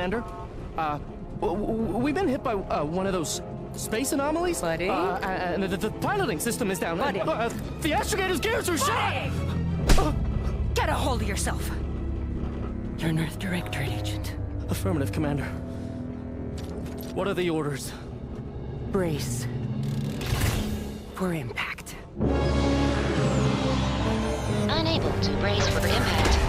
Commander. We've been hit by one of those space anomalies. Buddy? And the piloting system is down. Buddy? The astrogator's gears are shot! Get a hold of yourself. You're an Earth Directorate agent. Affirmative, Commander. What are the orders? Brace for impact. Unable to brace for impact.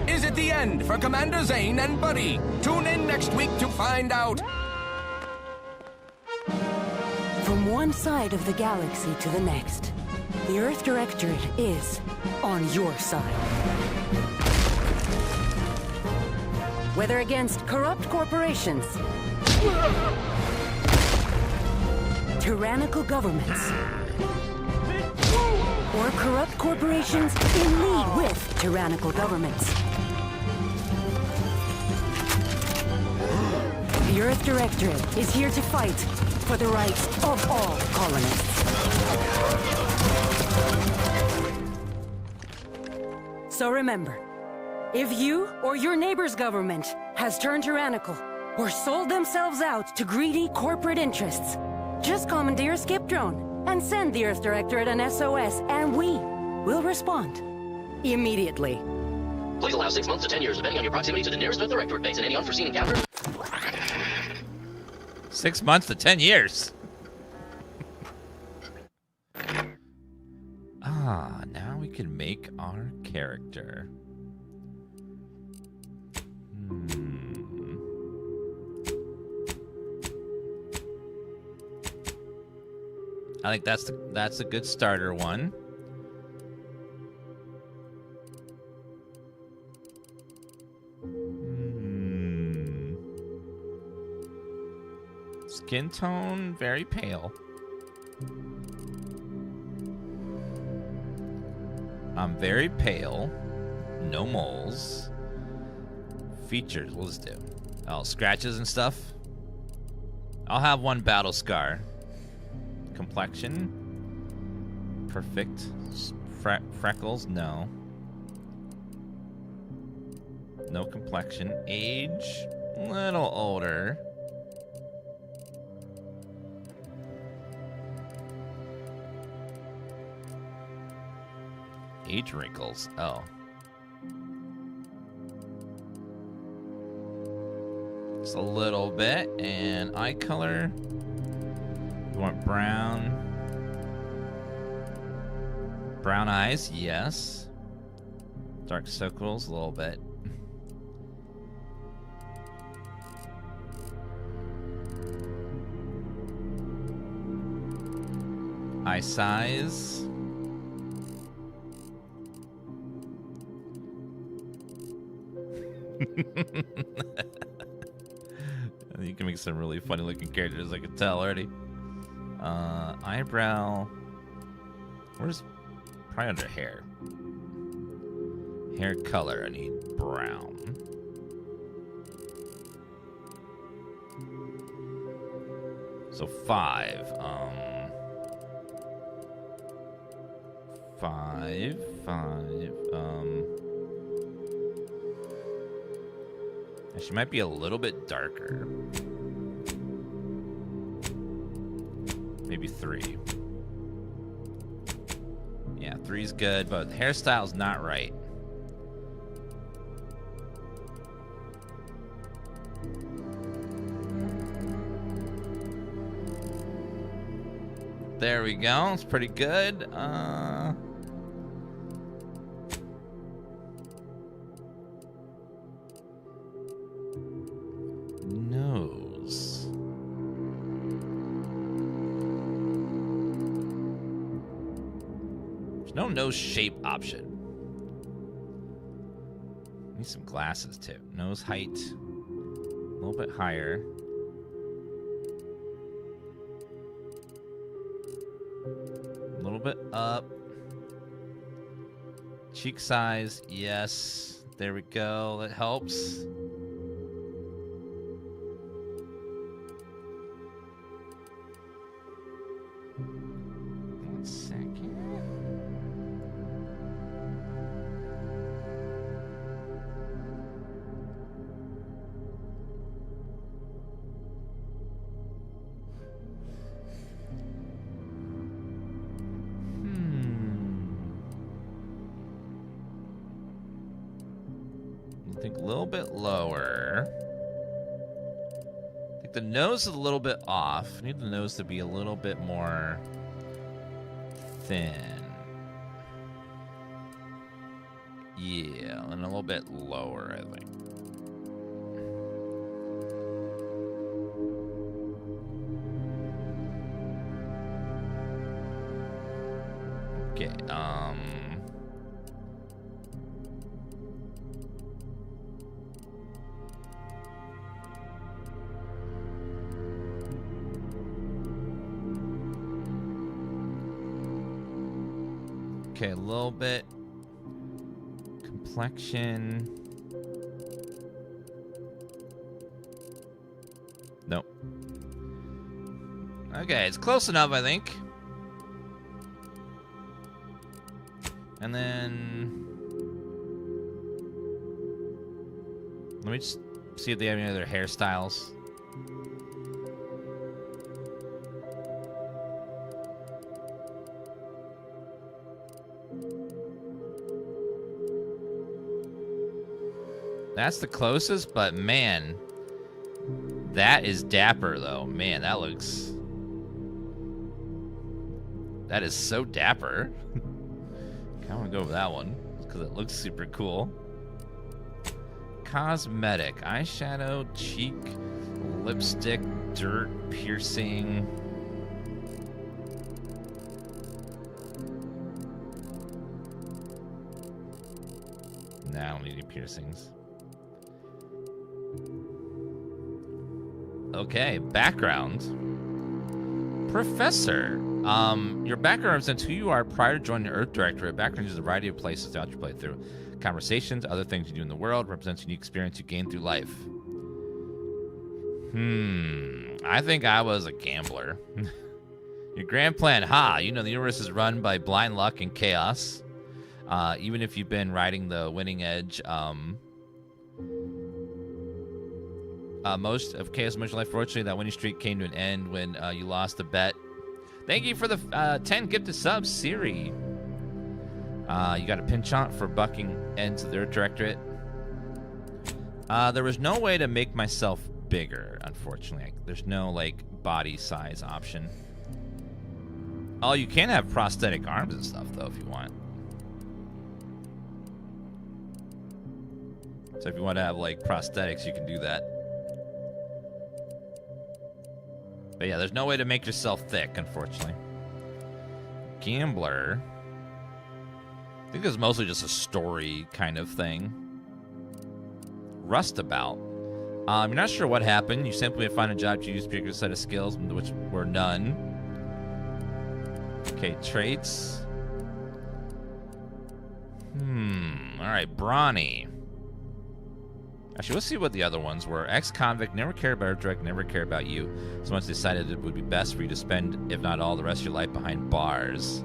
Is it the end for Commander Zane and Buddy? Tune in next week to find out. From one side of the galaxy to the next, the Earth Directorate is on your side. Whether against corrupt corporations, tyrannical governments, or corrupt corporations in league with tyrannical governments. The Earth Directorate is here to fight for the rights of all colonists. So remember, if you or your neighbor's government has turned tyrannical or sold themselves out to greedy corporate interests, just commandeer a skip drone and send the Earth Directorate an SOS, and we will respond immediately. Please allow 6 months to 10 years, depending on your proximity to the nearest Earth Directorate base and any unforeseen encounter. 6 months to 10 years. Now we can make our character. I think that's a good starter one. Skin tone, very pale. I'm very pale. No moles. Features, we'll just do. Oh, scratches and stuff. I'll have one battle scar. Complexion. Perfect. Freckles, no. No complexion. Age, little older. Age wrinkles. Oh. Just a little bit. And eye color. You want brown. Brown eyes, yes. Dark circles, a little bit. Eye size. You can make some really funny looking characters, I can tell already. Eyebrow. Where's probably under hair? Hair color, I need brown. So 5. 5. She might be a little bit darker. Maybe 3. Yeah, 3's good, but the hairstyle's not right. There we go. It's pretty good. Nose. There's no nose shape option. Need some glasses too. Nose height. A little bit higher. A little bit up. Cheek size, yes. There we go. That helps. One second. little bit lower. I think the nose is a little bit off. I need the nose to be a little bit more thin. Yeah, and a little bit lower, I think. Okay, okay, a little bit. Complexion. Nope. Okay, it's close enough, I think. And then let me just see if they have any other hairstyles. That's the closest, but man, that is dapper though. Man, that is so dapper. I want to go with that one because it looks super cool. Cosmetic, eyeshadow, cheek, lipstick, dirt, piercing. Nah, I don't need any piercings. Okay, background. Professor. Your background represents who you are prior to joining the Earth Directorate. Background is a variety of places throughout your playthrough. Conversations, other things you do in the world, represents unique experience you gain through life. I think I was a gambler. Your grand plan, you know the universe is run by blind luck and chaos. Even if you've been riding the winning edge, most of chaos in life, fortunately, that winning streak came to an end when you lost a bet. Thank you for the 10 gifted subs, Siri. You got a pinchant for bucking ends of their directorate. There was no way to make myself bigger, unfortunately. There's no, like, body size option. Oh, you can have prosthetic arms and stuff, though, if you want. So if you want to have, like, prosthetics, you can do that. But yeah, there's no way to make yourself thick, unfortunately. Gambler. I think it's mostly just a story kind of thing. Rustabout. You're not sure what happened. You simply find a job to use a particular set of skills, which were none. Okay, traits. Alright, Brawny. Actually, let's see what the other ones were. Ex-convict, never cared about direct, never cared about you. Someone decided it would be best for you to spend, if not all, the rest of your life behind bars.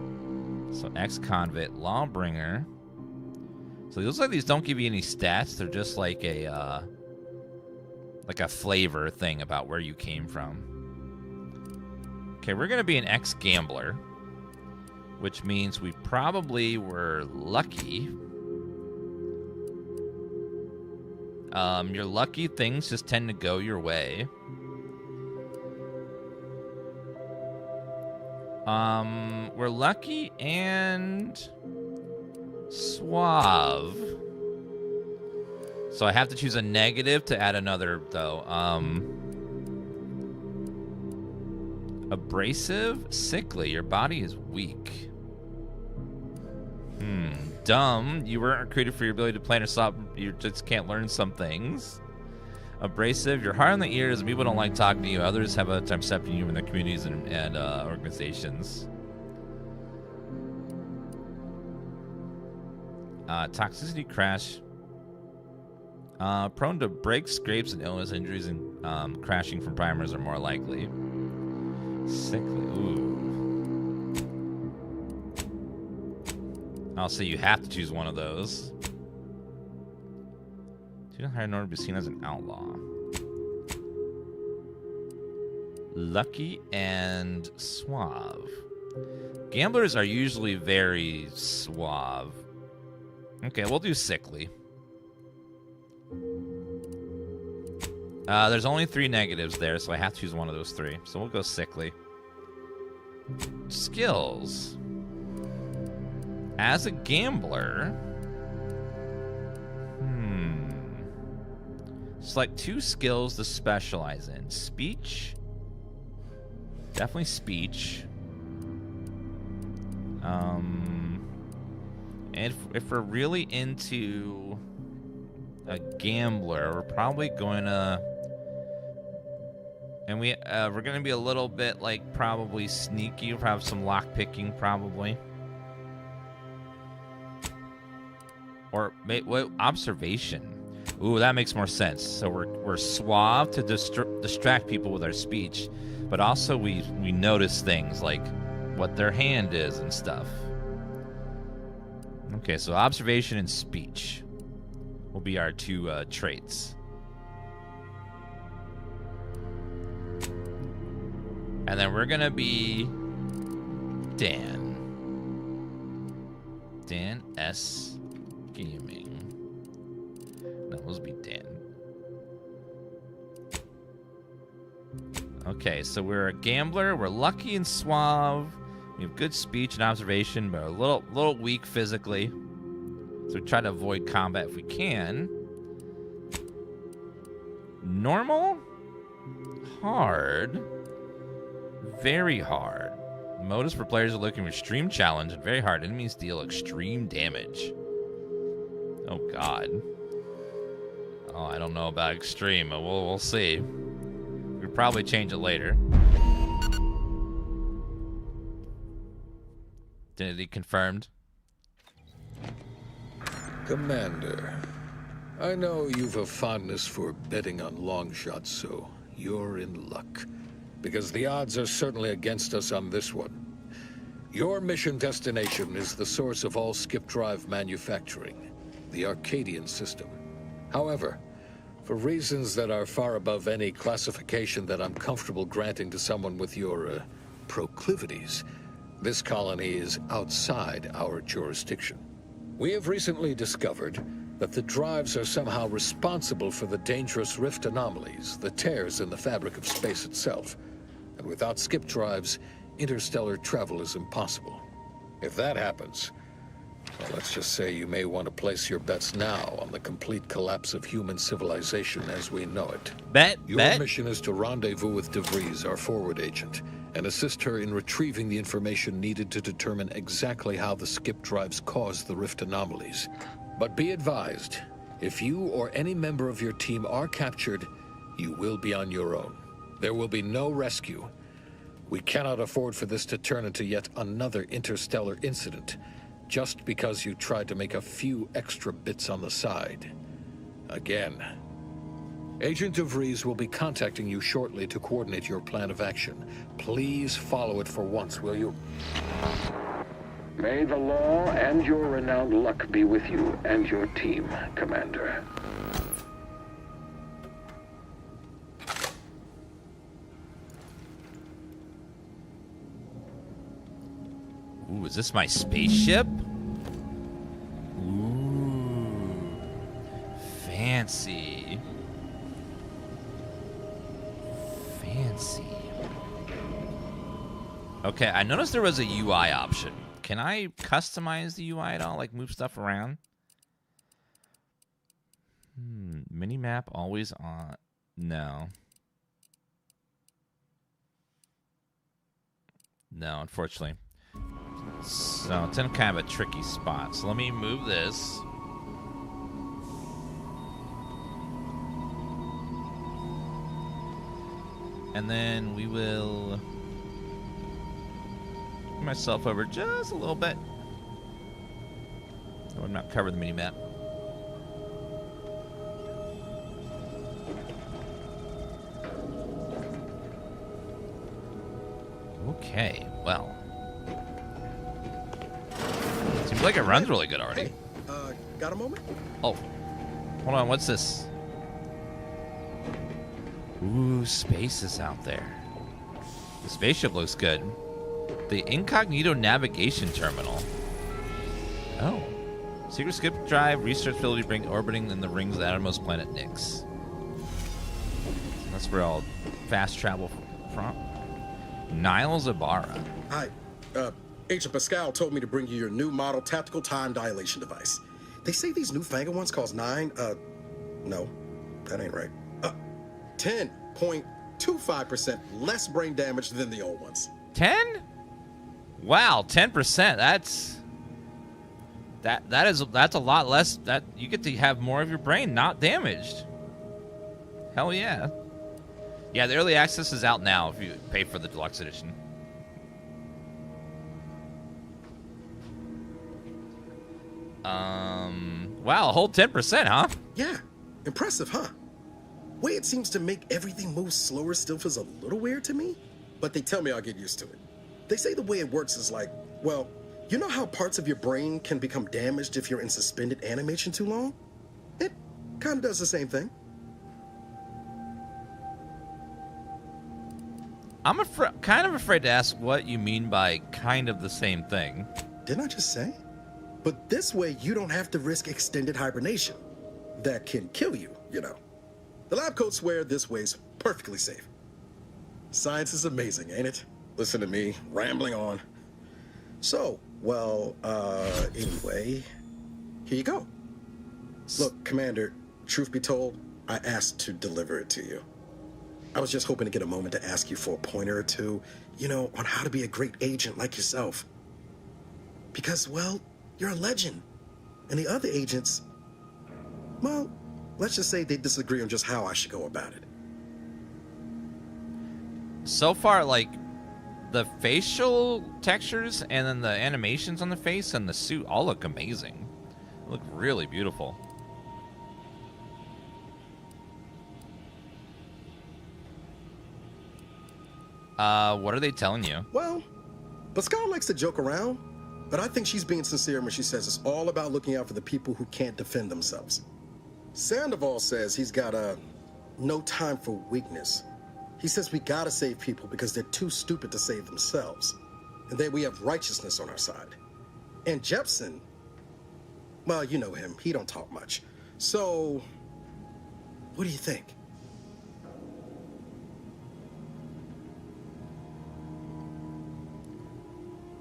So ex-convict, lawbringer. So it looks like these don't give you any stats. They're just like a flavor thing about where you came from. Okay, we're gonna be an ex-gambler, which means we probably were lucky. Your lucky things just tend to go your way. We're lucky and suave. So I have to choose a negative to add another, though. Abrasive, sickly. Your body is weak. Dumb. You weren't recruited for your ability to plan or solve. You just can't learn some things. Abrasive. You're hard on the ears. People don't like talking to you. Others have a time accepting you in their communities and organizations. Toxicity, crash. Prone to breaks, scrapes, and illness, injuries, and crashing from primers are more likely. Sickly. Ooh. I'll say you have to choose one of those. Too high in order to be seen as an outlaw. Lucky and suave. Gamblers are usually very suave. Okay, we'll do sickly. There's only 3 negatives there, so I have to choose one of those 3. So we'll go sickly. Skills. As a gambler... Select 2 skills to specialize in. Speech. Definitely speech. And if we're really into a gambler, we're probably going to... And we're going to be a little bit, like, probably sneaky. We'll have some lock-picking, probably. Or, observation. Ooh, that makes more sense. So we're suave to distract people with our speech, but also we notice things like what their hand is and stuff. Okay, so observation and speech will be our 2 traits. And then we're gonna be Dan. Dan S. Gaming. That must be Dan. Okay, so we're a gambler. We're lucky and suave. We have good speech and observation, but a little weak physically. So we try to avoid combat if we can. Normal. Hard. Very hard. Modus for players who are looking for extreme challenge and very hard. Enemies deal extreme damage. Oh, God. Oh, I don't know about extreme, but we'll see. We'll probably change it later. Identity confirmed. Commander, I know you've a fondness for betting on long shots, so you're in luck. Because the odds are certainly against us on this one. Your mission destination is the source of all skip drive manufacturing, the Arcadian system. However, for reasons that are far above any classification that I'm comfortable granting to someone with your proclivities, this colony is outside our jurisdiction. We have recently discovered that the drives are somehow responsible for the dangerous rift anomalies, the tears in the fabric of space itself. And without skip drives, interstellar travel is impossible. If that happens, well, let's just say you may want to place your bets now on the complete collapse of human civilization as we know it. Your mission is to rendezvous with DeVries, our forward agent, and assist her in retrieving the information needed to determine exactly how the skip drives cause the rift anomalies. But be advised, if you or any member of your team are captured, you will be on your own. There will be no rescue. We cannot afford for this to turn into yet another interstellar incident, just because you tried to make a few extra bits on the side. Again. Agent DeVries will be contacting you shortly to coordinate your plan of action. Please follow it for once, will you? May the law and your renowned luck be with you and your team, Commander. Ooh, is this my spaceship? Ooh, fancy. Fancy. Okay, I noticed there was a UI option. Can I customize the UI at all? Like move stuff around? Minimap always on. No. No, unfortunately. So it's in kind of a tricky spot. So let me move this. And then we will move myself over just a little bit. So I'm not covering the mini-map. Okay, well. Seems like it runs really good already. Hey, got a moment? Oh, hold on, what's this? Ooh, space is out there. The spaceship looks good. The incognito navigation terminal. Oh. Secret skip drive research facility orbiting in the rings of the outermost planet Nyx. That's where I'll fast travel from. Niles Ibarra. Hi. Agent Pascal told me to bring you your new model tactical time dilation device. They say these newfangled ones cost no, that ain't right. 10.25% less brain damage than the old ones. 10? Wow, 10%. That's a lot less. That you get to have more of your brain not damaged. Hell yeah. Yeah, the early access is out now if you pay for the deluxe edition. Wow, a whole 10%, huh? Yeah, impressive, huh? Way it seems to make everything move slower still feels a little weird to me, but they tell me I'll get used to it. They say the way it works is like, well, you know how parts of your brain can become damaged if you're in suspended animation too long? It kind of does the same thing. I'm kind of afraid to ask what you mean by kind of the same thing. Didn't I just say? But this way, you don't have to risk extended hibernation. That can kill you, you know. The lab coats swear this way's perfectly safe. Science is amazing, ain't it? Listen to me, rambling on. So, well, anyway, here you go. Look, Commander, truth be told, I asked to deliver it to you. I was just hoping to get a moment to ask you for a pointer or two, you know, on how to be a great agent like yourself. Because, well, you're a legend. And the other agents, well, let's just say they disagree on just how I should go about it. So far, like, the facial textures and then the animations on the face and the suit all look amazing. They look really beautiful. What are they telling you? Well, Pascal likes to joke around, but I think she's being sincere when she says it's all about looking out for the people who can't defend themselves. Sandoval says he's got no time for weakness. He says we gotta save people because they're too stupid to save themselves. And then we have righteousness on our side. And Jepson, well, you know him, he don't talk much. So, what do you think?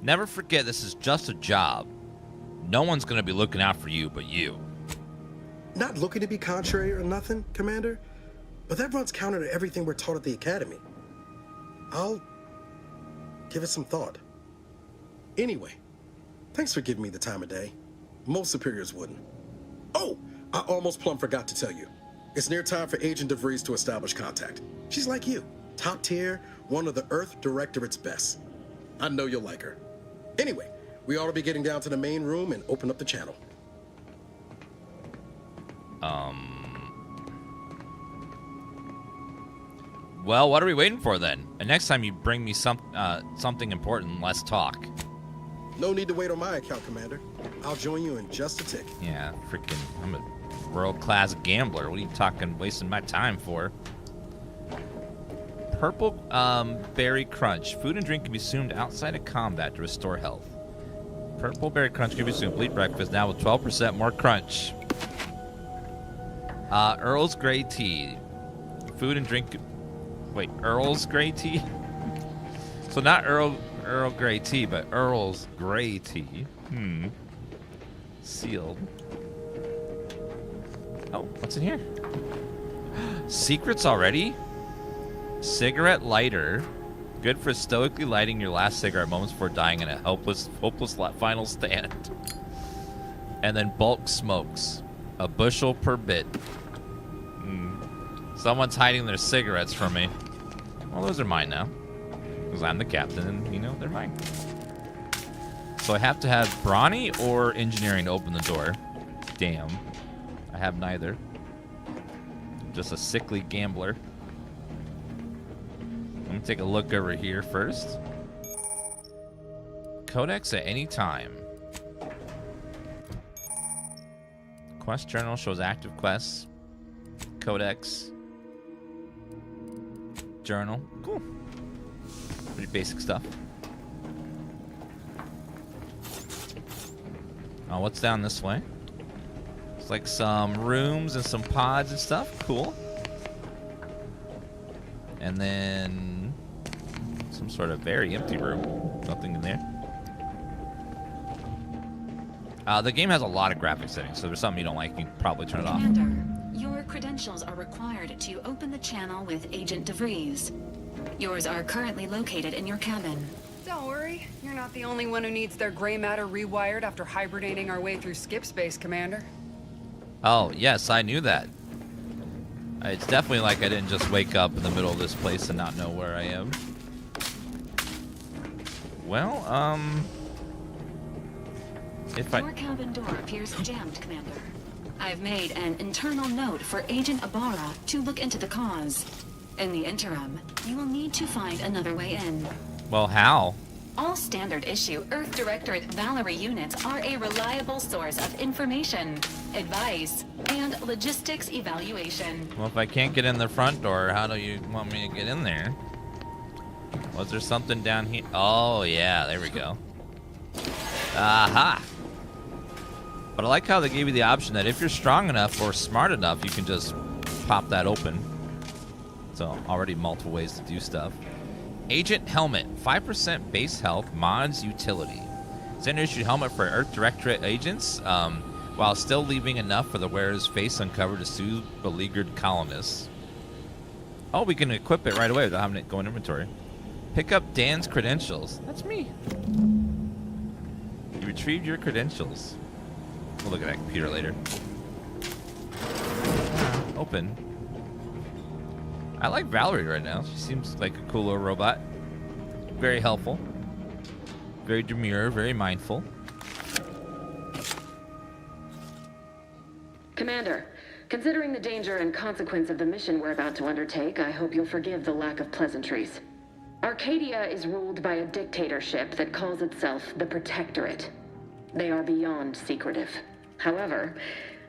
Never forget, this is just a job. No one's gonna be looking out for you but you. Not looking to be contrary or nothing, Commander, but that runs counter to everything we're taught at the Academy. I'll give it some thought. Anyway, thanks for giving me the time of day. Most superiors wouldn't. Oh, I almost plumb forgot to tell you. It's near time for Agent DeVries to establish contact. She's like you, top tier, one of the Earth Directorate's best. I know you'll like her. Anyway, we ought to be getting down to the main room and open up the channel. Well, what are we waiting for then? And next time you bring me something important, let's talk. No need to wait on my account, Commander. I'll join you in just a tick. Yeah, freaking, I'm a world-class gambler. What are you talking, wasting my time for? Purple Berry Crunch. Food and drink can be consumed outside of combat to restore health. Purple Berry Crunch can be consumed. Complete breakfast now with 12% more crunch. Earl's Grey Tea. Food and drink... Wait, Earl's Grey Tea? So not Earl Grey Tea, but Earl's Grey Tea. Sealed. Oh, what's in here? Secrets already? Cigarette lighter. Good for stoically lighting your last cigarette moments before dying in a hopeless final stand. And then bulk smokes. A bushel per bit. Someone's hiding their cigarettes from me. Well, those are mine now. Because I'm the captain and, you know, they're mine. So I have to have brawny or engineering to open the door. Damn. I have neither. I'm just a sickly gambler. Let me take a look over here first. Codex at any time. Quest journal shows active quests. Codex. Journal. Cool. Pretty basic stuff. Oh, what's down this way? It's like some rooms and some pods and stuff. Cool. And then some sort of very empty room. Nothing in there. The game has a lot of graphic settings, so there's something you don't like, you can probably turn it off. Commander, your credentials are required to open the channel with Agent DeVries. Yours are currently located in your cabin. Don't worry, you're not the only one who needs their gray matter rewired after hibernating our way through skip space, Commander. Oh, yes, I knew that. It's definitely like I didn't just wake up in the middle of this place and not know where I am. Well, Your cabin door appears jammed, Commander. I've made an internal note for Agent Ibarra to look into the cause. In the interim, you will need to find another way in. Well, how? All standard issue Earth Directorate Valerie units are a reliable source of information, advice, and logistics evaluation. Well, if I can't get in the front door, how do you want me to get in there? Was there something down here? Oh, yeah, there we go. Aha! But I like how they gave you the option that if you're strong enough or smart enough, you can just pop that open. So already multiple ways to do stuff. Agent Helmet, 5% base health, mods utility. Standard issue helmet for Earth Directorate agents, while still leaving enough for the wearer's face uncovered to soothe beleaguered colonists. Oh, we can equip it right away without having it go in inventory. Pick up Dan's credentials. That's me. You retrieved your credentials. We'll look at that computer later. Open. I like Valerie right now. She seems like a cool little robot. Very helpful. Very demure, very mindful. Commander, considering the danger and consequence of the mission we're about to undertake, I hope you'll forgive the lack of pleasantries. Arcadia is ruled by a dictatorship that calls itself the Protectorate. They are beyond secretive. However,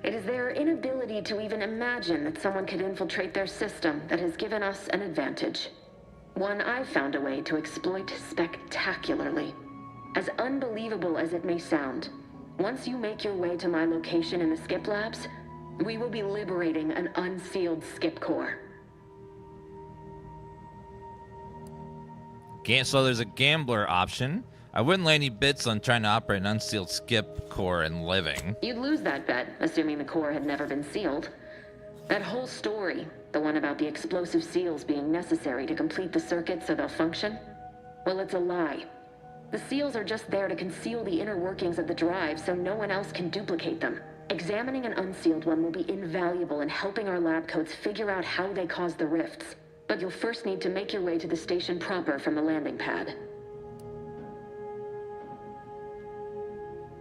it is their inability to even imagine that someone could infiltrate their system that has given us an advantage. One I've found a way to exploit spectacularly. As unbelievable as it may sound, once you make your way to my location in the skip labs, we will be liberating an unsealed skip core. So there's a gambler option. I wouldn't lay any bets on trying to operate an unsealed skip core and living. You'd lose that bet, assuming the core had never been sealed. That whole story, the one about the explosive seals being necessary to complete the circuit so they'll function, well, it's a lie. The seals are just there to conceal the inner workings of the drive so no one else can duplicate them. Examining an unsealed one will be invaluable in helping our lab coats figure out how they cause the rifts. But you'll first need to make your way to the station proper from the landing pad.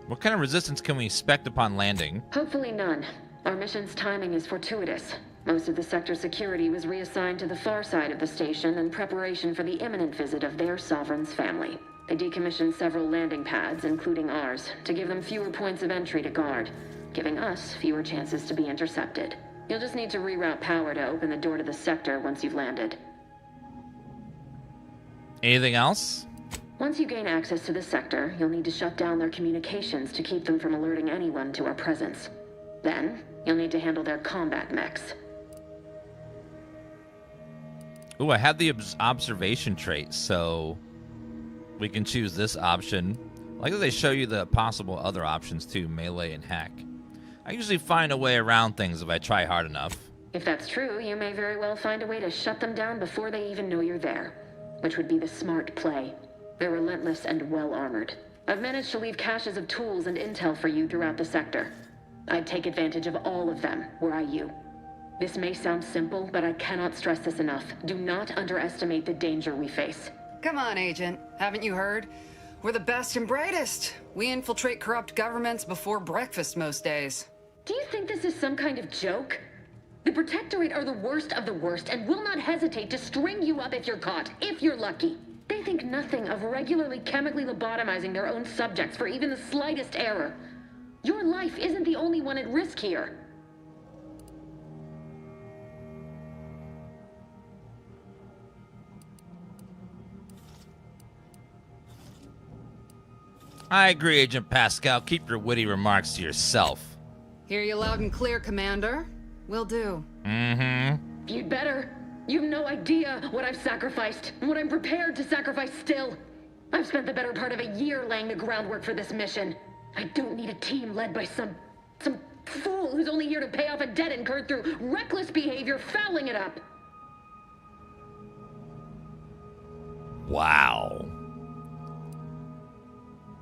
What kind of resistance can we expect upon landing? Hopefully none. Our mission's timing is fortuitous. Most of the sector's security was reassigned to the far side of the station in preparation for the imminent visit of their sovereign's family. They decommissioned several landing pads, including ours, to give them fewer points of entry to guard, giving us fewer chances to be intercepted. You'll just need to reroute power to open the door to the sector once you've landed. Anything else? Once you gain access to the sector, you'll need to shut down their communications to keep them from alerting anyone to our presence. Then, you'll need to handle their combat mechs. Ooh, I have the observation trait, so we can choose this option. I like that they show you the possible other options too, melee and hack. I usually find a way around things if I try hard enough. If that's true, you may very well find a way to shut them down before they even know you're there, which would be the smart play. They're relentless and well-armored. I've managed to leave caches of tools and intel for you throughout the sector. I'd take advantage of all of them, were I you. This may sound simple, but I cannot stress this enough. Do not underestimate the danger we face. Come on, Agent. Haven't you heard? We're the best and brightest. We infiltrate corrupt governments before breakfast most days. Do you think this is some kind of joke? The Protectorate are the worst of the worst and will not hesitate to string you up if you're caught, if you're lucky. They think nothing of regularly chemically lobotomizing their own subjects for even the slightest error. Your life isn't the only one at risk here. I agree, Agent Pascal. Keep your witty remarks to yourself. Hear you loud and clear, Commander. Will do. Mm-hmm. You'd better. You've no idea what I've sacrificed, and what I'm prepared to sacrifice still. I've spent the better part of a year laying the groundwork for this mission. I don't need a team led by some fool who's only here to pay off a debt incurred through reckless behavior, fouling it up. Wow.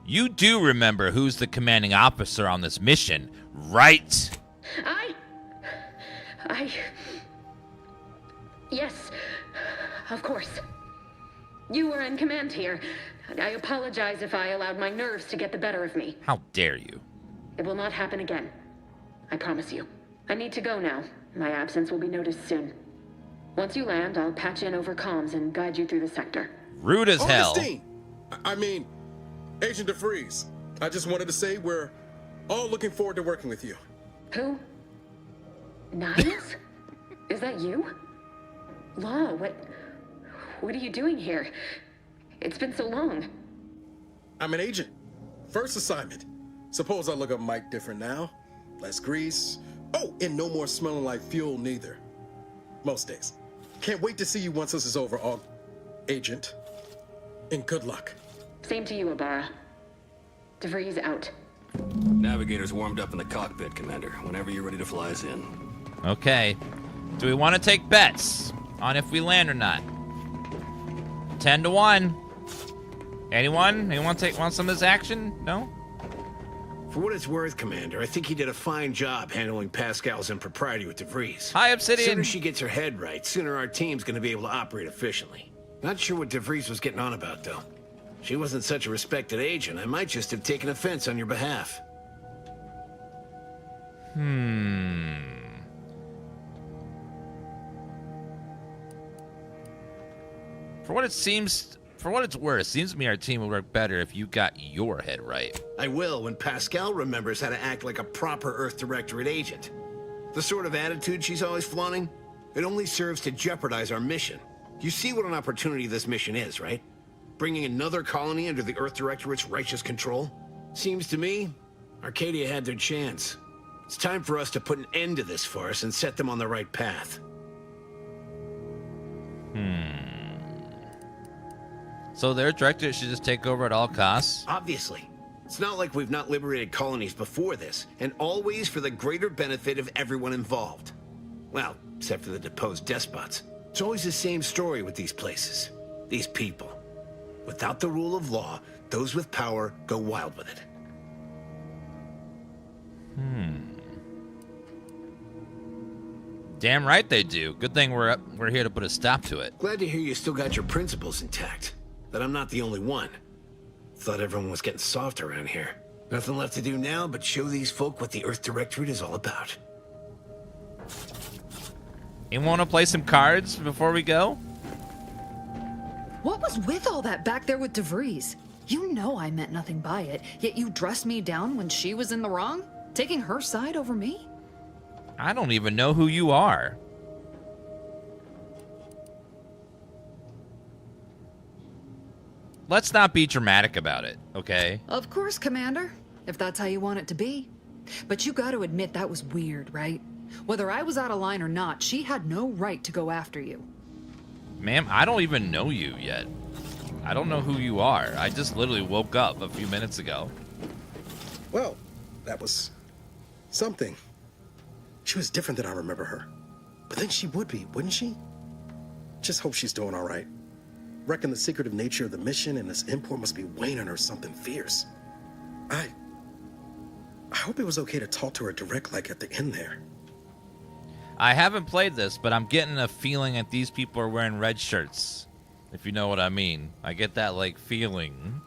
You do remember who's the commanding officer on this mission, right? Yes, of course. You were in command here. I apologize if I allowed my nerves to get the better of me. How dare you? It will not happen again. I promise you. I need to go now. My absence will be noticed soon. Once you land, I'll patch in over comms and guide you through the sector. Rude as hell. Augustine! I mean, Agent DeFreeze. I just wanted to say we're all looking forward to working with you. Who? Niles? Is that you? Law, what are you doing here? It's been so long. I'm an agent. First assignment. Suppose I look a mite different now. Less grease. Oh, and no more smelling like fuel neither. Most days. Can't wait to see you once this is over, Agent. And good luck. Same to you, Ibarra. DeVries out. Navigator's warmed up in the cockpit, Commander. Whenever you're ready to fly us in. Okay. Do we want to take bets on if we land or not? 10-1. Anyone? Anyone want some of this action? No? For what it's worth, Commander, I think he did a fine job handling Pascal's impropriety with DeVries. Hi, Obsidian. Sooner she gets her head right, sooner our team's going to be able to operate efficiently. Not sure what DeVries was getting on about, though. She wasn't such a respected agent. I might just have taken offense on your behalf. For what it's worth, it seems to me our team will work better if you got your head right. I will when Pascal remembers how to act like a proper Earth Directorate agent. The sort of attitude she's always flaunting, it only serves to jeopardize our mission. You see what an opportunity this mission is, right? Bringing another colony under the Earth Directorate's righteous control? Seems to me, Arcadia had their chance. It's time for us to put an end to this farce and set them on the right path. So their director should just take over at all costs? Obviously. It's not like we've not liberated colonies before this, and always for the greater benefit of everyone involved. Well, except for the deposed despots. It's always the same story with these places. These people. Without the rule of law, those with power go wild with it. Damn right they do. Good thing we're here to put a stop to it. Glad to hear you still got your principles intact. That I'm not the only one. Thought everyone was getting soft around here. Nothing left to do now but show these folk what the Earth Directorate is all about. You want to play some cards before we go? What was with all that back there with DeVries? You know I meant nothing by it, yet you dressed me down when she was in the wrong? Taking her side over me? I don't even know who you are. Let's not be dramatic about it, okay? Of course, Commander, if that's how you want it to be. But you gotta admit that was weird, right? Whether I was out of line or not, she had no right to go after you. Ma'am, I don't even know you yet. I don't know who you are. I just literally woke up a few minutes ago. Well, that was something. She was different than I remember her. But then she would be, wouldn't she? Just hope she's doing all right. Reckon the secretive nature of the mission and this import must be weighing on her something fierce. I hope it was okay to talk to her direct like at the end there. I haven't played this, but I'm getting a feeling that these people are wearing red shirts. If you know what I mean. I get that, like, feeling.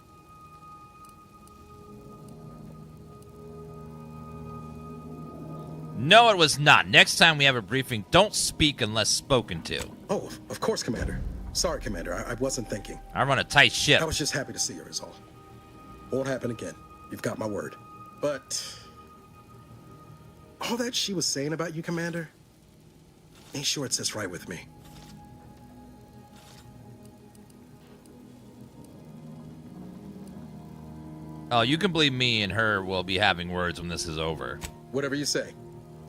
No, it was not. Next time we have a briefing, don't speak unless spoken to. Oh, of course, Commander. Sorry, Commander. I wasn't thinking. I run a tight ship. I was just happy to see her is all. Won't happen again. You've got my word. But all that she was saying about you, Commander, ain't sure it sits right with me. Oh, you can believe me and her will be having words when this is over. Whatever you say,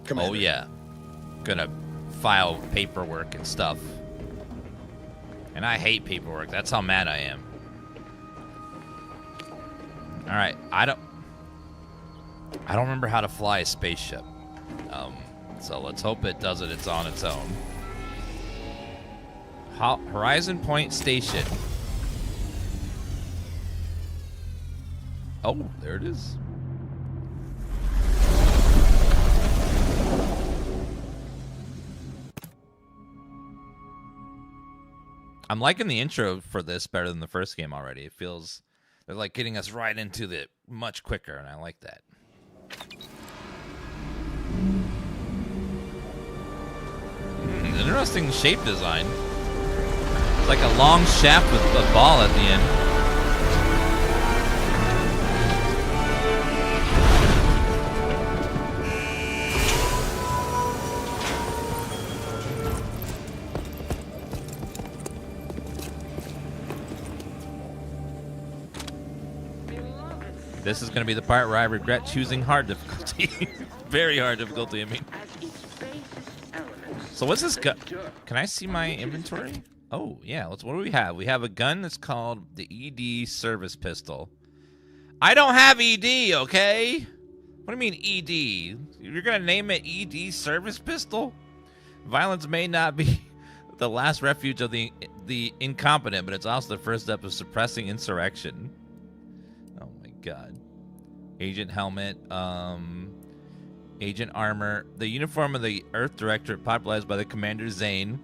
Commander. Oh, yeah. Gonna file paperwork and stuff. And I hate paperwork. That's how mad I am. All right, I don't remember how to fly a spaceship. So let's hope it does it. It's on its own. Horizon Point Station. Oh, there it is. I'm liking the intro for this better than the first game already. It feels they're like getting us right into it much quicker, and I like that. Interesting shape design. It's like a long shaft with a ball at the end. This is going to be the part where I regret choosing hard difficulty. Very hard difficulty, I mean. So what's this gun? Can I see my inventory? Oh, yeah. What do we have? We have a gun that's called the ED service pistol. I don't have ED, okay? What do you mean ED? You're going to name it ED service pistol? Violence may not be the last refuge of the incompetent, but it's also the first step of suppressing insurrection. Oh my god. Agent helmet, agent armor. The uniform of the Earth Directorate, popularized by the Commander Zane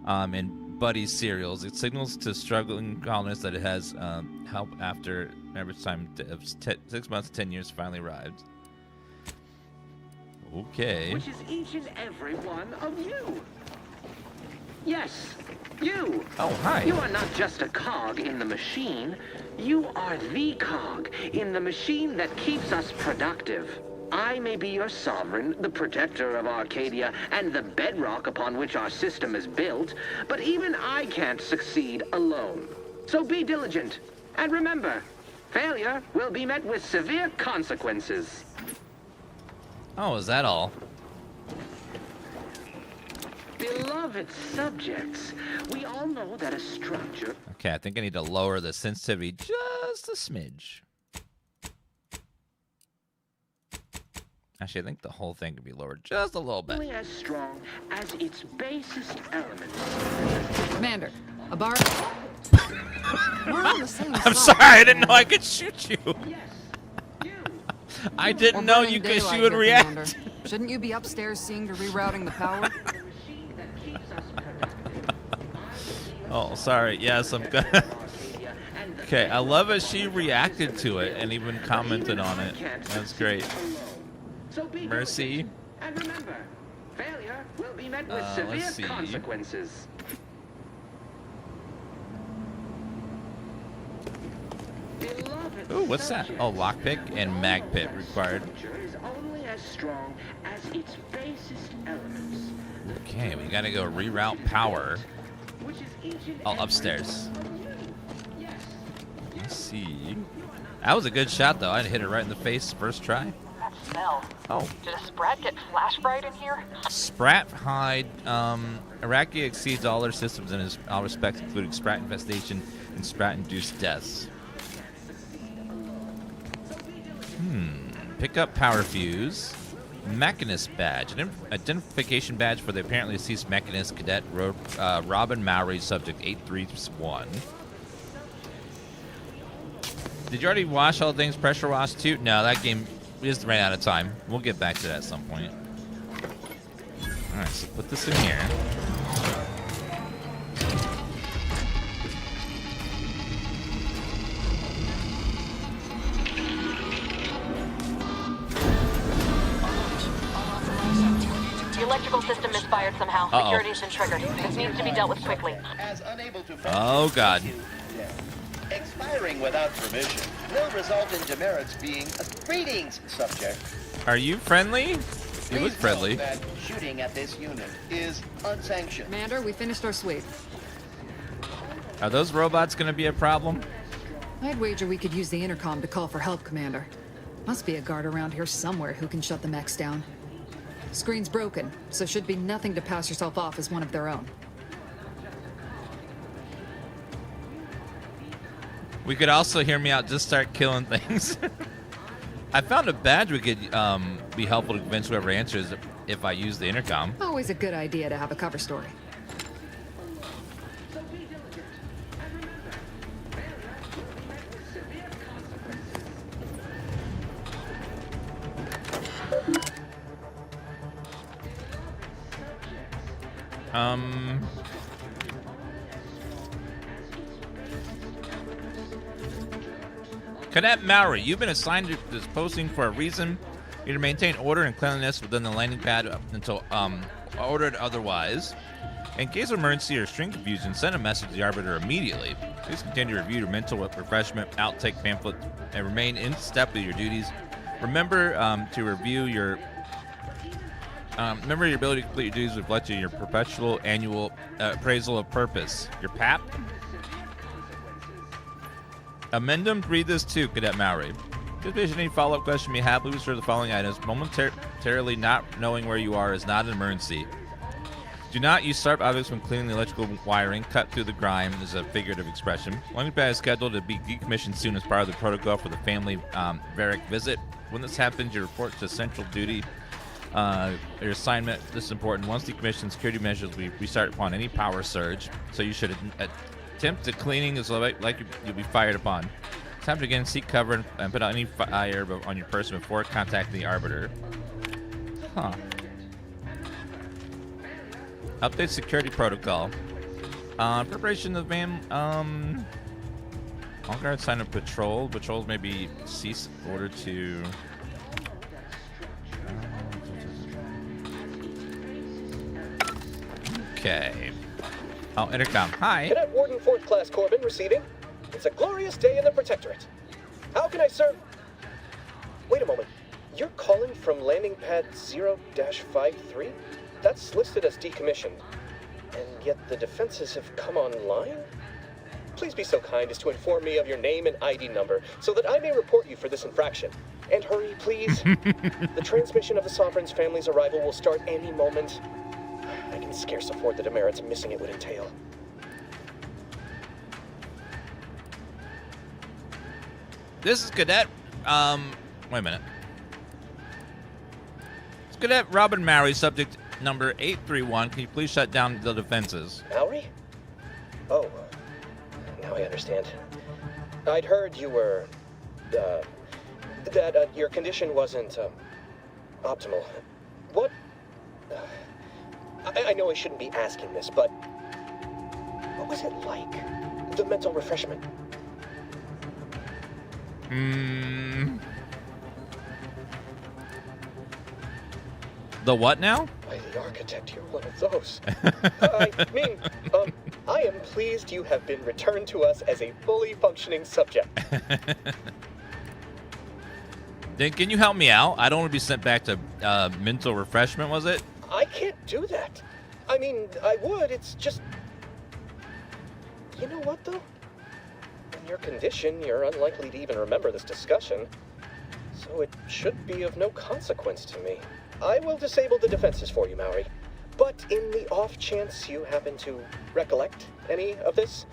in Buddy's serials. It signals to struggling colonists that it has help after average time of 6 months to 10 years finally arrived. Okay. Which is each and every one of you. Yes, you. Oh, hi. You are not just a cog in the machine. You are the cog in the machine that keeps us productive. I may be your sovereign, the protector of Arcadia, and the bedrock upon which our system is built, but even I can't succeed alone. So be diligent. And remember, failure will be met with severe consequences. Oh, is that all? Beloved subjects, we all know that a structure... Okay, I think I need to lower the sensitivity just a smidge. Actually, I think the whole thing could be lowered just a little bit. Only as strong as its basest elements. Commander, a bar... We're on the same I'm side. sorry, I didn't know I could shoot you. I didn't We're know burning you could daylight shoot and here, react. Commander. Shouldn't you be upstairs seeing to rerouting the power? Oh, sorry. Yes, I'm good. Okay, I love it. She reacted to it and even commented on it. That's great. Mercy. And remember, failure will be met with severe consequences. Ooh, what's that? Oh, lockpick and mag pit required. Is only as strong as its basest elements. Okay, we gotta go reroute power. Oh, upstairs. Let's see. That was a good shot, though. I hit it right in the face first try. That smell. Oh. Did a sprat get flash fried in here? Sprat hide. Iraqi exceeds all their systems in all respects, including sprat infestation and sprat-induced deaths. Pick up power fuse. Mechanist badge. An identification badge for the apparently deceased mechanist cadet Robin Mowry, subject 831. Did you already wash all things pressure wash too? No, that game is ran out of time. We'll get back to that at some point. Alright, so put this in here. The electrical system misfired somehow. Uh-oh. Security's been triggered. This needs to be dealt with quickly. Oh, God. Expiring without permission will result in demerits being greetings, subject. Are you friendly? You look friendly. That shooting at this unit is unsanctioned. Commander, we finished our sweep. Are those robots going to be a problem? I'd wager we could use the intercom to call for help, Commander. Must be a guard around here somewhere who can shut the mechs down. Screen's broken, so should be nothing to pass yourself off as one of their own. We could also, hear me out, just start killing things. I found a badge we could be helpful to convince whoever answers if I use the intercom. Always a good idea to have a cover story. Cadet Mallory, you've been assigned to this posting for a reason. You're to maintain order and cleanliness within the landing pad until ordered otherwise. In case of emergency or string confusion, send a message to the Arbiter immediately. Please continue to review your mental refreshment, outtake pamphlet, and remain in step with your duties. Remember to review your... remember your ability to complete your duties reflected in your perpetual annual appraisal of purpose. Your PAP? Amendum, read this too, Cadet Mallory. If there's any follow-up question you have, please refer to the following items. Momentarily not knowing where you are is not an emergency. Do not use sharp objects when cleaning the electrical wiring. Cut through the grime is a figurative expression. Landing pad is scheduled to be decommissioned soon as part of the protocol for the family Varric visit. When this happens, you report to central duty. Your assignment, this is important. Once decommissioned, security measures will be restart upon any power surge. So you should attempt to cleaning is like you'll be fired upon. Time to again seek cover and put out any fire on your person before contacting the Arbiter. Huh. Update security protocol. Preparation of van. All guards sign up patrol. Patrols may be cease order to. Okay. Oh, intercom. Hi. Cadet Warden 4th Class Corbin receiving. It's a glorious day in the Protectorate. How can I serve? Wait a moment. You're calling from landing pad 0-53? That's listed as decommissioned. And yet the defenses have come online? Please be so kind as to inform me of your name and ID number so that I may report you for this infraction. And hurry, please. The transmission of the Sovereign's family's arrival will start any moment. I can scarce afford the demerits missing it would entail. This is Cadet, wait a minute. It's Cadet Robin Mallory, subject number 831. Can you please shut down the defenses? Mallory? Oh, now I understand. I'd heard you were, that your condition wasn't, optimal. What? I know I shouldn't be asking this, but what was it like? The mental refreshment? The what now? By the architect, you're one of those. I am pleased you have been returned to us as a fully functioning subject. Then can you help me out? I don't want to be sent back to mental refreshment, was it? I can't do that. I mean, I would, it's just... You know what, though? In your condition, you're unlikely to even remember this discussion. So it should be of no consequence to me. I will disable the defenses for you, Mallory. But in the off chance you happen to recollect any of this,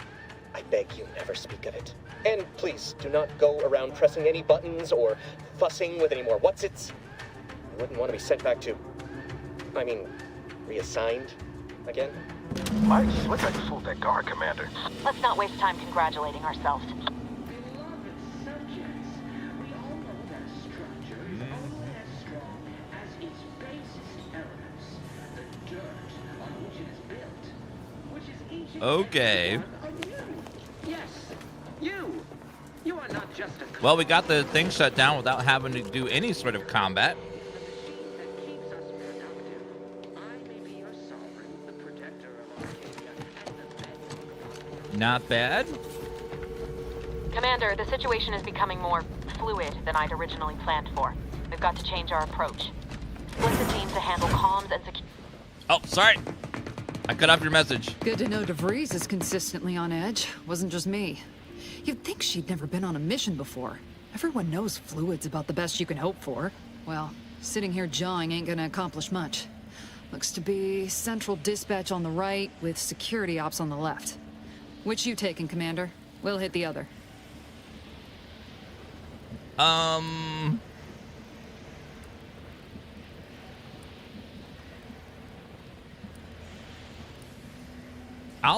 I beg you never speak of it. And please, do not go around pressing any buttons or fussing with any more whatsits. You wouldn't want to be sent back to... reassigned again? Might slip at full deck guard, Commander. Let's not waste time congratulating ourselves. Okay. Yes, you are not just a... Well, we got the thing shut down without having to do any sort of combat. Not bad. Commander, the situation is becoming more fluid than I'd originally planned for. We've got to change our approach. Split the team to handle comms and security. Oh, sorry. I cut off your message. Good to know DeVries is consistently on edge. Wasn't just me. You'd think she'd never been on a mission before. Everyone knows fluid's about the best you can hope for. Well, sitting here jawing ain't gonna accomplish much. Looks to be central dispatch on the right with security ops on the left. Which you taking, Commander? We'll hit the other. I'll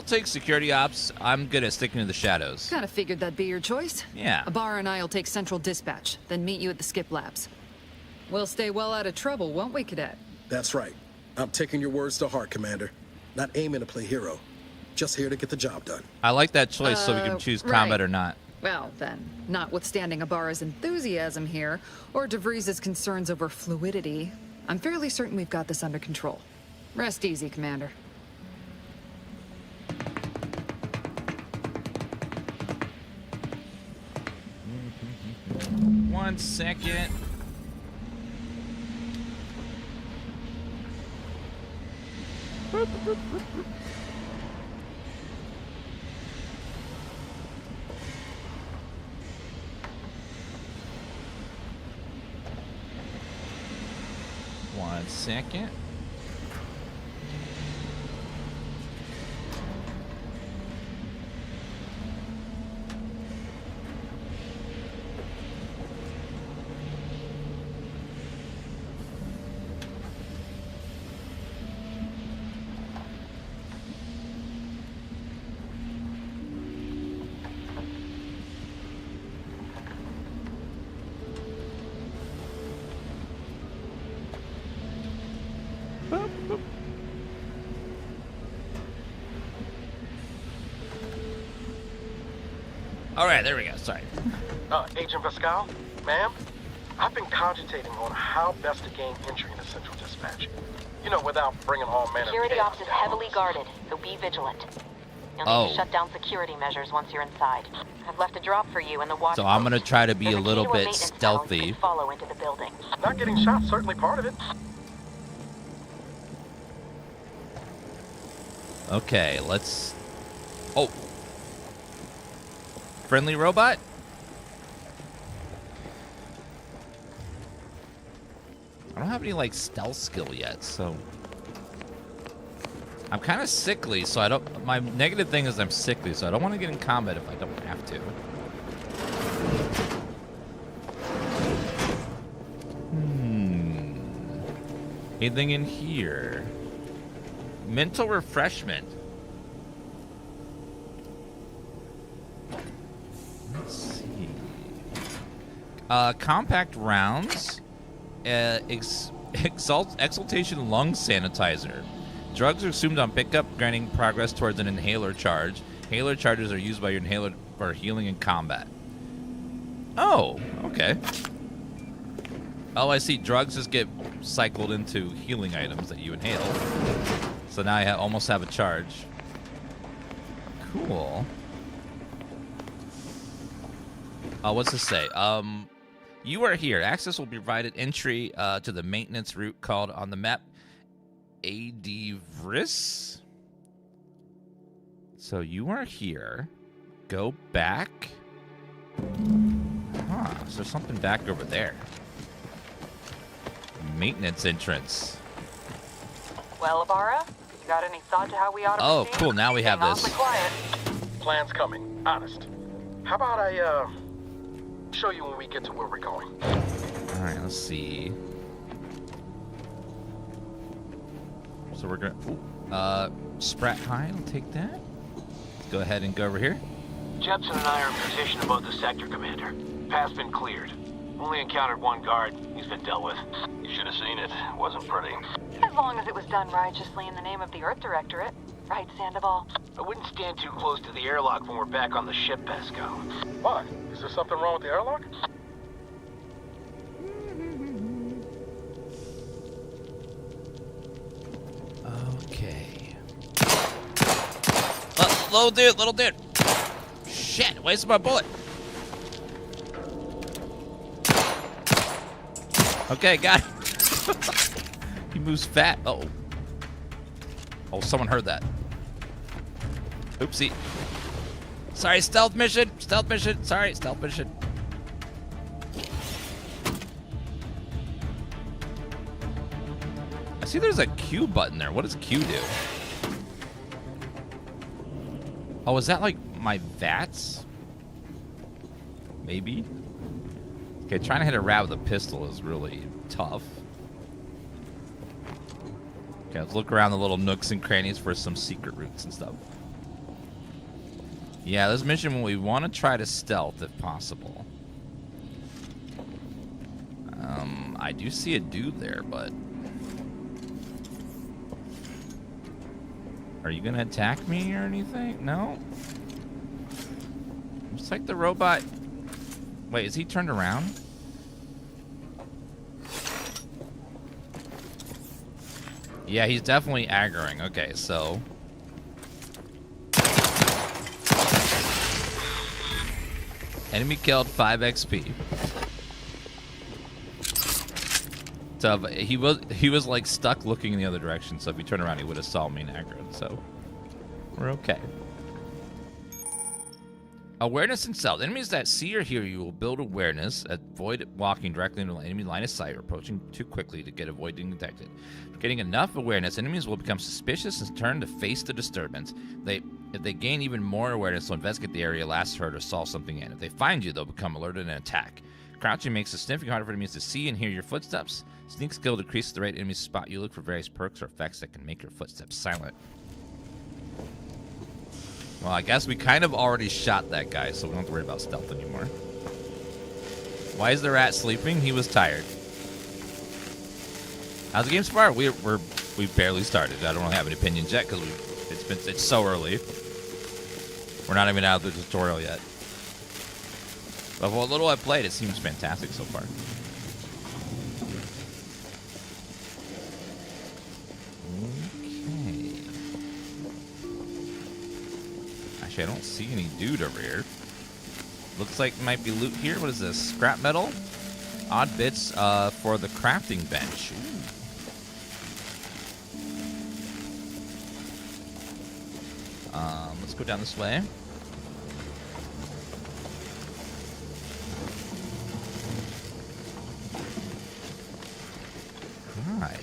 take security ops. I'm good at sticking to the shadows. Kind of figured that'd be your choice. Yeah. Ibarra and I'll take central dispatch, then meet you at the skip labs. We'll stay well out of trouble, won't we, Cadet? That's right. I'm taking your words to heart, Commander. Not aiming to play hero. Just here to get the job done. I like that choice so we can choose combat right. or not. Well, then, notwithstanding Ibarra's enthusiasm here, or DeVries' concerns over fluidity, I'm fairly certain we've got this under control. Rest easy, Commander. One second. One second. All right, there we go. Sorry. Agent Pascal, ma'am, I've been cogitating on how best to gain entry into Central Dispatch. You know, without bringing all manner of Security chaos ops is down. heavily guarded, so be vigilant. You'll need to shut down security measures once you're inside. I've left a drop for you in the watch. So I'm gonna try to be There's a little key to bit maintenance tunnel you stealthy. can follow into the building. Not getting shot, certainly part of it. Okay, let's... Oh. Friendly robot? I don't have any, like, stealth skill yet, so... I'm kind of sickly, so I don't... My negative thing is I'm sickly, so I don't want to get in combat if I don't have to. Anything in here? Mental refreshment. Let's see. Compact rounds. Exaltation lung sanitizer. Drugs are assumed on pickup, granting progress towards an inhaler charge. Inhaler charges are used by your inhaler for healing in combat. Oh, okay. Oh, I see. Drugs just get cycled into healing items that you inhale. So now I almost have a charge. Cool. What's this say? You are here. Access will be provided entry to the maintenance route called on the map Adivris. So you are here. Go back. Huh, so there's something back over there. Maintenance entrance. Well, Ibarra, you got any thought to how we ought to proceed? Cool. Now we have this. Awfully quiet. Plan's coming, honest. How about I, show you when we get to where we're going? All right, let's see. So we're gonna, Sprat High, I'll take that. Let's go ahead and go over here. Jepson and I are in position above the sector, Commander. Path's been cleared. Only encountered one guard. He's been dealt with. You should have seen it. Wasn't pretty. As long as it was done righteously in the name of the Earth Directorate. Right, Sandoval? I wouldn't stand too close to the airlock when we're back on the ship, Pascal. Why? Is there something wrong with the airlock? Okay. Little dude. Shit, wasted my bullet. Okay, got it. He moves fat. Uh-oh. Oh, someone heard that. Oopsie. Sorry, stealth mission. Sorry, stealth mission. I see there's a Q button there. What does Q do? Oh, is that like my VATS? Maybe. Okay, trying to hit a rat with a pistol is really tough. Okay, let's look around the little nooks and crannies for some secret routes and stuff. Yeah, this mission we want to try to stealth if possible. I do see a dude there, but are you gonna attack me or anything? No? Looks like the robot... Wait, is he turned around? Yeah, he's definitely aggroing. Okay, so... Enemy killed, 5 XP. So he was like stuck looking in the other direction, so if he turned around he would have saw me and aggroed, so we're okay. Awareness and stealth. Enemies that see or hear you will build awareness. Avoid walking directly into enemy line of sight or approaching too quickly to get avoiding detected. For getting enough awareness, enemies will become suspicious and turn to face the disturbance. If they gain even more awareness, they'll investigate the area last heard or saw something in. If they find you, they'll become alerted and attack. Crouching makes it significantly harder for enemies to see and hear your footsteps. Sneak skill decreases the rate enemies spot you. Look for various perks or effects that can make your footsteps silent. Well, I guess we kind of already shot that guy, so we don't have to worry about stealth anymore. Why is the rat sleeping? He was tired. How's the game so far? We've barely started. I don't really have any opinions yet because it's so early. We're not even out of the tutorial yet. But what little I've played, it seems fantastic so far. Okay. Actually, I don't see any dude over here. Looks like it might be loot here. What is this? Scrap metal? Odd bits for the crafting bench. Let's go down this way. Hi.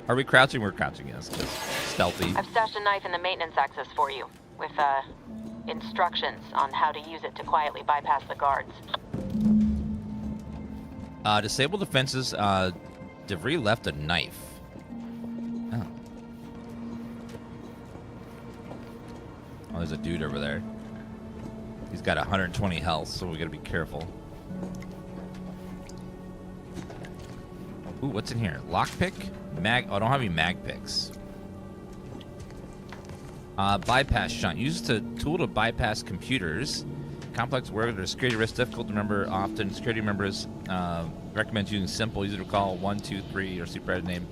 Are we crouching? We're crouching, yes. Just stealthy. I've stashed a knife in the maintenance access for you, with instructions on how to use it to quietly bypass the guards. Disable defenses. DeVry left a knife. Oh. Oh, there's a dude over there. He's got 120 health, so we gotta be careful. Ooh, what's in here? Lockpick? Mag. Oh, I don't have any mag picks. Bypass shunt. Used a tool to bypass computers. Complex where there's security risk difficult to remember. Often security members recommend using simple, easy to recall 1, 2, 3 or super name.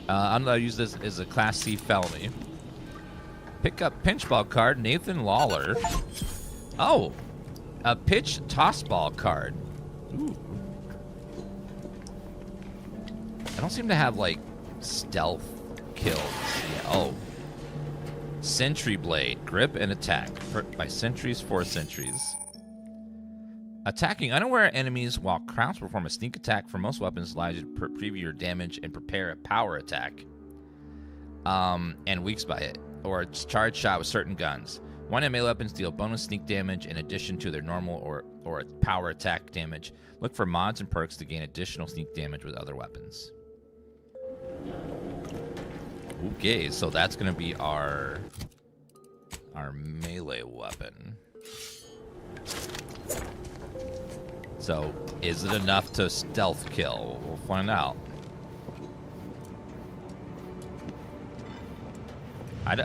I'm gonna use this as a Class C felony. Pick up pinch ball card. Nathan Lawler. Oh, a pitch toss ball card. Ooh. I don't seem to have like stealth kills. Yeah. Oh. Sentry blade, grip and attack by sentries for sentries. Attacking unaware enemies while crouched perform a sneak attack. For most weapons, allows you to preview your damage and prepare a power attack. And weaks by it, or charge shot with certain guns. One melee weapons deal bonus sneak damage in addition to their normal or power attack damage. Look for mods and perks to gain additional sneak damage with other weapons. Okay, so that's gonna be our melee weapon. So, is it enough to stealth kill? We'll find out. I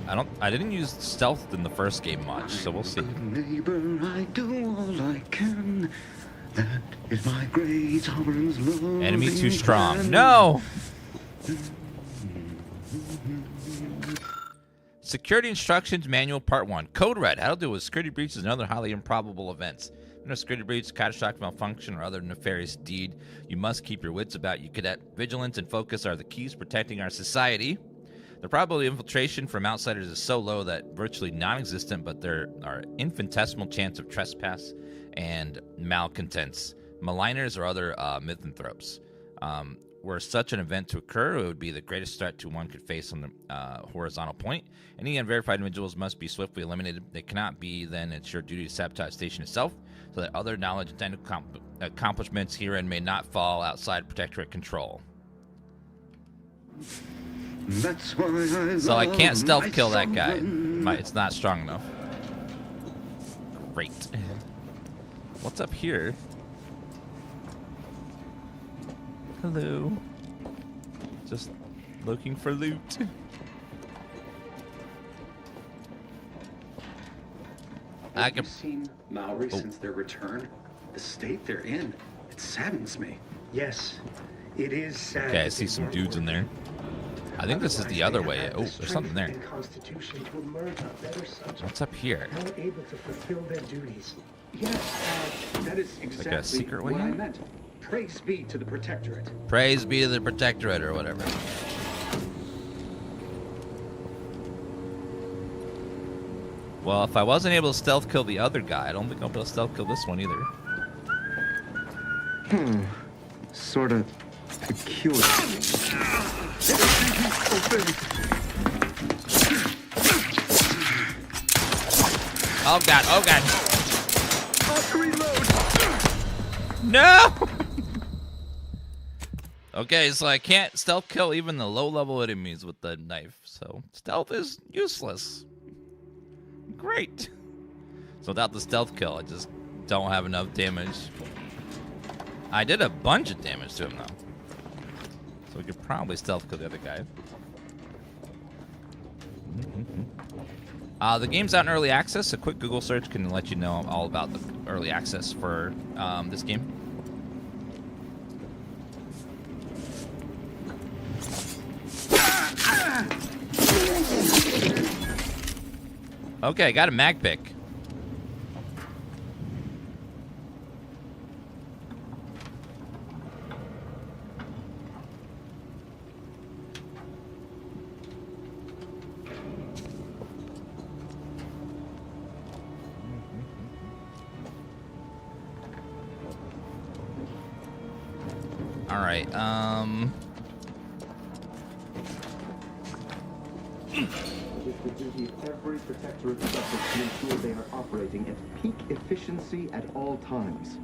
didn't use stealth in the first game much, so we'll see. Neighbor, I do all I can. That is my great sovereign's love. Enemy too strong. No! Security Instructions Manual Part 1. Code Red. How to deal with security breaches and other highly improbable events. In a security breach, catastrophic malfunction, or other nefarious deed, you must keep your wits about you, cadet. Vigilance and focus are the keys protecting our society. The probability of infiltration from outsiders is so low that virtually non-existent, but there are infinitesimal chance of trespass and malcontents, maligners, or other misanthropes. were such an event to occur, it would be the greatest threat to one could face on the horizontal point. Any unverified individuals must be swiftly eliminated. They cannot be then it's your duty to sabotage the station itself, so that other knowledge and accomplishments herein may not fall outside Protectorate control. That's why So I can't stealth kill that guy. It's not strong enough. Great. What's up here? Hello. Just looking for loot. Have you seen Maori since their return? The state they're in, it saddens me. Yes, it is sad. Okay, I see some dudes in there. I think this is the other way. Oh, there's something there. What's up here? Able to fulfill their duties. Yes, that is exactly like a secret way what I in? meant. Praise be to the Protectorate. Praise be to the Protectorate or whatever. Well, if I wasn't able to stealth kill the other guy, I don't think I'll be able to stealth kill this one either. Sort of peculiar. Oh god, oh god. No! Okay, so I can't stealth kill even the low-level enemies with the knife, so stealth is useless. Great. So without the stealth kill, I just don't have enough damage. I did a bunch of damage to him, though. So we could probably stealth kill the other guy. The game's out in early access. A quick Google search can let you know all about the early access for this game. Okay, got a mag pick. All right, It is the duty of every Protectorate subject to ensure they are operating at peak efficiency at all times.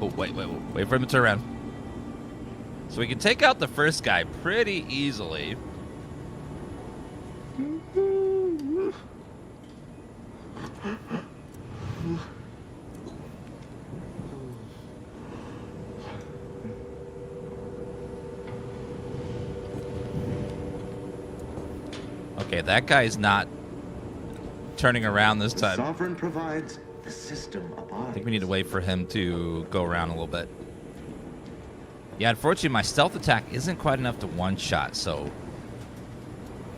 Oh, wait for him to turn around. So we can take out the first guy pretty easily. Okay, that guy's not turning around this time. The Sovereign provides, the system abides. I think we need to wait for him to go around a little bit. Yeah, unfortunately, my stealth attack isn't quite enough to one-shot, so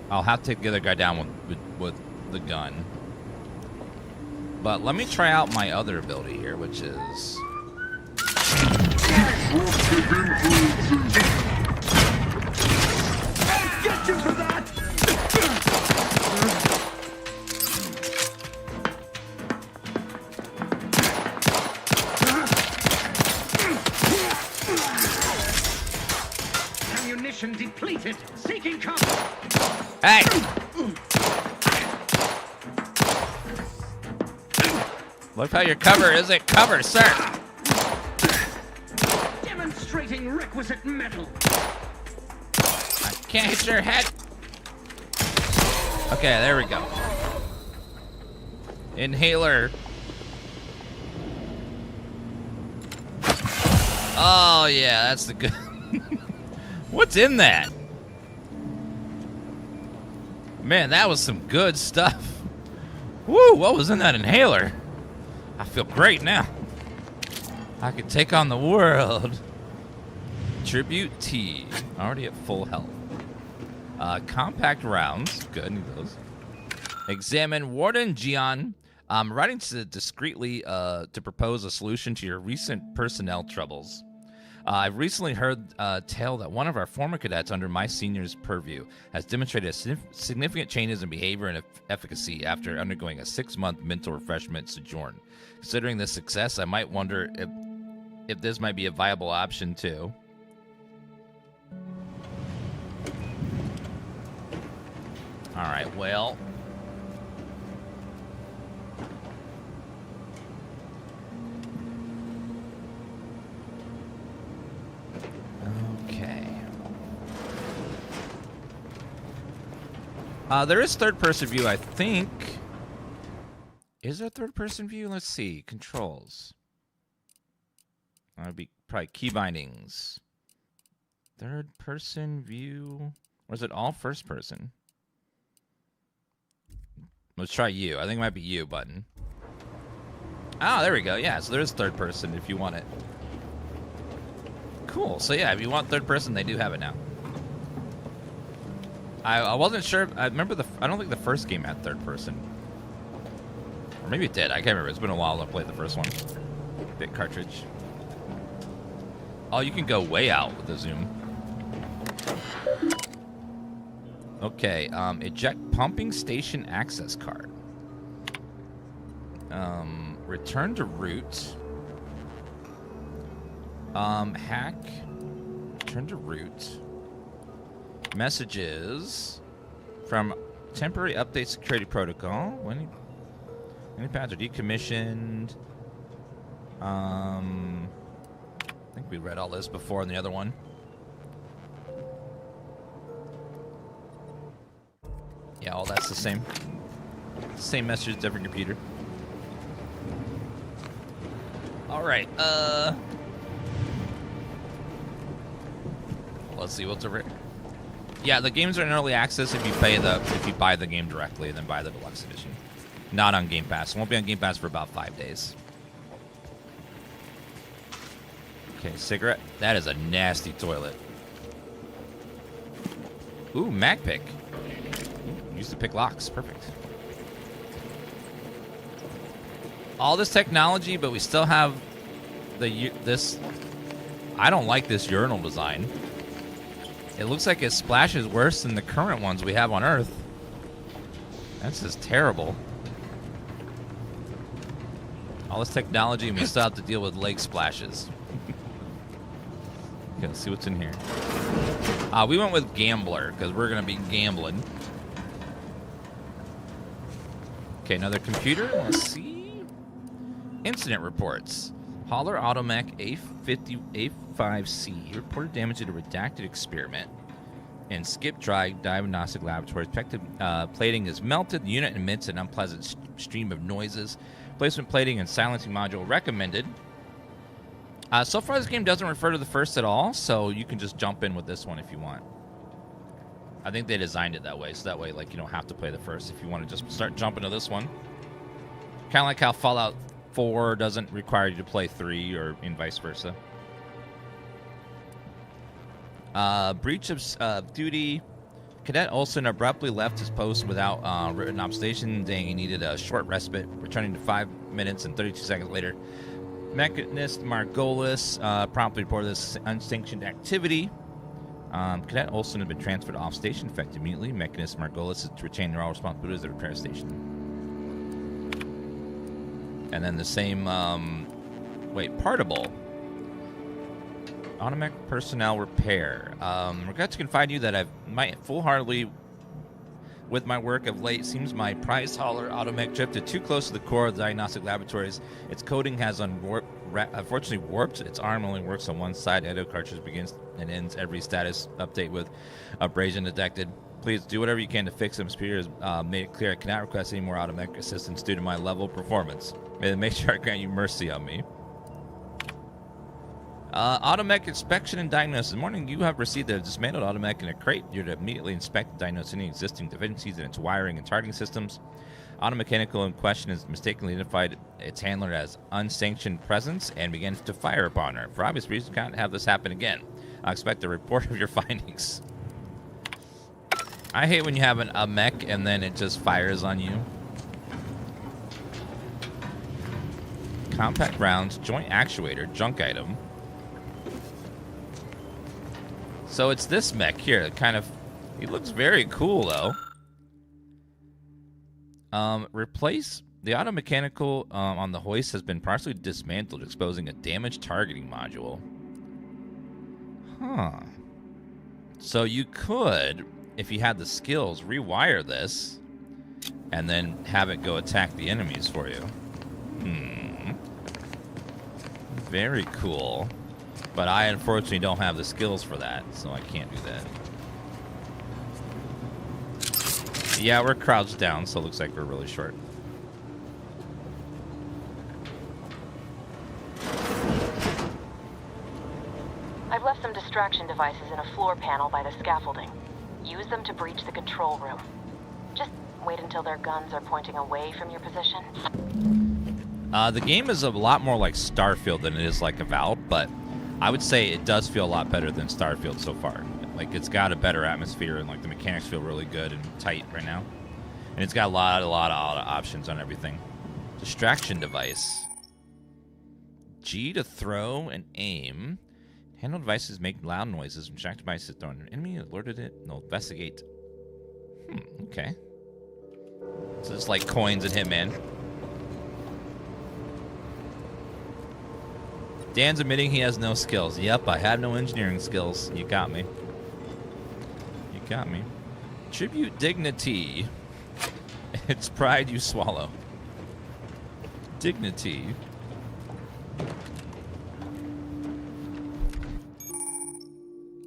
I'll have to take the other guy down with the gun. But let me try out my other ability here, which is... Get you for that! Ammunition depleted. Seeking cover. Hey! Look how your cover isn't cover, sir. Demonstrating requisite metal. I can't hit your head. Okay, there we go. Inhaler. Oh, yeah, that's the good. What's in that? Man, that was some good stuff. Woo, what was in that inhaler? I feel great now. I could take on the world. Tribute T. Already at full health. Compact rounds. Good, need those. Examine Warden Gian. Writing to discreetly to propose a solution to your recent personnel troubles. I've recently heard a tale that one of our former cadets under my senior's purview has demonstrated significant changes in behavior and efficacy after undergoing a 6-month mental refreshment sojourn. Considering this success, I might wonder if this might be a viable option too. All right, well. Okay. There is third-person view, I think. Is there third-person view? Let's see. Controls. That would be probably key bindings. Third-person view. Or is it all first-person? Let's try you. I think it might be you button. Ah, there we go. Yeah, so there is third-person if you want it. Cool. So yeah, if you want third-person, they do have it now. I wasn't sure. I remember I don't think the first game had third-person. Or maybe it did. I can't remember. It's been a while since I played the first one. Big cartridge. Oh, you can go way out with the zoom. Okay, eject pumping station access card. Return to route. Hack. Return to route. Messages from temporary update security protocol. Any paths are decommissioned. I think we read all this before in the other one. Yeah, all that's the same. Same message, different computer. All right. Let's see what's over here. Yeah, the games are in early access if you buy the game directly and then buy the deluxe edition. Not on Game Pass. It won't be on Game Pass for about 5 days. Okay, cigarette. That is a nasty toilet. Ooh, mag pick. Used to pick locks. Perfect. All this technology, but we still have this. I don't like this urinal design. It looks like it splashes worse than the current ones we have on Earth. That's just terrible. All this technology, and we still have to deal with leg splashes. Okay, let's see what's in here. We went with Gambler, because we're going to be gambling. Okay, another computer. Let's see. Incident reports. Holler Automech A5C reported damage to a redacted experiment in Skip Dry Diagnostic Laboratory. Expected plating is melted. The unit emits an unpleasant stream of noises. Placement plating and silencing module recommended. So far, this game doesn't refer to the first at all, so you can just jump in with this one if you want. I think they designed it that way, so that way, like, you don't have to play the first if you want to just start jumping to this one. Kind of like how Fallout 4 doesn't require you to play 3, or in vice versa. Breach of duty. Cadet Olsen abruptly left his post without written observation, saying he needed a short respite, returning to 5 minutes and 32 seconds later. Mechanist Margolis promptly reported this unsanctioned activity. Cadet Olsen had been transferred off station effective immediately. Mechanist Margolis is to retain their all responsibilities at the repair station. And then the same, Partible. Automatic personnel repair. Regret to confide you that I've full-heartedly with my work of late. Seems my prize hauler Automech drifted too close to the core of the diagnostic laboratories. Its coating has unfortunately warped. Its arm only works on one side. Edo cartridge begins and ends every status update with abrasion detected. Please do whatever you can to fix them. Superior has made it clear I cannot request any more Automech assistance due to my level of performance. May they make sure I grant you mercy on me. Automech inspection and diagnosis. In the morning, you have received a dismantled Automech in a crate. You're to immediately inspect and diagnose any existing deficiencies in its wiring and targeting systems. Automechanical in question has mistakenly identified its handler as unsanctioned presence and begins to fire upon her. For obvious reasons, can't have this happen again. I expect a report of your findings. I hate when you have a mech and then it just fires on you. Compact rounds, joint actuator, junk item. So it's this mech here. He looks very cool though. Replace The auto mechanical on the hoist has been partially dismantled, exposing a damaged targeting module. Huh. So you could, if you had the skills, rewire this and then have it go attack the enemies for you. Very cool. But I unfortunately don't have the skills for that, so I can't do that. Yeah, we're crouched down, so it looks like we're really short. I've left some distraction devices in a floor panel by the scaffolding. Use them to breach the control room. Just wait until their guns are pointing away from your position. The game is a lot more like Starfield than it is like Avowed, but I would say it does feel a lot better than Starfield so far. Like, it's got a better atmosphere, and like the mechanics feel really good and tight right now. And it's got a lot of options on everything. Distraction device. G to throw and aim. Handle devices make loud noises. Distract devices thrown at an enemy, alerted it. No, investigate. Okay. So it's like coins in Hitman. Dan's admitting he has no skills. Yep, I have no engineering skills. You got me. You got me. Tribute dignity. It's pride you swallow. Dignity.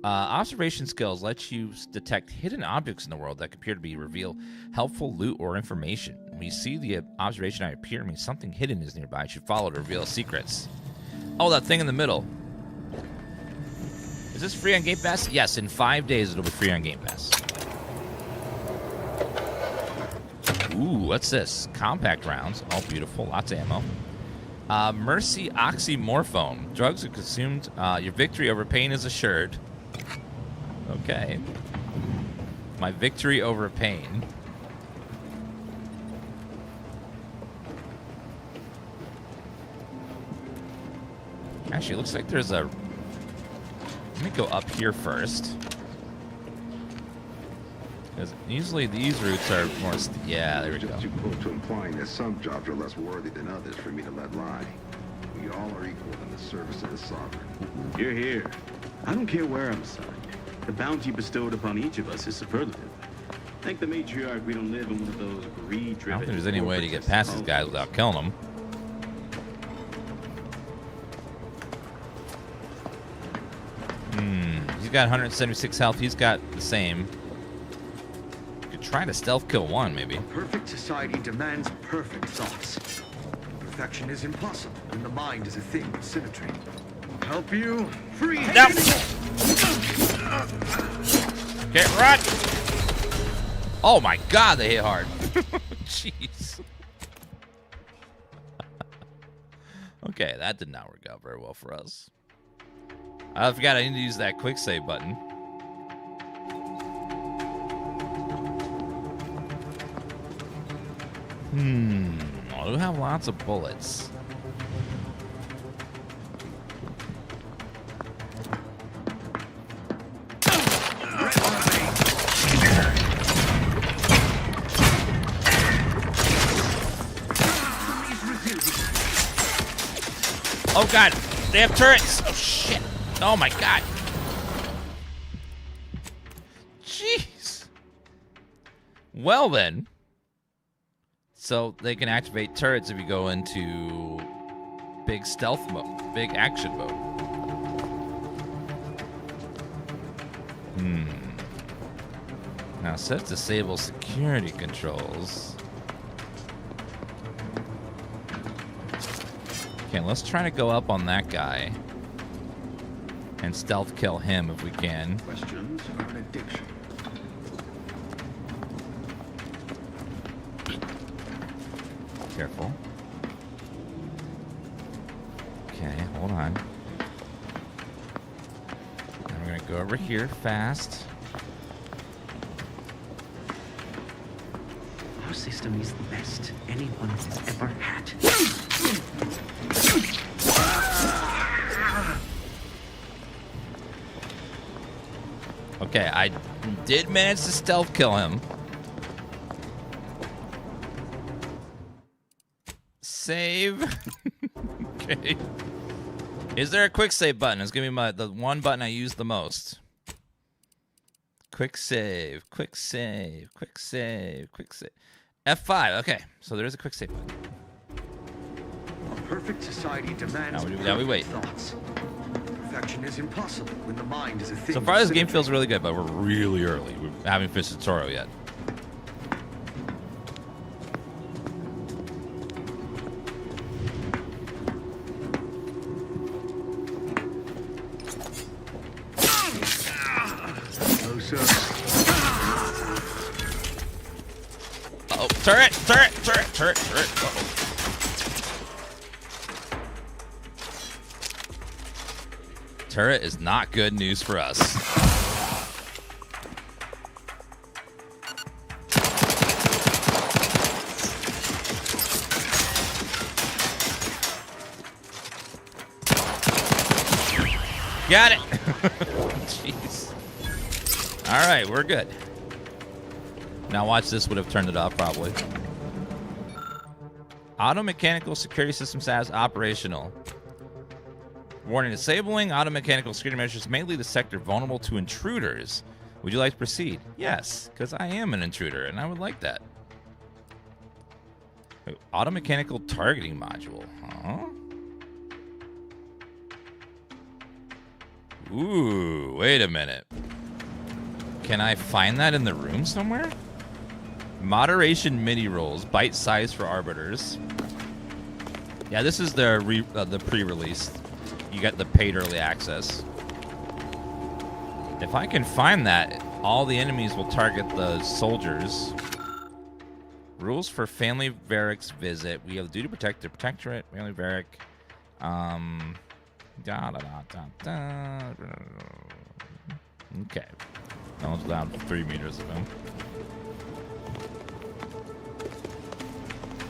Observation skills let you detect hidden objects in the world that appear to be reveal helpful loot or information. When you see the observation eye appear, it means something hidden is nearby. You should follow to reveal secrets. Oh, that thing in the middle. Is this free on Game Pass? Yes, in 5 days it'll be free on Game Pass. Ooh, what's this? Compact rounds. Oh, beautiful. Lots of ammo. Mercy Oxymorphone. Drugs are consumed. Your victory over pain is assured. Okay. My victory over pain. Actually, it looks like there's a... Let me go up here first. Because usually these routes are more... Yeah, there we go. Just too close to implying that some jobs are less worthy than others for me to let lie. We all are equal in the service of the sovereign. You're here. I don't care where I'm assigned. The bounty bestowed upon each of us is superlative. Thank the matriarch we don't live in one of those greed-driven... I don't think there's any way to get past these guys without killing them. He's got 176 health. He's got the same. You could try to stealth kill one, maybe. Perfect society demands perfect thoughts. Perfection is impossible when the mind is a thing of symmetry. Help you free. No. Okay, run! Oh my God, they hit hard. Jeez. Okay, that did not work out very well for us. I forgot I need to use that quick save button. I do have lots of bullets. Oh God, they have turrets. Oh shit. Oh my God. Jeez. Well then. So they can activate turrets if you go into big stealth mode, big action mode. Now set disable security controls. Okay, let's try to go up on that guy and stealth kill him if we can. Questions are an addiction. Careful. Okay, hold on. Now we're gonna go over here fast. Our system is the best anyone has ever had. Okay, I did manage to stealth kill him. save. Okay. Is there a quick save button? It's gonna be the one button I use the most. Quick save, quick save, quick save, quick save. F5. Okay, so there is a quick save button. A perfect society demands now we wait. thoughts. Perfection is impossible when the mind is a thing. So far, this game feels really good, but we're really early. We haven't finished the tutorial yet. Uh-oh. Turret! Turret! Turret! Turret! Turret! Uh-oh. Turret is not good news for us. Got it! Jeez. Alright, we're good. Now watch this, would have turned it off probably. Auto mechanical security system status operational. Warning, disabling auto mechanical security measures may leave the sector vulnerable to intruders. Would you like to proceed? Yes, because I am an intruder and I would like that. Wait, auto mechanical targeting module, huh? Ooh, wait a minute. Can I find that in the room somewhere? Moderation mini rolls, bite size for arbiters. Yeah, this is the pre-release. You get the paid early access. If I can find that, all the enemies will target the soldiers. Rules for Family Varric's visit. We have the duty to protect the Protectorate, Family Varric. Okay. That one's down 3 meters of him.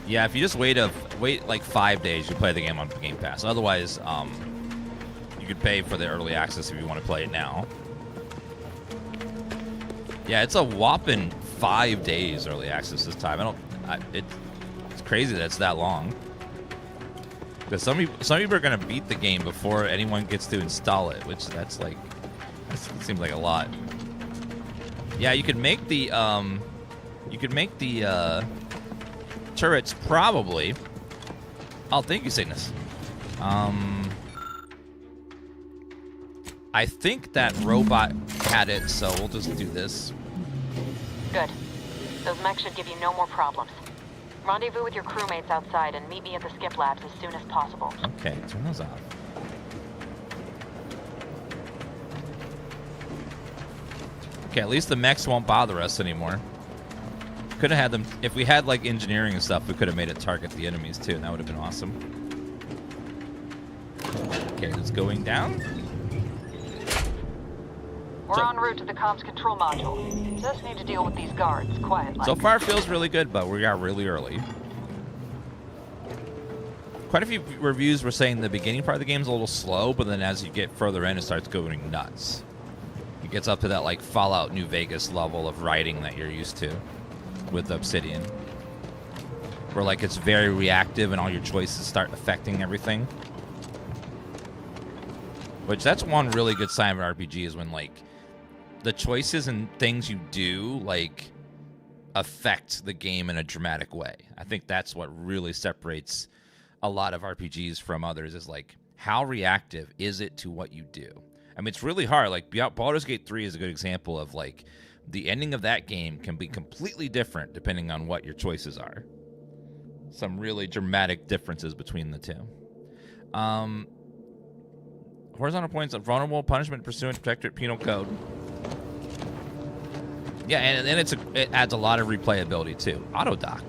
Yeah, if you just wait like 5 days, you play the game on Game Pass. Otherwise, you could pay for the early access if you want to play it now. Yeah, it's a whopping 5 days early access this time. It's crazy that it's that long. Because some people are gonna beat the game before anyone gets to install it, which that seems like a lot. Yeah, you could make the turrets probably. Oh, thank you, Cygnus. I think that robot had it, so we'll just do this. Good. Those mechs should give you no more problems. Rendezvous with your crewmates outside and meet me at the skip labs as soon as possible. Okay, turn those off. Okay, at least the mechs won't bother us anymore. Could have had them, if we had like engineering and stuff, we could have made it target the enemies too, and that would have been awesome. Okay, it's going down. We're en route to the comms control module. Just need to deal with these guards quietly. So far, it feels really good, but we got really early. Quite a few reviews were saying the beginning part of the game is a little slow, but then as you get further in, it starts going nuts. It gets up to that like Fallout New Vegas level of writing that you're used to with Obsidian, where like it's very reactive and all your choices start affecting everything. Which that's one really good sign of an RPG is when like the choices and things you do like affect the game in a dramatic way. I think that's what really separates a lot of RPGs from others is like how reactive is it to what you do. I mean, it's really hard. Like Baldur's Gate 3 is a good example of like the ending of that game can be completely different depending on what your choices are. Some really dramatic differences between the two. Horizontal points of vulnerable punishment pursuant to Protectorate Penal Code. Yeah, and then it adds a lot of replayability too. Auto dock.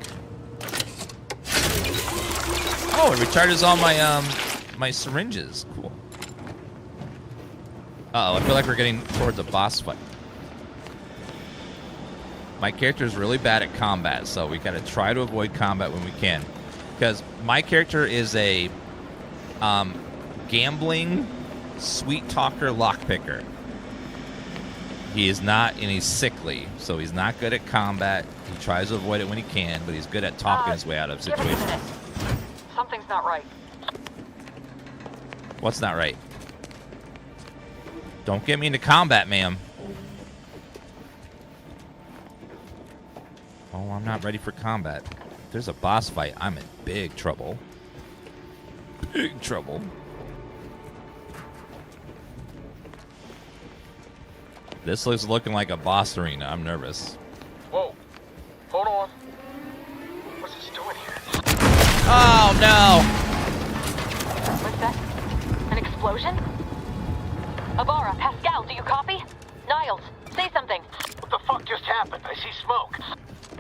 Oh, it recharges all my my syringes. Cool. Uh-oh, I feel like we're getting towards a boss fight. My character is really bad at combat, so we gotta try to avoid combat when we can. Because my character is a gambling, sweet talker, lockpicker. He is not, and he's sickly, so he's not good at combat. He tries to avoid it when he can, but he's good at talking his way out of situations. not right. What's not right? Don't get me into combat, ma'am. Oh, I'm not ready for combat. If there's a boss fight, I'm in big trouble. Big trouble. This looks looking like a boss arena. I'm nervous. Whoa. Hold on. What's this doing here? Oh, no. What's that? An explosion? Abara, Pascal, do you copy? Niles, say something. What the fuck just happened? I see smoke.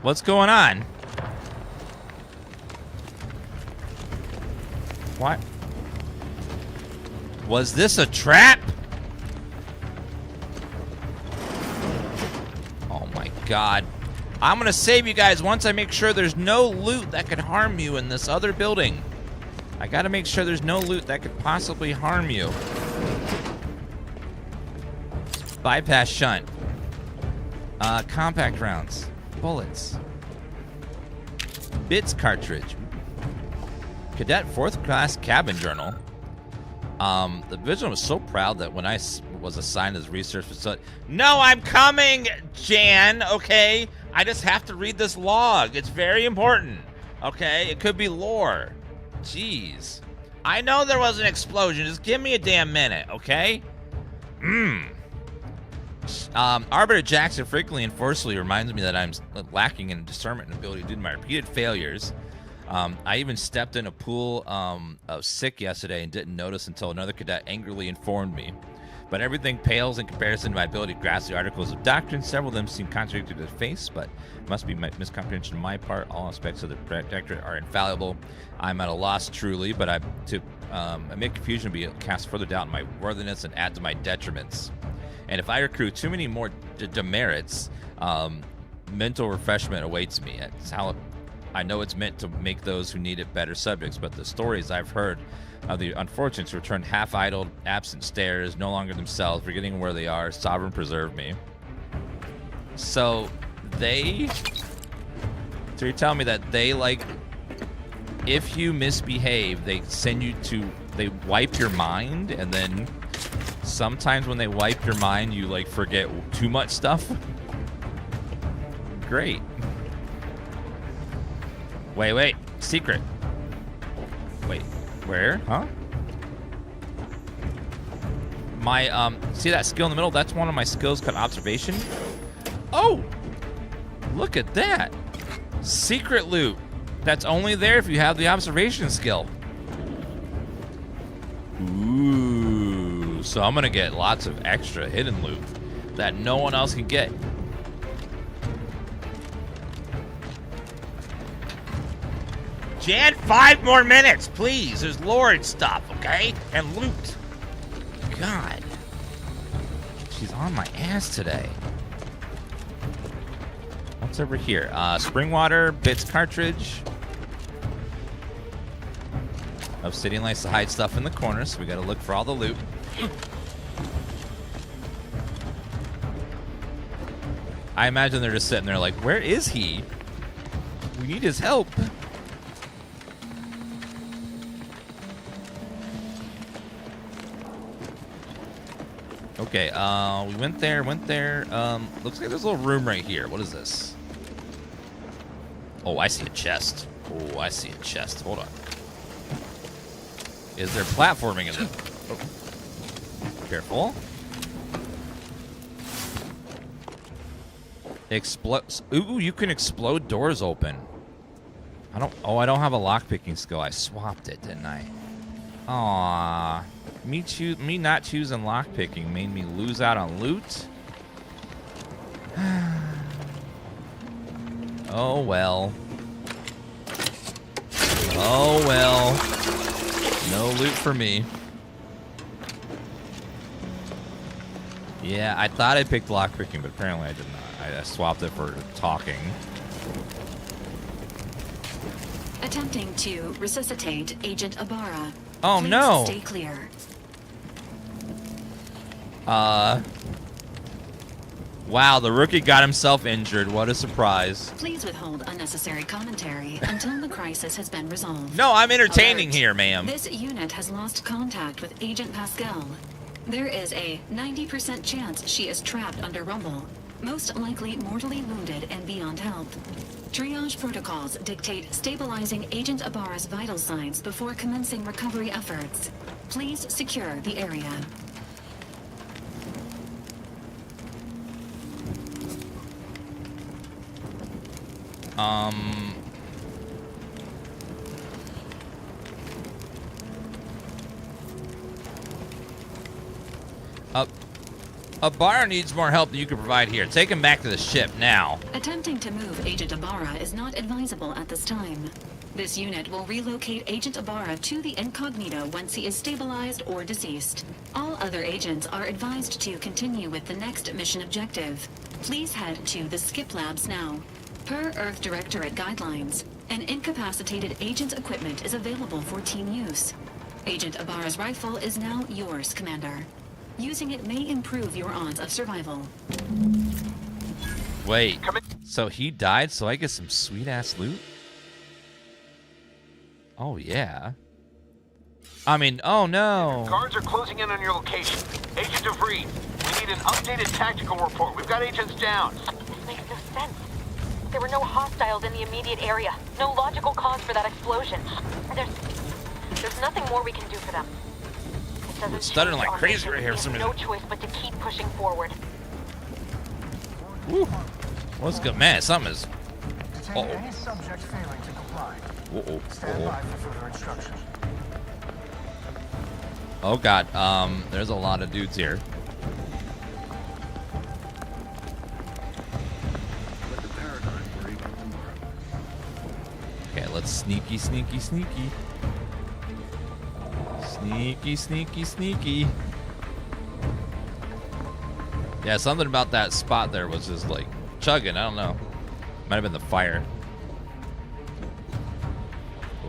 What's going on? What? Was this a trap? Oh my god. I'm gonna save you guys once I make sure there's no loot that could harm you in this other building. I gotta make sure there's no loot that could possibly harm you. Bypass shunt. Compact rounds. Bullets. Bits cartridge. Cadet 4th class cabin journal. The Vigilant was so proud that when I was assigned as research facility. No, I'm coming, Jan, okay? I just have to read this log. It's very important, okay? It could be lore. Jeez. I know there was an explosion. Just give me a damn minute, okay? Arbiter Jackson frequently and forcefully reminds me that I'm lacking in discernment and ability due to my repeated failures. I even stepped in a pool of sick yesterday and didn't notice until another cadet angrily informed me. But everything pales in comparison to my ability to grasp the articles of doctrine. Several of them seem contradictory to the face, but must be miscomprehension on my part. All aspects of the Protectorate are infallible. I'm at a loss truly, but I make confusion be cast further doubt in my worthiness and add to my detriments. And if I accrue too many more demerits, mental refreshment awaits me. It's how I know it's meant to make those who need it better subjects, but the stories I've heard of the unfortunates who return half-idled, absent stares, no longer themselves, forgetting where they are, sovereign preserve me. So you're telling me that they, like, if you misbehave, they wipe your mind, and then sometimes when they wipe your mind, you, like, forget too much stuff? Great. Wait. Secret. Wait. Where? Huh? My, see that skill in the middle? That's one of my skills called Observation. Oh! Look at that. Secret loot. That's only there if you have the Observation skill. Ooh. So I'm gonna get lots of extra hidden loot that no one else can get. Jan, 5 more minutes, please. There's lore and stuff, okay? And loot. God. She's on my ass today. What's over here? Spring water, bits cartridge. Obsidian likes to hide stuff in the corner, so we gotta look for all the loot. I imagine they're just sitting there like, where is he? We need his help. Okay, we went there. Looks like there's a little room right here. What is this? Oh, I see a chest. Oh, I see a chest. Hold on. Is there platforming in it? Oh. Careful. Explodes. Ooh, you can explode doors open. I don't have a lockpicking skill. I swapped it, didn't I? Aww. Me not choosing lockpicking made me lose out on loot. Oh well. Oh well. No loot for me. Yeah, I thought I picked lockpicking, but apparently I did not. I swapped it for talking. Attempting to resuscitate Agent Abara. Oh Please no! Stay clear. Wow, the rookie got himself injured. What a surprise. Please withhold unnecessary commentary until the crisis has been resolved. No, I'm entertaining here, ma'am. This unit has lost contact with Agent Pascal. There is a 90% chance she is trapped under rubble, most likely mortally wounded and beyond help. Triage protocols dictate stabilizing Agent Ibarra's vital signs before commencing recovery efforts. Please secure the area. Ibarra needs more help than you can provide here. Take him back to the ship now. Attempting to move Agent Ibarra is not advisable at this time. This unit will relocate Agent Ibarra to the Incognito once he is stabilized or deceased. All other agents are advised to continue with the next mission objective. Please head to the Skip Labs now. Per Earth Directorate guidelines, an incapacitated agent's equipment is available for team use. Agent Ibarra's rifle is now yours, Commander. Using it may improve your odds of survival. Wait, so he died so I get some sweet-ass loot? Oh, yeah. I mean, oh no. Guards are closing in on your location. Agent DeVries, we need an updated tactical report. We've got agents down. This makes no sense. There were no hostiles in the immediate area. No logical cause for that explosion. There's nothing more we can do for them. It doesn't It's stuttering change like our crazy mission. right here We for some have no reason. choice but to keep pushing forward. Woo. What's good, man? Something is. Detain any subject failing to comply. Stand by for further instructions. Oh god, there's a lot of dudes here. Let the paradigm worry about tomorrow. Okay, let's sneaky. Sneaky. Yeah, something about that spot there was just like chugging. I don't know. Might have been the fire.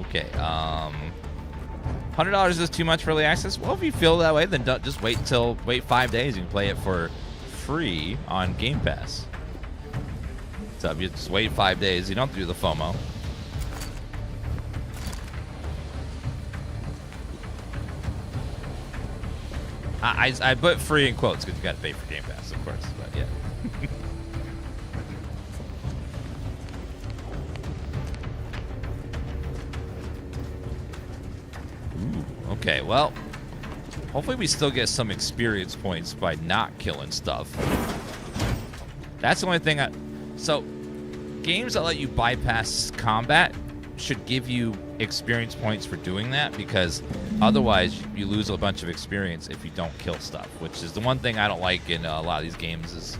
Okay, $100 is too much for early access. Well, if you feel that way, then don't, just wait 5 days. You can play it for free on Game Pass. So if you just wait 5 days, you don't have to do the FOMO. I put free in quotes because you got to pay for Game Pass, of course. But yeah. Ooh, okay, well, hopefully we still get some experience points by not killing stuff. That's the only thing so, games that let you bypass combat should give you experience points for doing that, because otherwise you lose a bunch of experience if you don't kill stuff, which is the one thing I don't like in a lot of these games is,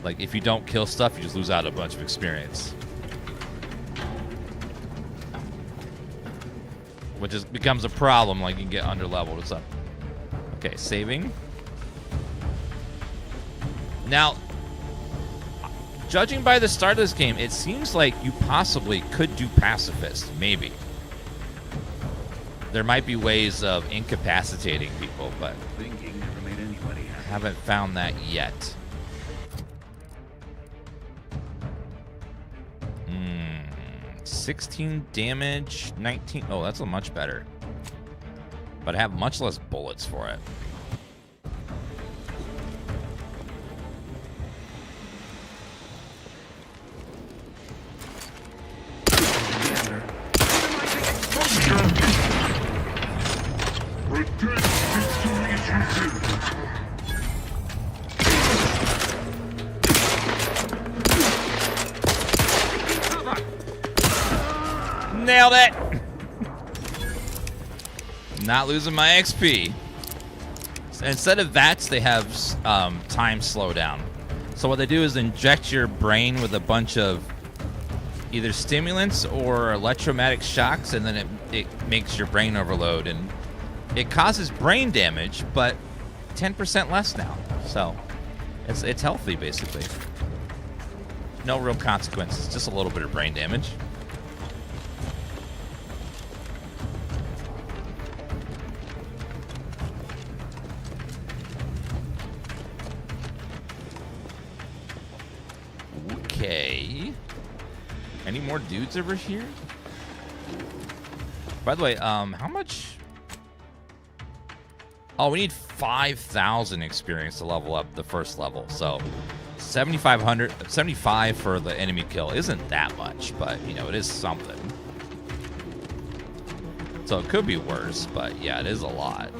like, if you don't kill stuff, you just lose out a bunch of experience. Which becomes a problem, like you can get under-leveled or something. Okay, saving. Now, judging by the start of this game, it seems like you possibly could do pacifist, maybe. There might be ways of incapacitating people, but Thinking never made anybody happy. haven't found that yet. 16 damage, 19. Oh, that's a much better. But I have much less bullets for it. Nailed it! Not losing my XP. Instead of VATS, they have time slowdown. So what they do is inject your brain with a bunch of either stimulants or electromagnetic shocks, and then it makes your brain overload, and it causes brain damage, but 10% less now. So it's healthy, basically. No real consequences, just a little bit of brain damage. Any more dudes over here? By the way, how much? Oh, we need 5,000 experience to level up the first level. So 75 for the enemy kill isn't that much, but you know, it is something. So it could be worse, but yeah, it is a lot.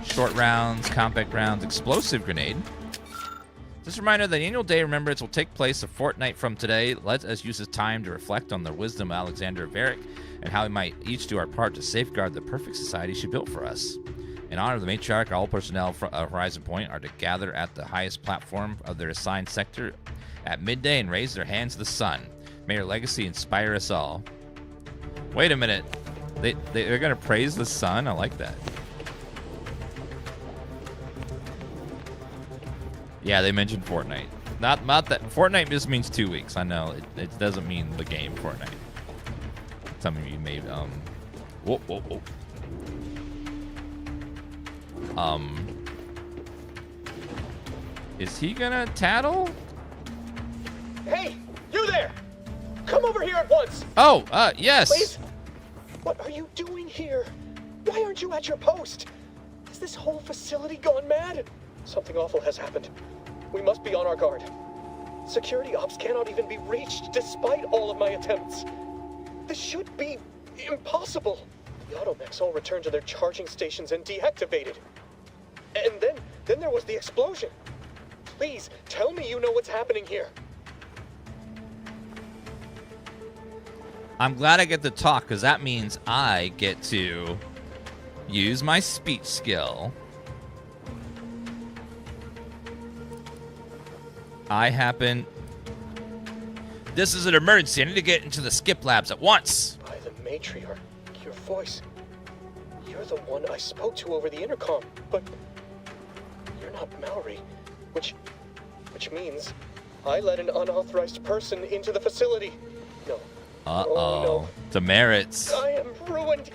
Short rounds, compact rounds, explosive grenade. Just a reminder that the annual day of remembrance will take place a fortnight from today. Let us use this time to reflect on the wisdom of Alexander Varick and how we might each do our part to safeguard the perfect society she built for us. In honor of the matriarch, all personnel from Horizon Point are to gather at the highest platform of their assigned sector at midday and raise their hands to the sun. May your legacy inspire us all. Wait a minute. They're going to praise the sun? I like that. Yeah, they mentioned Fortnite. Not that Fortnite just means 2 weeks. I know it doesn't mean the game Fortnite. Some of you may whoa. Is he gonna tattle? Hey, you there! Come over here at once. Oh, yes. Please. What are you doing here? Why aren't you at your post? Has this whole facility gone mad? Something awful has happened. We must be on our guard. Security ops cannot even be reached despite all of my attempts. This should be impossible. The automechs all returned to their charging stations and deactivated. And then there was the explosion. Please, tell me you know what's happening here. I'm glad I get to talk, because that means I get to use my speech skill. This is an emergency. I need to get into the skip labs at once. By the matriarch, your voice. You're the one I spoke to over the intercom, but you're not Mallory, which means I let an unauthorized person into the facility. No. Uh-oh. Oh, no. Demerits. I am ruined.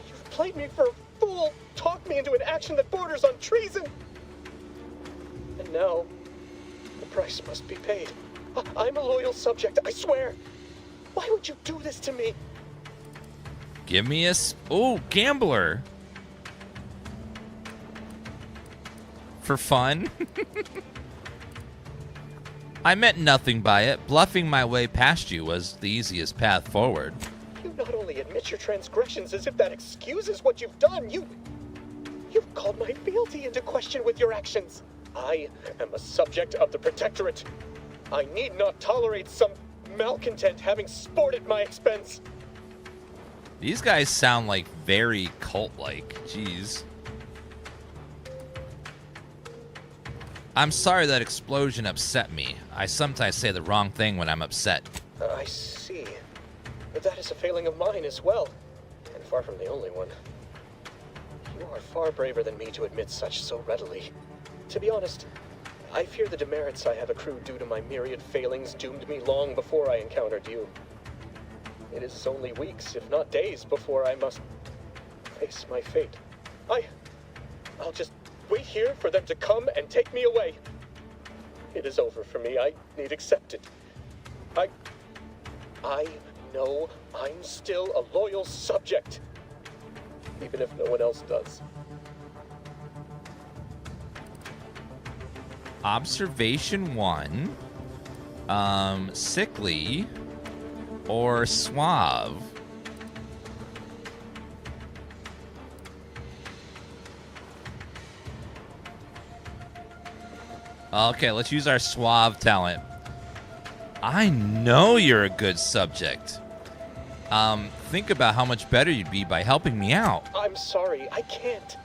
You've played me for a fool, talked me into an action that borders on treason. And now, the price must be paid. I'm a loyal subject, I swear. Why would you do this to me? Give me a... Oh, gambler. For fun? I meant nothing by it. Bluffing my way past you was the easiest path forward. You not only admit your transgressions as if that excuses what you've done, you've called my fealty into question with your actions. I am a subject of the Protectorate. I need not tolerate some malcontent having sport at my expense. These guys sound like very cult-like. Jeez. I'm sorry that explosion upset me. I sometimes say the wrong thing when I'm upset. I see. But that is a failing of mine as well. And far from the only one. You are far braver than me to admit such so readily. To be honest, I fear the demerits I have accrued due to my myriad failings doomed me long before I encountered you. It is only weeks, if not days, before I must face my fate. I'll just wait here for them to come and take me away. It is over for me. I need accept it. I know I'm still a loyal subject, even if no one else does. Observation 1. Sickly or suave. Okay, let's use our suave talent. I know you're a good subject. Think about how much better you'd be by helping me out. I'm sorry, I can't.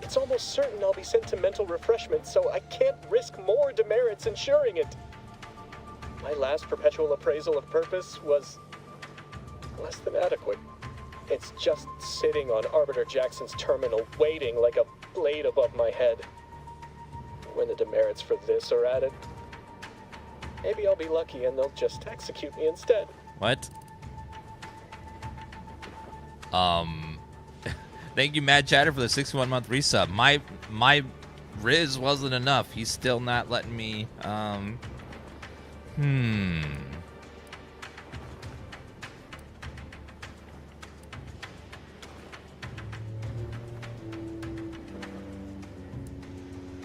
It's almost certain I'll be sent to mental refreshment, so I can't risk more demerits ensuring it. My last perpetual appraisal of purpose was less than adequate. It's just sitting on Arbiter Jackson's terminal, waiting like a blade above my head. When the demerits for this are added, maybe I'll be lucky and they'll just execute me instead. What? Thank you, Mad Chatter, for the 61-month resub. My Riz wasn't enough. He's still not letting me,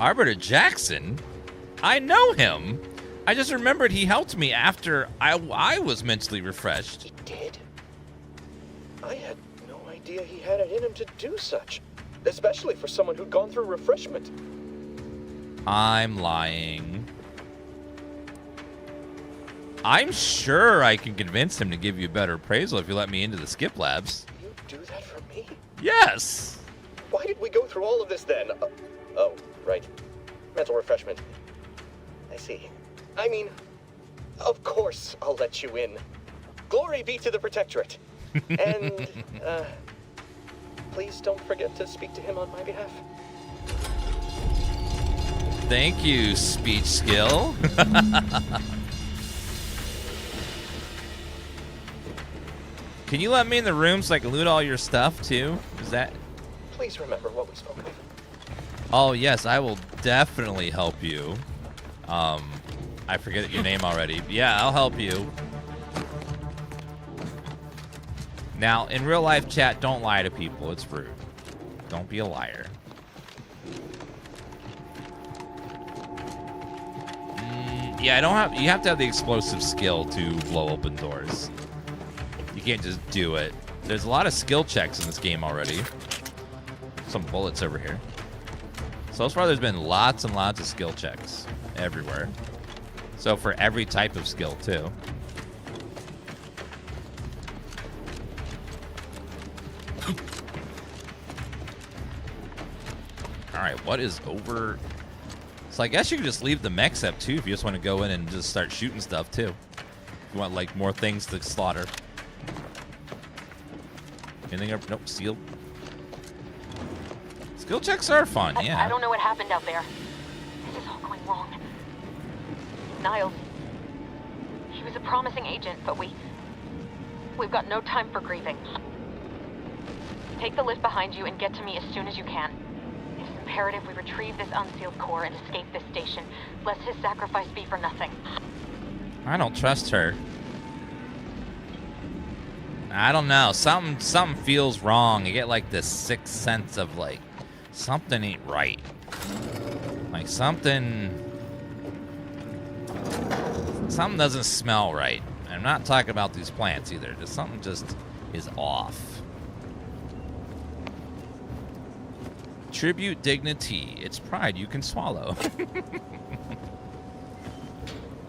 Arbiter Jackson? I know him. I just remembered he helped me after I was mentally refreshed. He did? I had no idea he had it in him to do such. Especially for someone who'd gone through refreshment. I'm lying. I'm sure I can convince him to give you a better appraisal if you let me into the skip labs. You do that for me? Yes! Why did we go through all of this then? Oh, right. Mental refreshment. I see. I mean, of course I'll let you in. Glory be to the Protectorate. And, please don't forget to speak to him on my behalf. Thank you, speech skill. Can you let me in the room so I can loot all your stuff too? Is that... Please remember what we spoke of. Oh yes, I will definitely help you. I forget your name already. Yeah, I'll help you. Now, in real life chat, don't lie to people. It's rude. Don't be a liar. Yeah, you have to have the explosive skill to blow open doors. You can't just do it. There's a lot of skill checks in this game already. Some bullets over here. So far, there's been lots and lots of skill checks everywhere. So for every type of skill, too. Alright, what is over... So I guess you can just leave the mechs up, too, if you just want to go in and just start shooting stuff, too. If you want, like, more things to slaughter. Anything up? Nope, sealed. Skill checks are fun, yeah. I don't know what happened out there. This is all going wrong. Niles. He was a promising agent, but we've got no time for grieving. Take the lift behind you and get to me as soon as you can. It is imperative we retrieve this unsealed core and escape this station, lest his sacrifice be for nothing. I don't trust her. I don't know. Something feels wrong. I get like this sixth sense of like something ain't right. Like something doesn't smell right. I'm not talking about these plants either. Just something just is off. Tribute dignity. It's pride you can swallow.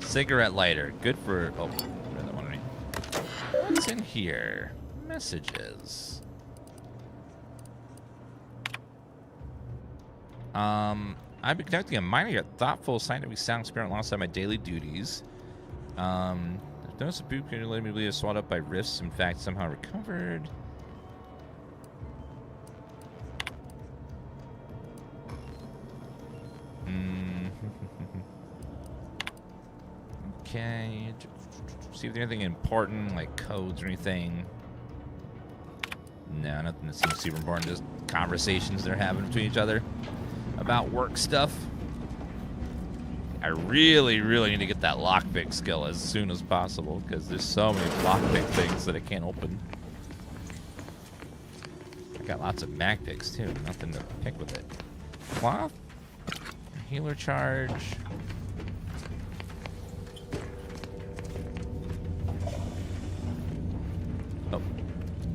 Cigarette lighter. Good for... Oh, that one. What's in here? Messages. I've been conducting a minor yet thoughtful scientific sound experiment alongside my daily duties. Those of people can let me believe swallowed up by rifts, in fact, somehow recovered. Okay. See if there's anything important, like codes or anything. No, nothing that seems super important. Just conversations they're having between each other about work stuff. I really, really need to get that lockpick skill as soon as possible because there's so many lockpick things that I can't open. I got lots of mag picks too. Nothing to pick with it. Cloth. Healer charge. Oh,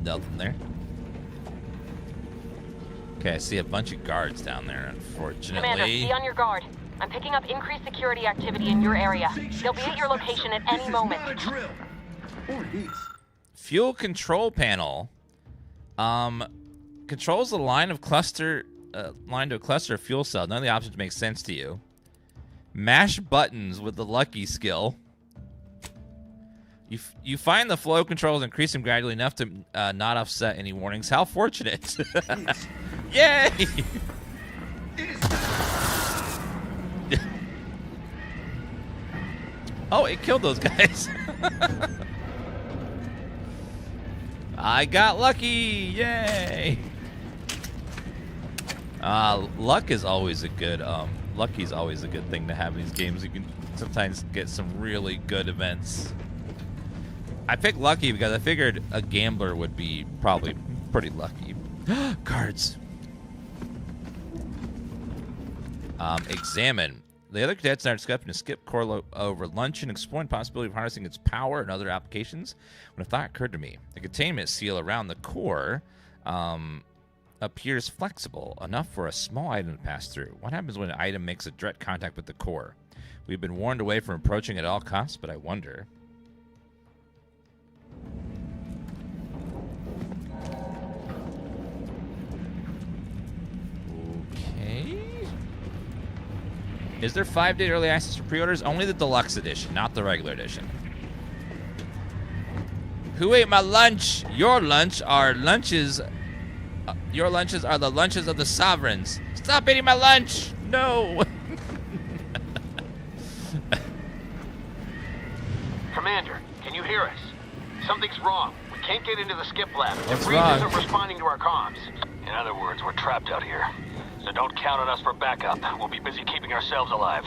nothing there. Okay, I see a bunch of guards down there, unfortunately. Commander, be on your guard. I'm picking up increased security activity in your area. They'll be at your location at any moment. Fuel control panel. Controls the line to a cluster of fuel cell. None of the options make sense to you. Mash buttons with the lucky skill. You find the flow controls increase them gradually enough to not offset any warnings. How fortunate. Yay! Oh, it killed those guys. I got lucky. Yay! Luck is always a good lucky's always a good thing to have in these games. You can sometimes get some really good events. I picked lucky because I figured a gambler would be probably pretty lucky. Cards. Examine. The other cadets are discussing to skip core over lunch and exploring the possibility of harnessing its power and other applications when a thought occurred to me. The containment seal around the core appears flexible enough for a small item to pass through. What happens when an item makes a direct contact with the core? We've been warned away from approaching at all costs, but I wonder. Okay. Is there 5-day early access for pre-orders? Only the deluxe edition, not the regular edition. Who ate my lunch? Your lunch are lunches. Your lunches are the lunches of the sovereigns. Stop eating my lunch! No! Commander, can you hear us? Something's wrong. We can't get into the skip lab. What's Freeze wrong? isn't responding to our comms. In other words, we're trapped out here. So don't count on us for backup. We'll be busy keeping ourselves alive.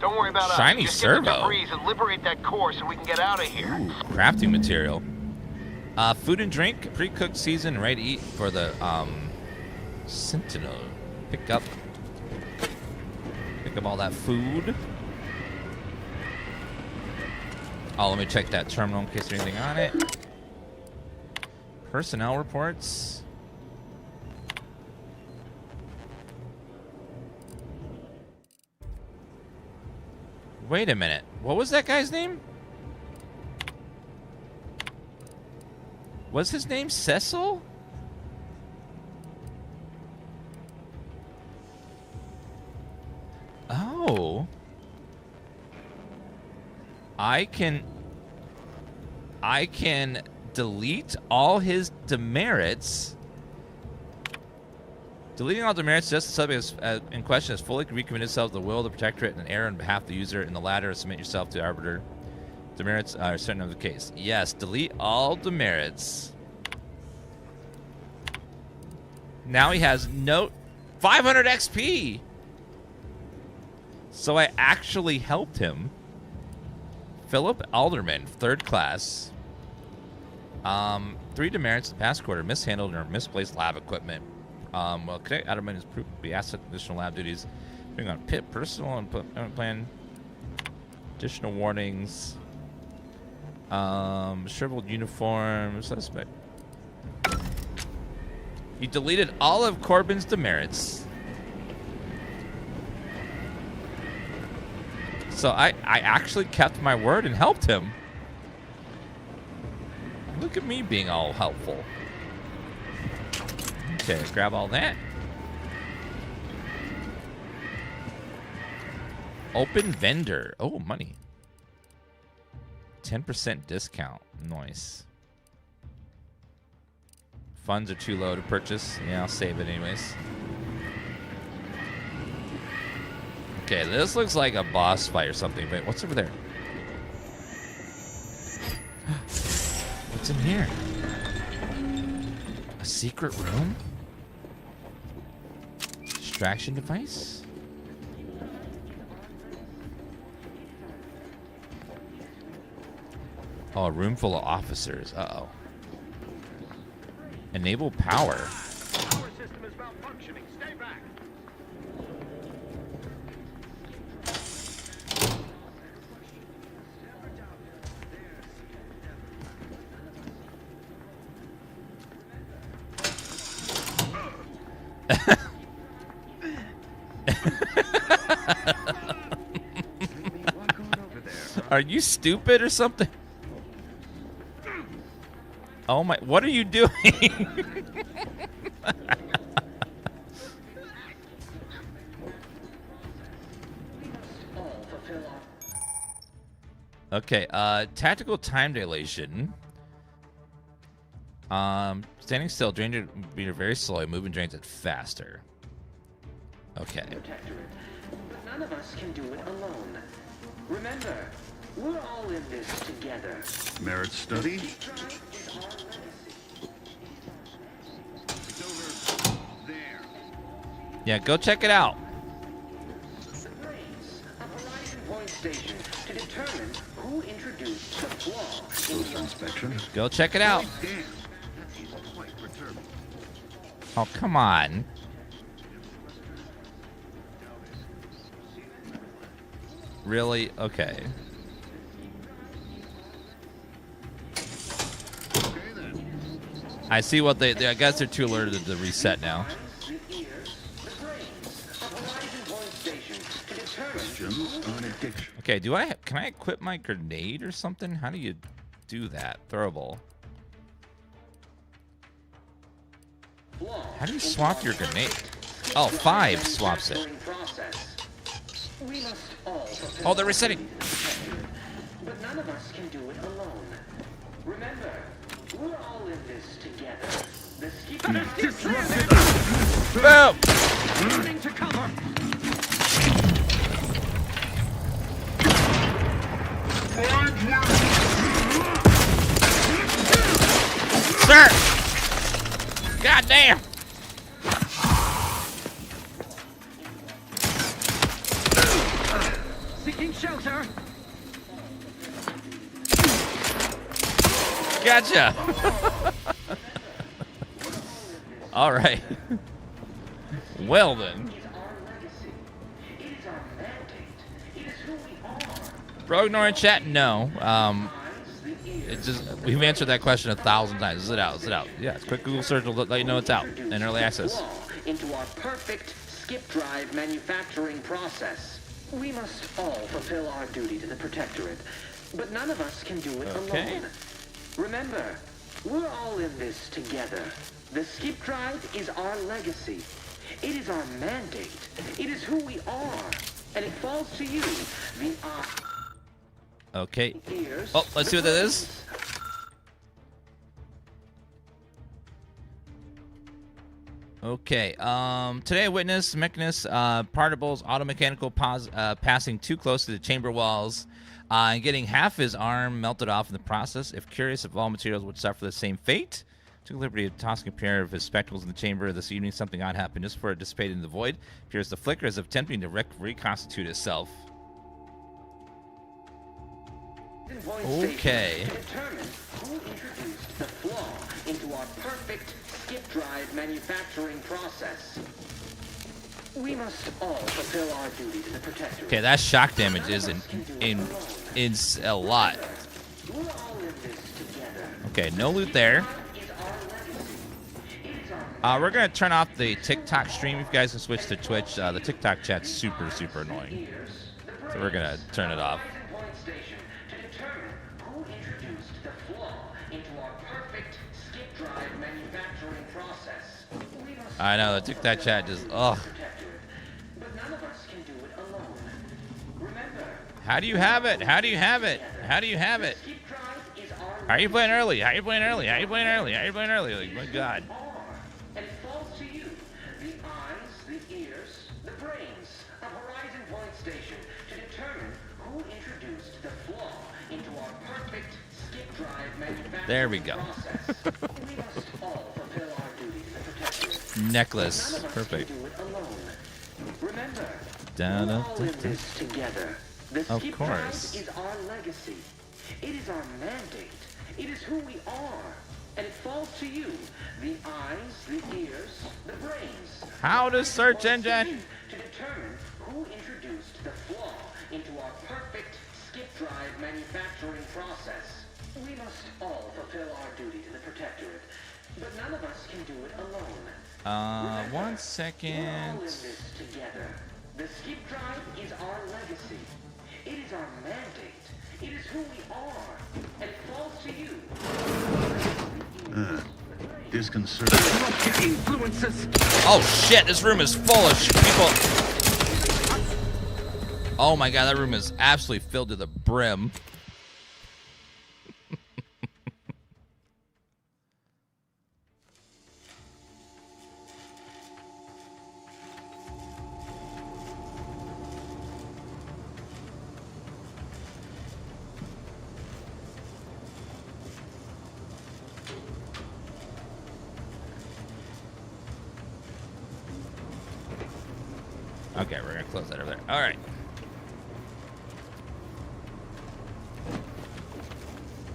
Don't worry about Shiny us. Just servo. get the freeze and liberate that core so we can get out of here. Ooh, crafting material. Food and drink, pre-cooked, seasoned, ready to eat for the Sentinel. Pick up all that food. Oh, let me check that terminal in case there's anything on it. Personnel reports. Wait a minute. What was that guy's name? Was his name Cecil? Oh. I can delete all his demerits. Deleting all demerits just the subject in question is fully recommit itself to the will of the protectorate and error on behalf of the user. In the latter, submit yourself to the arbiter. Demerits are certain of the case. Yes, delete all demerits. Now he has 500 XP. So I actually helped him. Philip Alderman, 3rd class. 3 demerits in the past quarter, mishandled or misplaced lab equipment. Well, Cadet Alderman is proved to be asked additional lab duties. Bring on pit personal and plan. Additional warnings. Shriveled uniform. Suspect. He deleted all of Corbin's demerits. So I actually kept my word and helped him. Look at me being all helpful. Okay, grab all that. Open vendor. Oh, money. 10% discount. Nice. Funds are too low to purchase. Yeah, I'll save it anyways. Okay, this looks like a boss fight or something, but what's over there? What's in here? A secret room? Distraction device? Oh, a room full of officers. Uh-oh. Enable power. Power system is malfunctioning. Stay back. Are you stupid or something? Oh my, what are you doing? Okay, tactical time dilation. Standing still, drains your meter very slowly, moving drains it faster. Okay. But none of us can do it alone. Remember, we're all in this together. Merit study? Yeah, go check it out. Point station to determine who introduced the flaw in the inspection. Go check it out. Oh, come on. Really? Okay. I see what they I guess they're too alerted to reset now. Okay, can I equip my grenade or something? How do you do that? Throwable. How do you swap your grenade? Oh, 5 swaps it. Oh, they're resetting. But none of us can do it alone. Remember, we're all in this together. The Boom! Moving to cover. Sir! God damn! Seeking shelter. Gotcha! All right. Well then. Bro, ignoring chat? No. It just we've answered that question 1,000 times. Is it out? Is it out? Yeah, it's quick Google search will let you know it's out in early access. Into our perfect skip drive manufacturing process. We must all fulfill our duty to the Protectorate, but none of us can do it alone. Remember, we're all in this together. The skip drive is our legacy. It is our mandate. It is who we are, and it falls to you, the Okay. Oh, let's see what that is. Okay. Today, witness Mechanist particles automechanical passing too close to the chamber walls and getting half his arm melted off in the process. If curious if all materials would suffer the same fate, took the liberty of tossing a pair of his spectacles in the chamber this evening. Something odd happened just before it dissipated in the void. Appears to flicker as if attempting to reconstitute itself. Okay. Determine who introduced the flaw into our perfect skip drive manufacturing process. We must all fulfill our duty to the Protectorate. Okay, that shock damage is in a lot. Okay, no loot there. We're gonna turn off the TikTok stream. If you guys can switch to Twitch, the TikTok chat's super annoying, so we're gonna turn it off. I know, the TikTok chat just, ugh. How do you have it? How do you have it? How do you have it? How are you playing early? How are you playing early? How are you playing early? How are you playing early? Like, my God. And it falls to you, the eyes, the ears, the brains of Horizon Point Station to determine who introduced the flaw into our perfect skip drive manufacturing There we go. process. We must all fulfill our duty to the Protectorate. Necklace. Perfect. Remember, Down, we're all in this together. The Of skip course. drive is our legacy. It is our mandate. It is who we are. And it falls to you, the eyes, the ears, the brains. How does search engine? To determine who introduced the flaw into our perfect skip drive manufacturing process. We must all fulfill our duty to the Protectorate, but none of us can do it alone. 1 second. We're all in this together. The skip drive is our legacy. It is our mandate. It is who we are, and it falls to you. Disconcerting. Influences. Oh shit, this room is full of people. Oh my God, that room is absolutely filled to the brim. Okay, we're gonna close that over there. All right.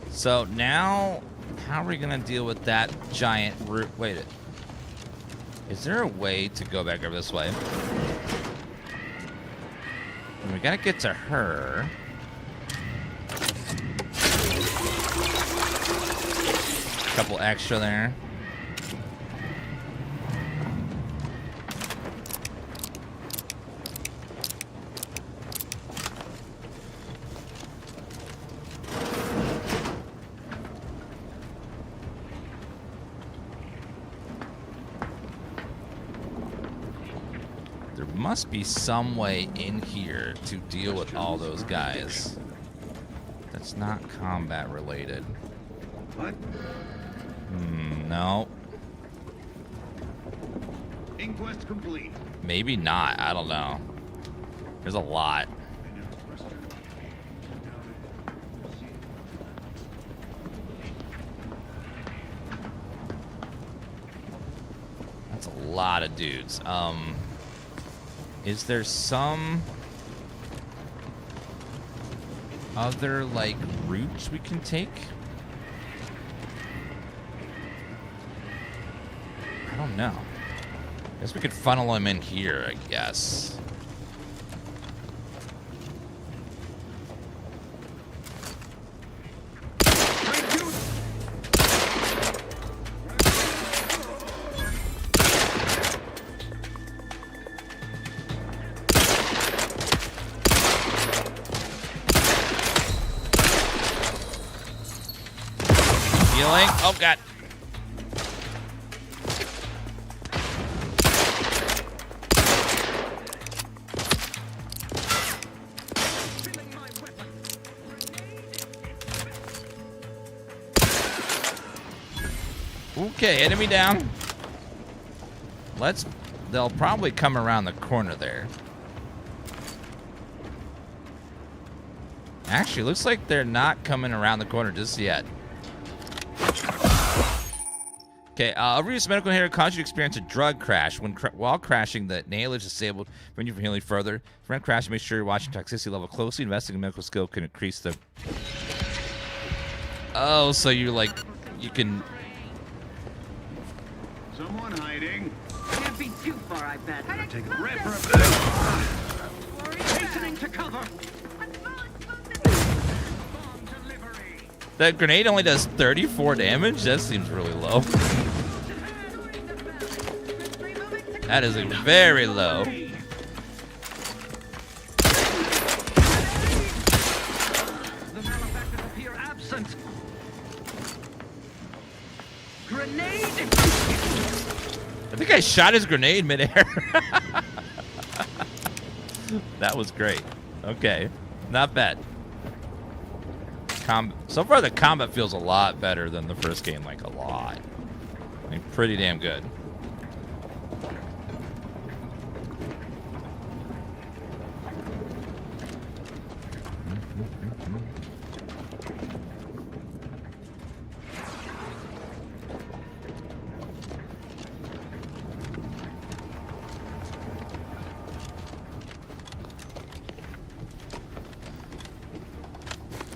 So now, how are we gonna deal with that giant root? Wait, is there a way to go back over this way? Let me gotta get to her. Couple extra there. There must be some way in here to deal with all those guys. That's not combat related. What? No. Inquest complete. Maybe not. I don't know. There's a lot. That's a lot of dudes. Is there some other, like, routes we can take? I don't know. Guess we could funnel him in here, I guess. Healing. Oh, God. Okay, enemy down. They'll probably come around the corner there. Actually, looks like they're not coming around the corner just yet. Okay, overuse medical here causes you to experience a drug crash. While crashing, the nail is disabled, preventing you from healing further. To prevent crash, make sure you're watching toxicity level closely. Investing in medical skill can increase the... Oh, so you can... Someone hiding. Can't be too far, I bet. Take a rip for a Hastening to cover. That grenade only does 34 damage? That seems really low. That is very low. The malefactors appear absent. Grenade! I think I shot his grenade midair. That was great. Okay, not bad. So far, the combat feels a lot better than the first game, like a lot. I mean, pretty damn good.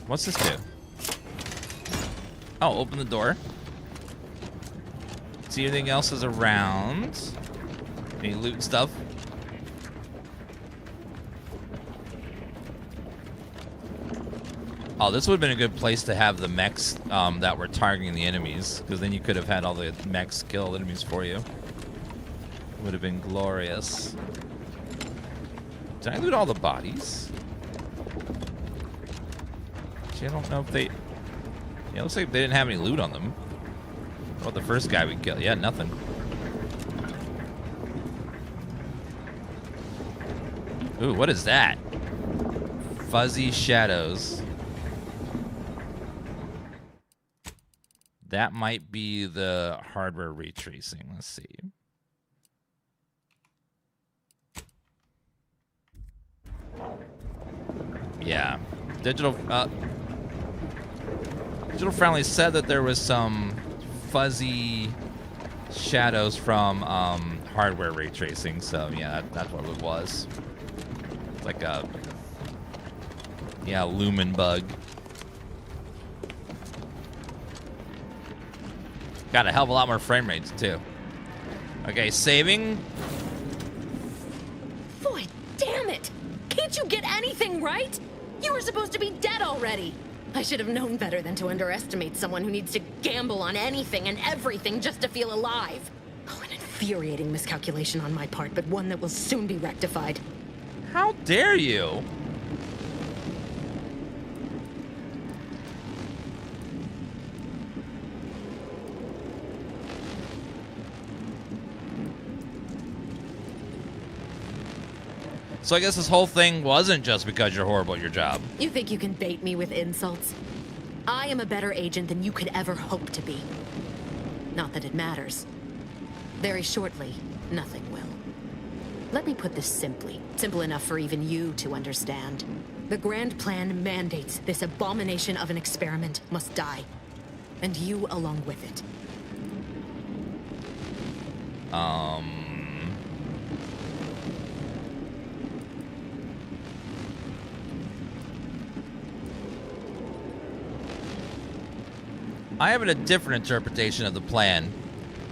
What's this do? Oh, open the door. See anything else is around? Any loot stuff? Oh, this would have been a good place to have the mechs that were targeting the enemies, because then you could have had all the mechs kill enemies for you. Would have been glorious. Did I loot all the bodies? I don't know if they... Yeah, it looks like they didn't have any loot on them. What about the first guy we killed? Yeah, nothing. Ooh, what is that? Fuzzy shadows. That might be the hardware retracing. Let's see. Yeah. Digital Friendly said that there was some fuzzy shadows from hardware ray tracing, so yeah, that's what it was. It's like a lumen bug. Got a hell of a lot more frame rates too. Okay, saving. Boy, damn it! Can't you get any anything, right? You were supposed to be dead already. I should have known better than to underestimate someone who needs to gamble on anything and everything just to feel alive. Oh, an infuriating miscalculation on my part, but one that will soon be rectified. How dare you? So I guess this whole thing wasn't just because you're horrible at your job. You think you can bait me with insults? I am a better agent than you could ever hope to be. Not that it matters. Very shortly, nothing will. Let me put this simply, simple enough for even you to understand. The grand plan mandates this abomination of an experiment must die, and you along with it. I have a different interpretation of the plan.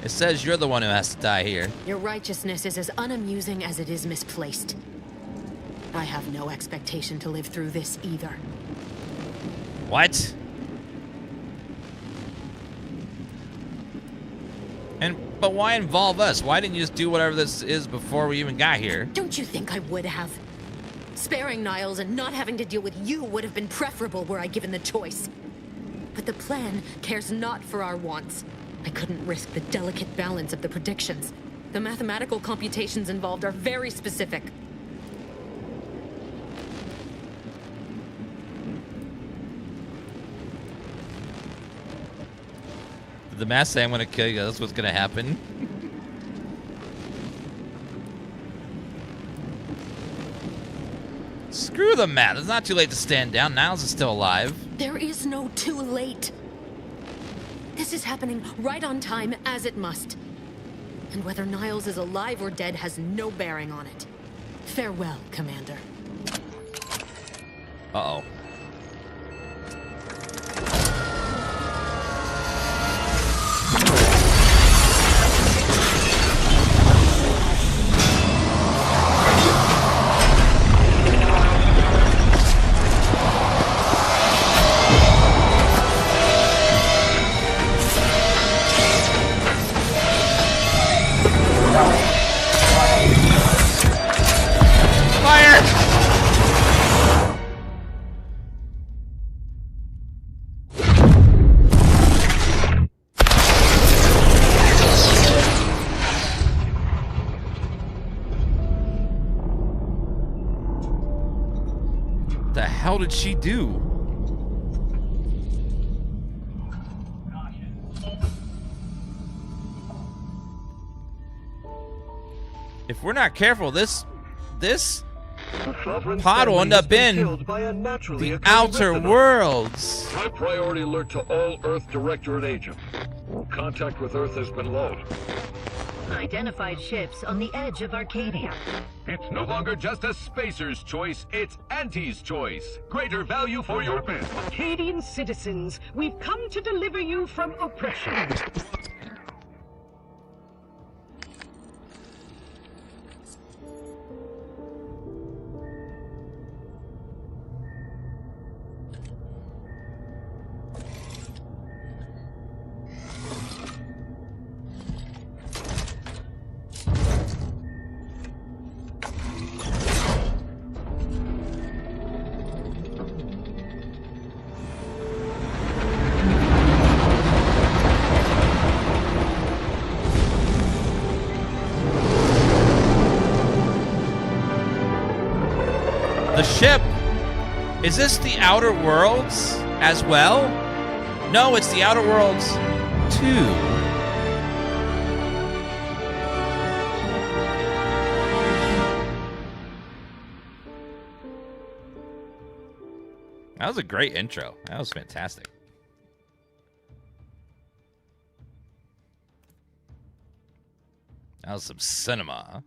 It says you're the one who has to die here. Your righteousness is as unamusing as it is misplaced. I have no expectation to live through this either. What? But why involve us? Why didn't you just do whatever this is before we even got here? Don't you think I would have? Sparing Niles and not having to deal with you would have been preferable were I given the choice. But the plan cares not for our wants. I couldn't risk the delicate balance of the predictions. The mathematical computations involved are very specific. Did the math say I'm gonna kill you? That's what's gonna happen. Screw the math. It's not too late to stand down. Niles is still alive. There is no too late. This is happening right on time, as it must. And whether Niles is alive or dead has no bearing on it. Farewell, Commander. Uh-oh. What did she do? If we're not careful, this pod will end up in the Outer Worlds. High priority alert to all Earth Directorate agents. Contact with Earth has been lost. Identified ships on the edge of Arcadia. It's no longer just a spacer's choice, it's Auntie's choice. Greater value for your bid. Arcadian citizens, we've come to deliver you from oppression. The ship. Is this the Outer Worlds as well? No, it's the Outer Worlds 2. That was a great intro. That was fantastic. That was some cinema, huh?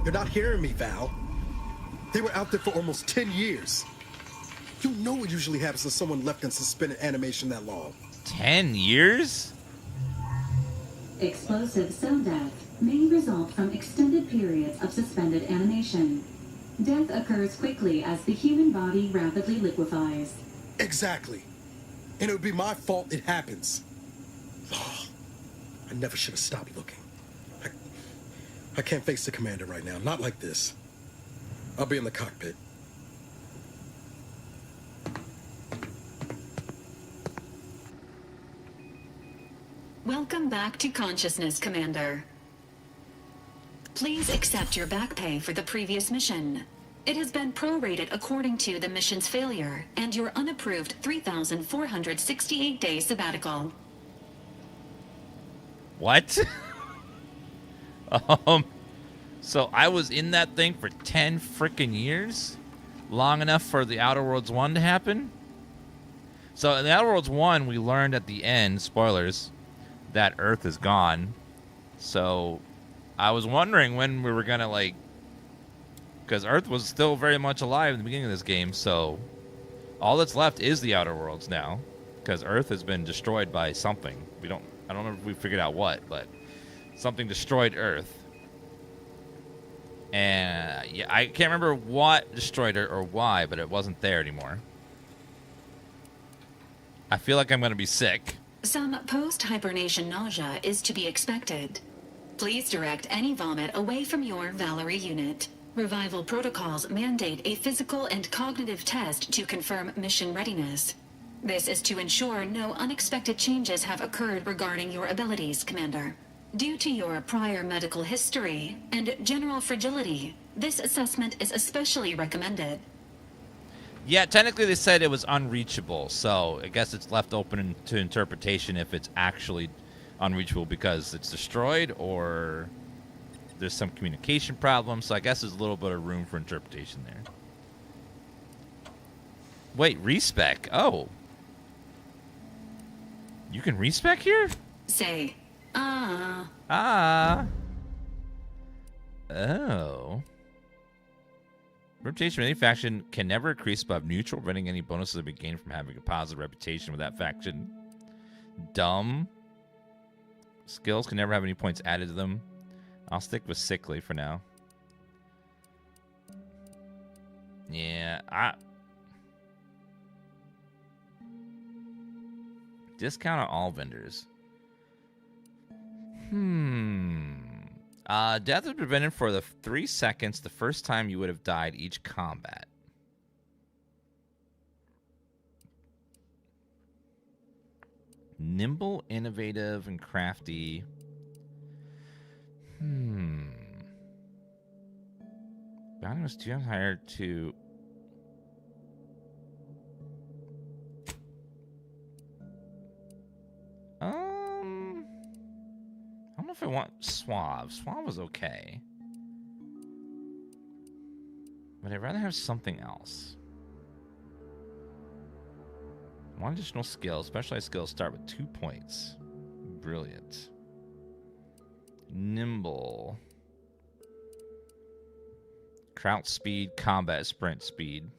You're not hearing me, Val. They were out there for almost 10 years. You know what usually happens to someone left in suspended animation that long. 10 years? Explosive cell death may result from extended periods of suspended animation. Death occurs quickly as the human body rapidly liquefies. Exactly. And it would be my fault it happens. Oh, I never should have stopped looking. I can't face the commander right now, not like this. I'll be in the cockpit. Welcome back to consciousness, Commander. Please accept your back pay for the previous mission. It has been prorated according to the mission's failure and your unapproved 3,468-day sabbatical. What? So I was in that thing for 10 freaking years? Long enough for the Outer Worlds 1 to happen? So in the Outer Worlds 1, we learned at the end, spoilers, that Earth is gone. So I was wondering when we were gonna, like, because Earth was still very much alive in the beginning of this game, so all that's left is the Outer Worlds now, because Earth has been destroyed by something. I don't know if we figured out what, but something destroyed Earth. And yeah, I can't remember what destroyed her or why, but it wasn't there anymore. I feel like I'm going to be sick. Some post-hibernation nausea is to be expected. Please direct any vomit away from your Valerie unit. Revival protocols mandate a physical and cognitive test to confirm mission readiness. This is to ensure no unexpected changes have occurred regarding your abilities, Commander. Due to your prior medical history and general fragility, this assessment is especially recommended. Yeah, technically they said it was unreachable, so I guess it's left open to interpretation if it's actually unreachable because it's destroyed or there's some communication problem, so I guess there's a little bit of room for interpretation there. Wait, respec? Oh. You can respec here? Say, Oh. Reputation of any faction can never increase above neutral, preventing any bonuses that be gained from having a positive reputation with that faction. Dumb. Skills can never have any points added to them. I'll stick with sickly for now. Yeah, discount on all vendors. Death is prevented for the 3 seconds the first time you would have died each combat. Nimble, innovative, and crafty. Bounty was 2 times higher to... I don't know if I want Suave. Suave was okay. But I'd rather have something else. 1 additional skill. Specialized skills start with 2 points. Brilliant. Nimble. Crouch speed, combat sprint speed.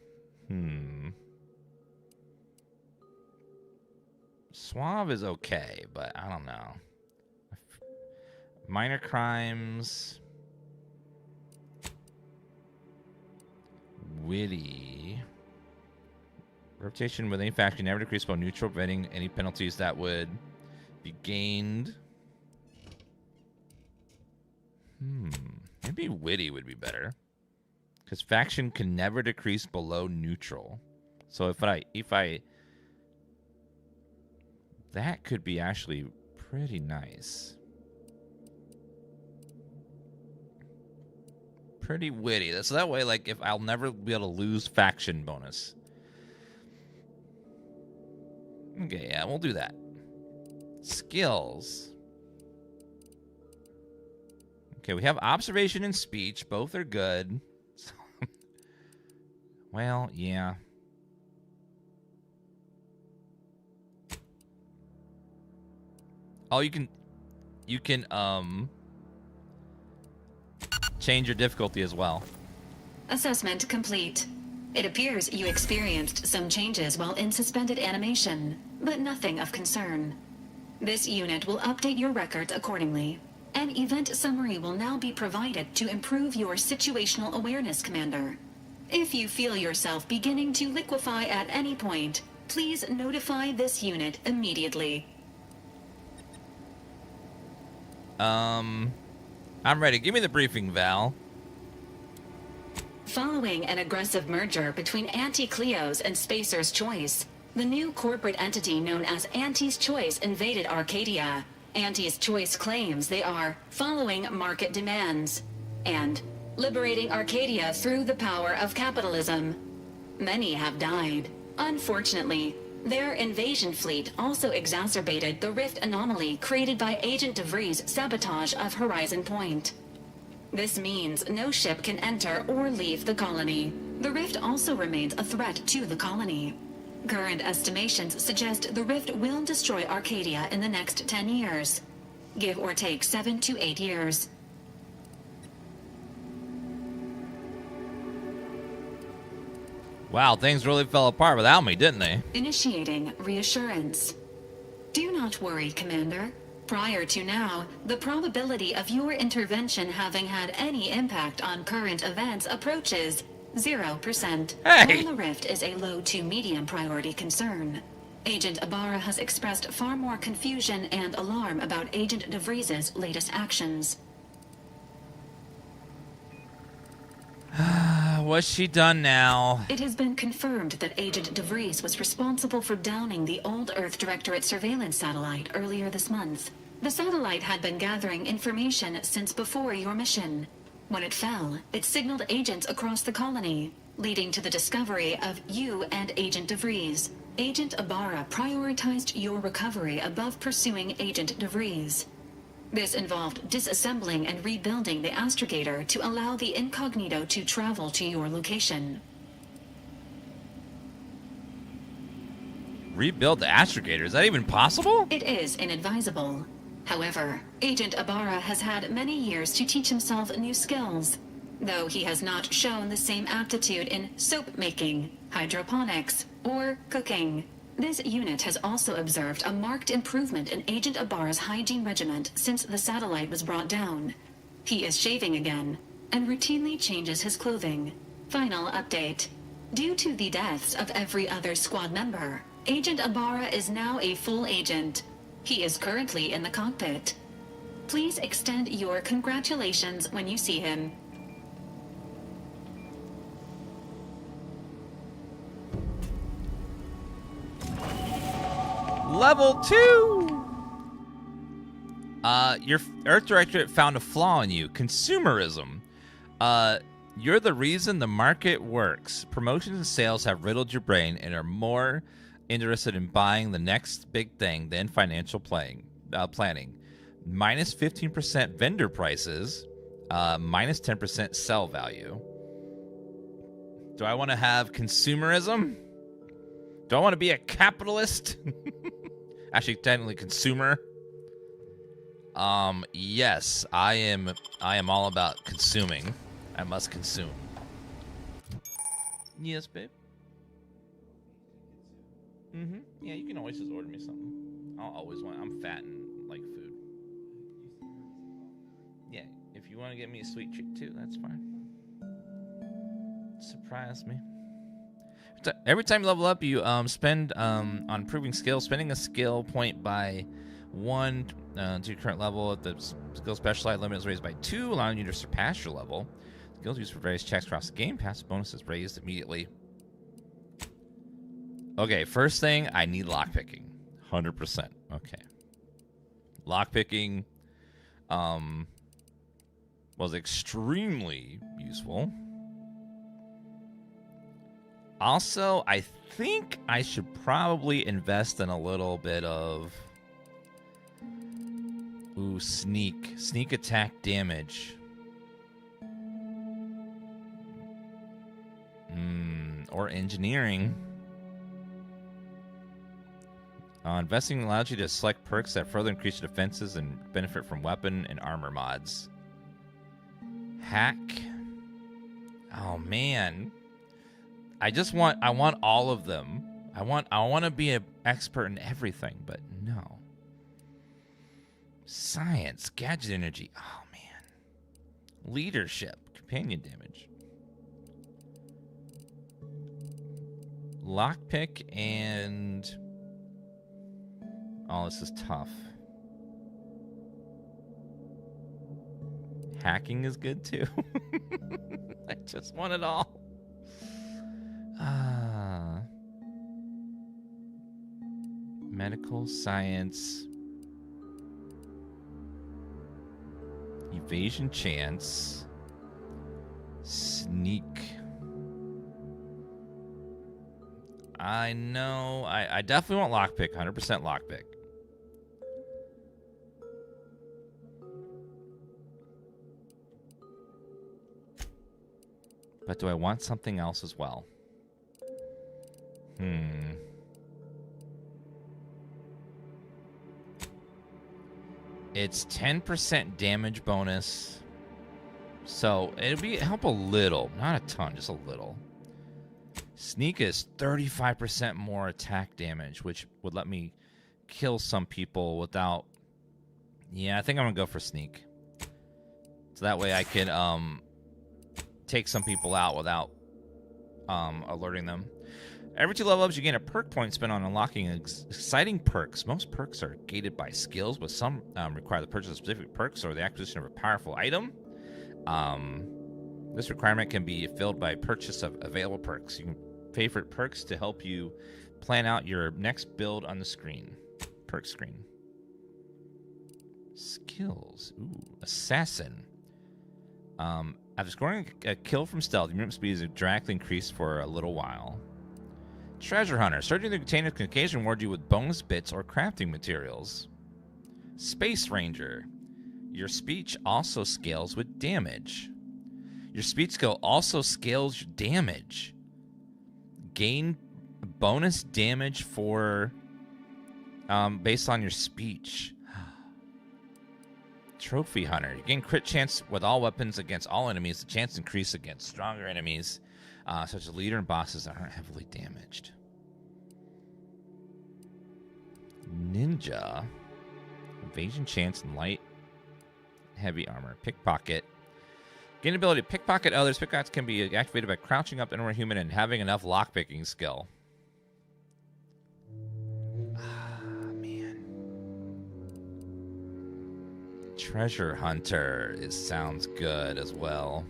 Suave is okay, but I don't know. Minor crimes. Witty. Reputation with any faction never decrease while neutral, preventing any penalties that would be gained. Maybe witty would be better. Because faction can never decrease below neutral. So if I that could be actually pretty nice. Pretty witty. So that way, like, if I'll never be able to lose faction bonus. Okay, yeah, we'll do that. Skills. Okay, we have observation and speech. Both are good. Well, yeah. Oh, you can change your difficulty as well. Assessment complete. It appears you experienced some changes while in suspended animation, but nothing of concern. This unit will update your records accordingly. An event summary will now be provided to improve your situational awareness, Commander. If you feel yourself beginning to liquefy at any point, please notify this unit immediately. I'm ready. Give me the briefing, Val. Following an aggressive merger between Anti-Cleo's and Spacer's Choice, the new corporate entity known as Anti's Choice invaded Arcadia. Anti's Choice claims they are following market demands and liberating Arcadia through the power of capitalism. Many have died. Unfortunately, their invasion fleet also exacerbated the rift anomaly created by Agent DeVries' sabotage of Horizon Point. This means no ship can enter or leave the colony. The rift also remains a threat to the colony. Current estimations suggest the rift will destroy Arcadia in the next 10 years. Give or take 7 to 8 years. Wow, things really fell apart without me, didn't they? Initiating reassurance. Do not worry, Commander. Prior to now, the probability of your intervention having had any impact on current events approaches 0%. Hey! While the rift is a low to medium priority concern. Agent Ibarra has expressed far more confusion and alarm about Agent DeVries' latest actions. What's she done now? It has been confirmed that Agent DeVries was responsible for downing the old Earth Directorate surveillance satellite earlier this month. The satellite had been gathering information since before your mission. When it fell, it signaled agents across the colony, leading to the discovery of you and Agent DeVries. Agent Ibarra prioritized your recovery above pursuing Agent DeVries. This involved disassembling and rebuilding the astrogator to allow the incognito to travel to your location. Rebuild the astrogator? Is that even possible? It is inadvisable. However, Agent Ibarra has had many years to teach himself new skills, though he has not shown the same aptitude in soap making, hydroponics, or cooking. This unit has also observed a marked improvement in Agent Ibarra's hygiene regimen since the satellite was brought down. He is shaving again, and routinely changes his clothing. Final update. Due to the deaths of every other squad member, Agent Ibarra is now a full agent. He is currently in the cockpit. Please extend your congratulations when you see him. Level 2! Your Earth Directorate found a flaw in you. Consumerism. You're the reason the market works. Promotions and sales have riddled your brain and are more interested in buying the next big thing than financial planning. Minus 15% vendor prices. Minus 10% sell value. Do I want to have consumerism? Do I want to be a capitalist? Actually, technically consumer. Yes, I am all about consuming. I must consume. Yes, babe. Yeah, you can always just order me something. I'll always want. I'm fat and like food. Yeah, if you want to get me a sweet treat too, that's fine. Surprise me. Every time you level up, you spend on improving skills. Spending a skill point by 1 to your current level. If the skill specialized limit is raised by 2, allowing you to surpass your level. Skills used for various checks across the game. Passive bonuses raised immediately. Okay, first thing, I need lockpicking. 100%. Okay. Lockpicking was extremely useful. Also, I think I should probably invest in a little bit of... Ooh, sneak. Sneak attack damage. Or engineering. Investing allows you to select perks that further increase your defenses and benefit from weapon and armor mods. Hack. Oh, man. I want all of them. I want to be an expert in everything, but no. Science, gadget energy. Oh, man. Leadership, companion damage. Lockpick and... Oh, this is tough. Hacking is good, too. I just want it all. Medical, science... Evasion chance. Sneak. I know. I definitely want lockpick. 100% lockpick. But do I want something else as well? It's 10% damage bonus. So it'll help a little. Not a ton, just a little. Sneak is 35% more attack damage, which would let me kill some people without... Yeah, I think I'm going to go for Sneak. So that way I can take some people out without alerting them. Every 2 level ups, you gain a perk point spent on unlocking exciting perks. Most perks are gated by skills, but some require the purchase of specific perks or the acquisition of a powerful item. This requirement can be filled by purchase of available perks. You can pay for perks to help you plan out your next build on the screen. Perk screen. Skills. Ooh, Assassin. After scoring a kill from stealth, your movement speed is dramatically increased for a little while. Treasure Hunter. Searching the container can occasionally reward you with bonus bits or crafting materials. Space Ranger. Your speech also scales with damage. Your speech skill also scales your damage. Gain bonus damage for based on your speech. Trophy Hunter. You gain crit chance with all weapons against all enemies. The chance increase against stronger enemies, such as leader and bosses that aren't heavily damaged. Ninja. Evasion chance and light heavy armor. Pickpocket. Gain ability to pickpocket others. Pickpockets can be activated by crouching up anywhere human and having enough lockpicking skill. Treasure Hunter sounds good as well.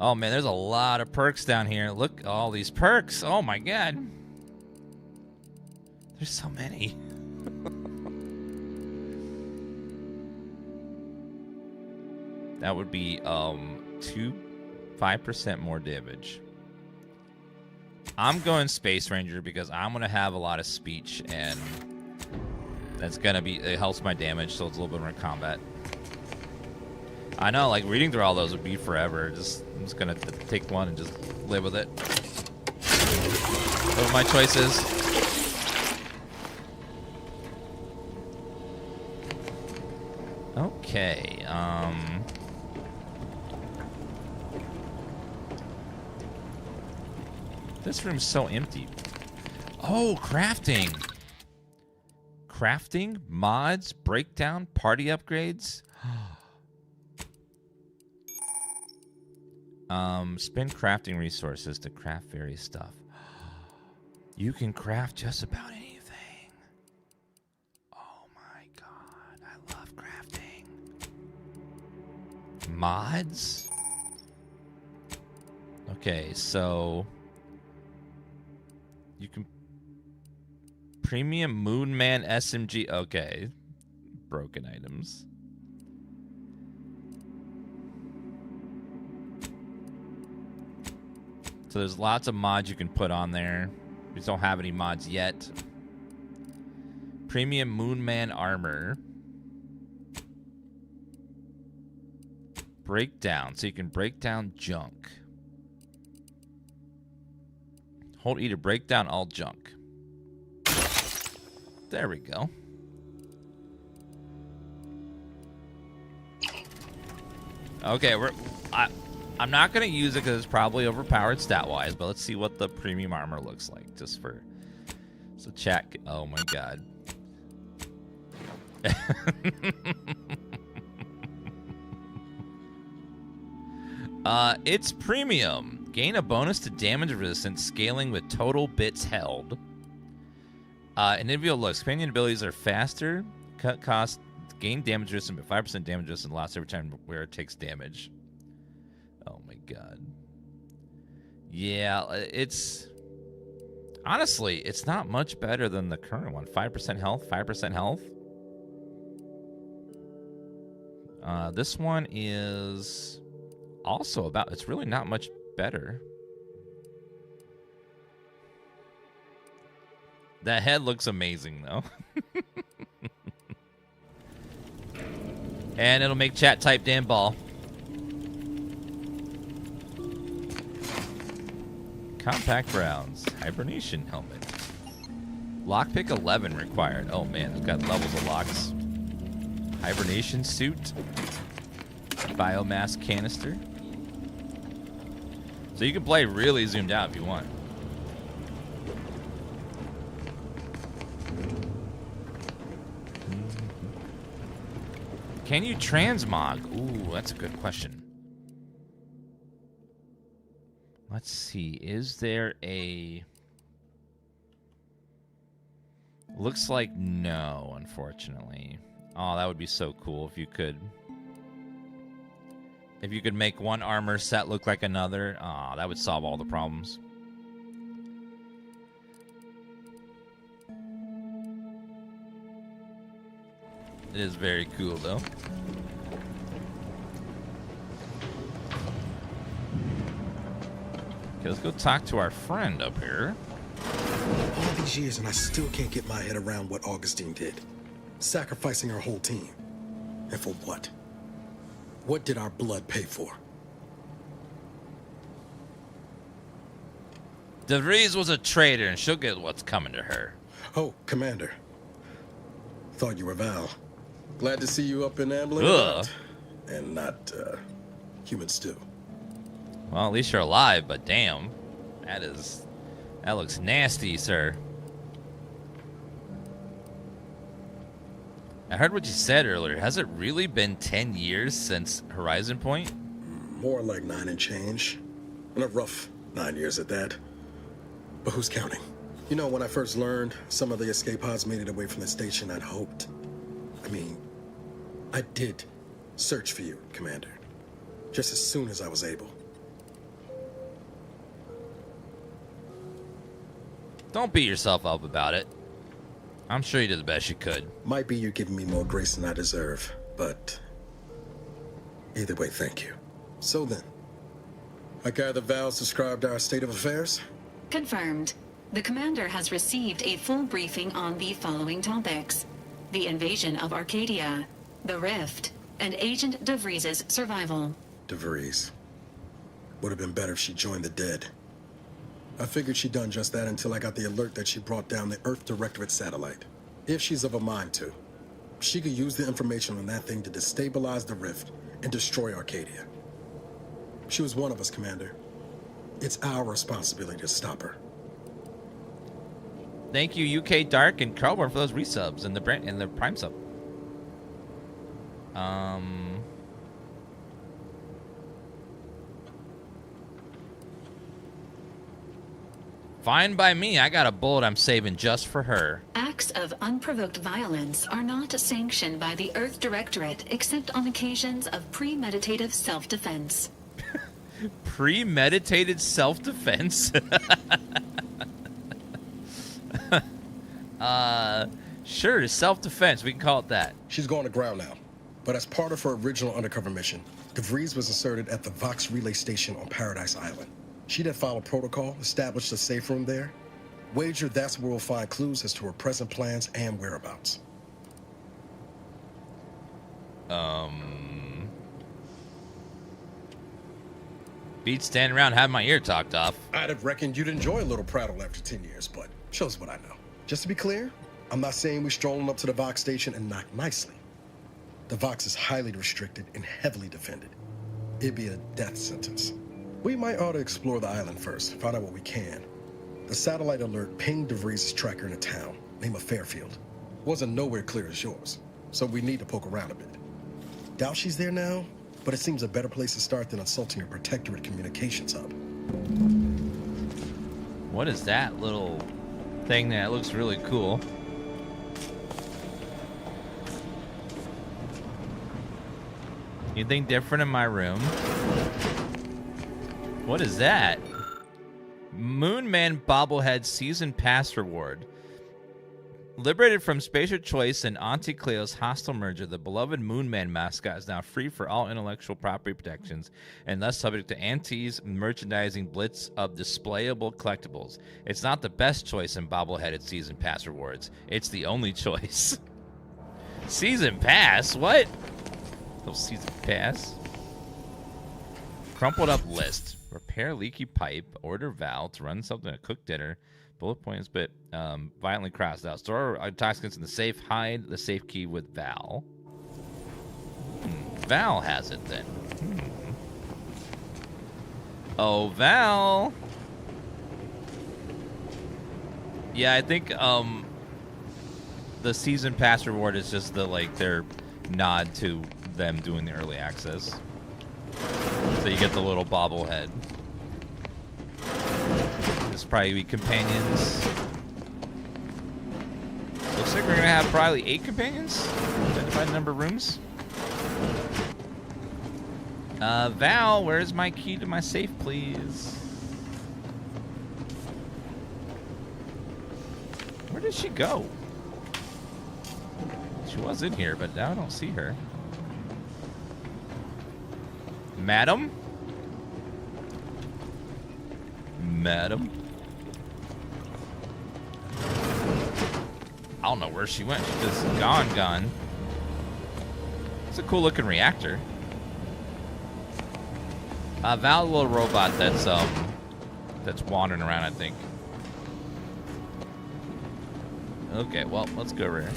Oh man, there's a lot of perks down here. Look at all these perks. Oh my god. There's so many. That would be 5% more damage. I'm going Space Ranger because I'm going to have a lot of speech and that's gonna be, it helps my damage, so it's a little bit more combat. I know, like reading through all those would be forever. I'm just gonna take one and just live with it. Those are my choices. Okay, this room's so empty. Oh, crafting. Crafting, mods, breakdown, party upgrades. Spend crafting resources to craft various stuff. You can craft just about anything. Oh my god, I love crafting. Mods? Okay, so you can Premium Moonman SMG. Okay. Broken items. So there's lots of mods you can put on there. We just don't have any mods yet. Premium Moonman armor. Breakdown. So you can break down junk. Hold E to break down all junk. There we go. Okay, I'm not gonna use it because it's probably overpowered stat-wise, but let's see what the premium armor looks like, just for so chat. Oh my god. It's premium. Gain a bonus to damage resistance scaling with total bits held. Individual looks. Companion abilities are faster, cut cost, gain damage resistance, but 5% damage resistance lost every time where it takes damage. Oh my god. Yeah, it's... Honestly, it's not much better than the current one. 5% health, 5% health. This one is also about... It's really not much better. That head looks amazing, though. And it'll make chat type Dan Ball. Compact rounds. Hibernation helmet. Lockpick 11 required. Oh man, I've got levels of locks. Hibernation suit. Biomass canister. So you can play really zoomed out if you want. Can you transmog? Ooh, that's a good question. Let's see. Is there a... Looks like no, unfortunately. Oh, that would be so cool if you could... If you could make one armor set look like another. Oh, that would solve all the problems. It is very cool, though. Okay, let's go talk to our friend up here. All these years and I still can't get my head around what Augustine did. Sacrificing our whole team. And for what? What did our blood pay for? DeVries was a traitor, and she'll get what's coming to her. Oh, Commander. Thought you were Val. Glad to see you up and ambling Ugh. about. And not, human stew. Well, at least you're alive, but damn. That looks nasty, sir. I heard what you said earlier. Has it really been 10 years since Horizon Point? More like 9 and change. And a rough 9 years at that. But who's counting? You know, when I first learned some of the escape pods made it away from the station, I'd hoped. I mean, I did search for you, Commander. Just as soon as I was able. Don't beat yourself up about it. I'm sure you did the best you could. Might be you're giving me more grace than I deserve, but either way, thank you. So then, I gather Val's described our state of affairs? Confirmed. The commander has received a full briefing on the following topics: the invasion of Arcadia, the Rift, and Agent DeVries' survival. DeVries. Would have been better if she joined the dead. I figured she'd done just that until I got the alert that she brought down the Earth Directorate satellite. If she's of a mind to, she could use the information on that thing to destabilize the Rift and destroy Arcadia. She was one of us, Commander. It's our responsibility to stop her. Thank you, UK Dark and Carlborn, for those resubs and the Prime sub. Fine by me. I got a bullet I'm saving just for her. Acts of unprovoked violence are not sanctioned by the Earth Directorate except on occasions of premeditative self-defense. Premeditated self-defense? Sure, self-defense. We can call it that. She's going to ground now. But as part of her original undercover mission, DeVries was inserted at the Vox relay station on Paradise Island. She'd have followed protocol, established a safe room there. Wager that's where we'll find clues as to her present plans and whereabouts. Beat standing around having my ear talked off. I'd have reckoned you'd enjoy a little prattle after 10 years, but shows what I know. Just to be clear, I'm not saying we're strolling up to the Vox station and knock nicely. The Vox is highly restricted and heavily defended. It'd be a death sentence. We might ought to explore the island first, find out what we can. The satellite alert pinged DeVries' tracker in a town, name of Fairfield. Wasn't nowhere clear as yours. so we need to poke around a bit. Doubt she's there now, but it seems a better place to start than assaulting her Protectorate communications hub. What is that little thing that looks really cool? Anything different in my room? What is that? Moonman bobblehead season pass reward. Liberated from Spacer Choice and Auntie Cleo's hostile merger, the beloved Moonman mascot is now free for all intellectual property protections and thus subject to Auntie's merchandising blitz of displayable collectibles. It's not the best choice in bobbleheaded season pass rewards. It's the only choice. Season pass? What? Little season pass. Crumpled up list. Repair leaky pipe. Order Val to run something to cook dinner. Bullet points, but violently crossed out. Store intoxicants in the safe. Hide the safe key with Val. Val has it then. Oh, Val. Yeah, I think the season pass reward is just their nod to them doing the early access. So you get the little bobblehead. This probably be companions. Looks like we're gonna have probably 8 companions. Identify the number of rooms. Val, where's my key to my safe, please? Where did she go? She was in here, but now I don't see her. Madam? Madam? I don't know where she went. She's just gone. It's a cool looking reactor. Val, little robot that's wandering around, I think. Okay, well, let's go over here.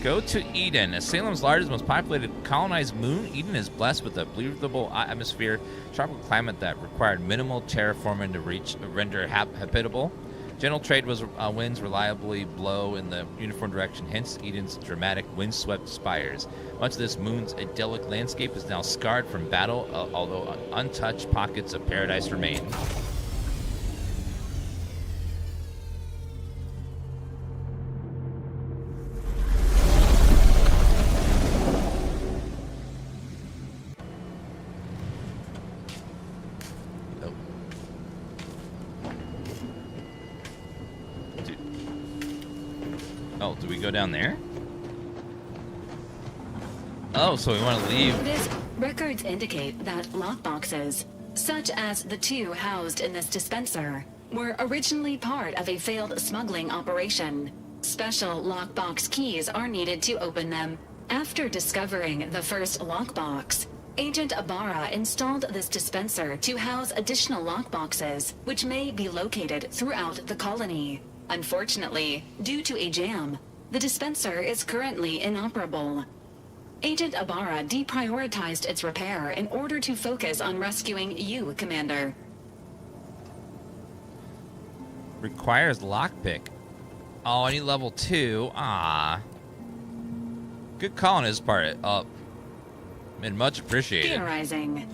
Go to Eden, as Salem's largest, most populated colonized moon. Eden is blessed with a breathable atmosphere, tropical climate that required minimal terraforming to render habitable. General trade winds reliably blow in the uniform direction, hence Eden's dramatic windswept spires. Much of this moon's idyllic landscape is now scarred from battle, although untouched pockets of paradise remain. Oh, do we go down there? Oh, so we want to leave. This records indicate that lockboxes, such as the 2 housed in this dispenser, were originally part of a failed smuggling operation. Special lockbox keys are needed to open them. After discovering the first lockbox, Agent Ibarra installed this dispenser to house additional lockboxes, which may be located throughout the colony. Unfortunately, due to a jam, the dispenser is currently inoperable. Agent Ibarra deprioritized its repair in order to focus on rescuing you, Commander. Requires lockpick. Oh, I need level 2. Ah. Good call on his part. And much appreciated. Theorizing.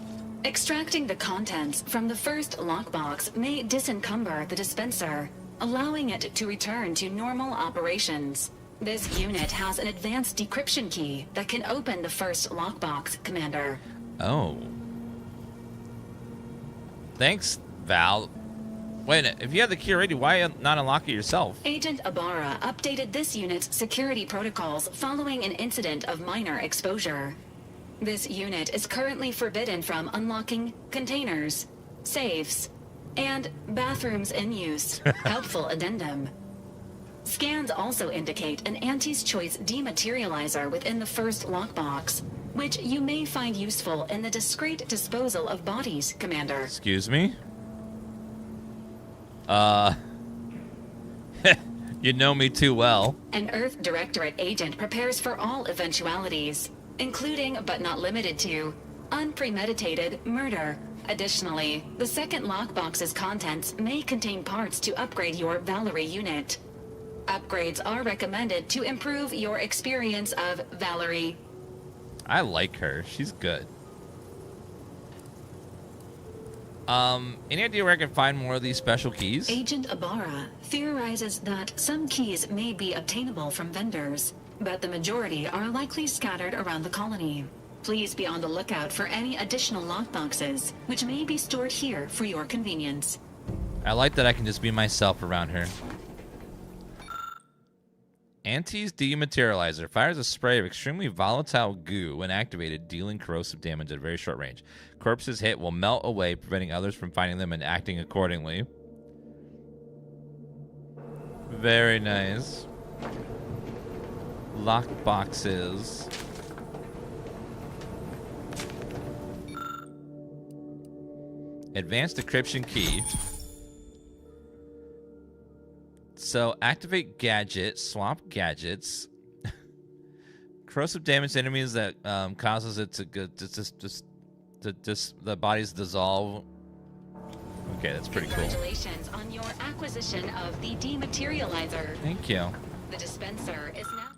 Extracting the contents from the first lockbox may disencumber the dispenser, allowing it to return to normal operations. This unit has an advanced decryption key that can open the first lockbox, Commander. Oh. Thanks, Val. Wait, if you have the key already, why not unlock it yourself? Agent Ibarra updated this unit's security protocols following an incident of minor exposure. This unit is currently forbidden from unlocking containers, safes, and bathrooms in use. Helpful addendum. Scans also indicate an Auntie's Choice dematerializer within the first lockbox, which you may find useful in the discreet disposal of bodies, Commander. Excuse me? You know me too well. An Earth Directorate agent prepares for all eventualities, including but not limited to unpremeditated murder. Additionally, the second lockbox's contents may contain parts to upgrade your Valerie unit. Upgrades are recommended to improve your experience of Valerie. I like her. She's good. Any idea where I can find more of these special keys? Agent Ibarra theorizes that some keys may be obtainable from vendors, but the majority are likely scattered around the colony. Please be on the lookout for any additional lockboxes, which may be stored here for your convenience. I like that I can just be myself around her. Auntie's Dematerializer fires a spray of extremely volatile goo when activated, dealing corrosive damage at a very short range. Corpses hit will melt away, preventing others from finding them and acting accordingly. Very nice. Lock boxes. Advanced decryption key. So activate gadget, swap gadgets. Corrosive damage to enemies that causes it to the bodies dissolve. Okay, that's pretty cool. Congratulations on your acquisition of the Dematerializer. Thank you. The dispenser is now.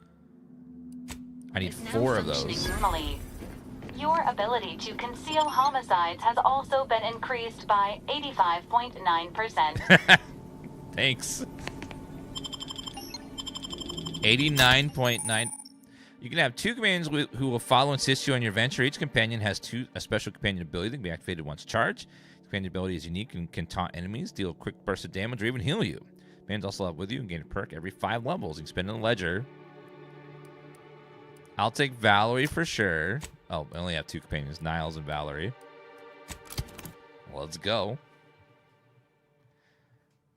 I need 4 of those. Normally. Your ability to conceal homicides has also been increased by 85.9%. Thanks. 89.9. You can have 2 companions who will follow and assist you on your venture. Each companion has a special companion ability that can be activated once charged. Companion ability is unique and can taunt enemies, deal a quick burst of damage, or even heal you. Companions also level with you and gain a perk every 5 levels. You can spend in the ledger. I'll take Valerie for sure. Oh, I only have 2 companions, Niles and Valerie. Let's go.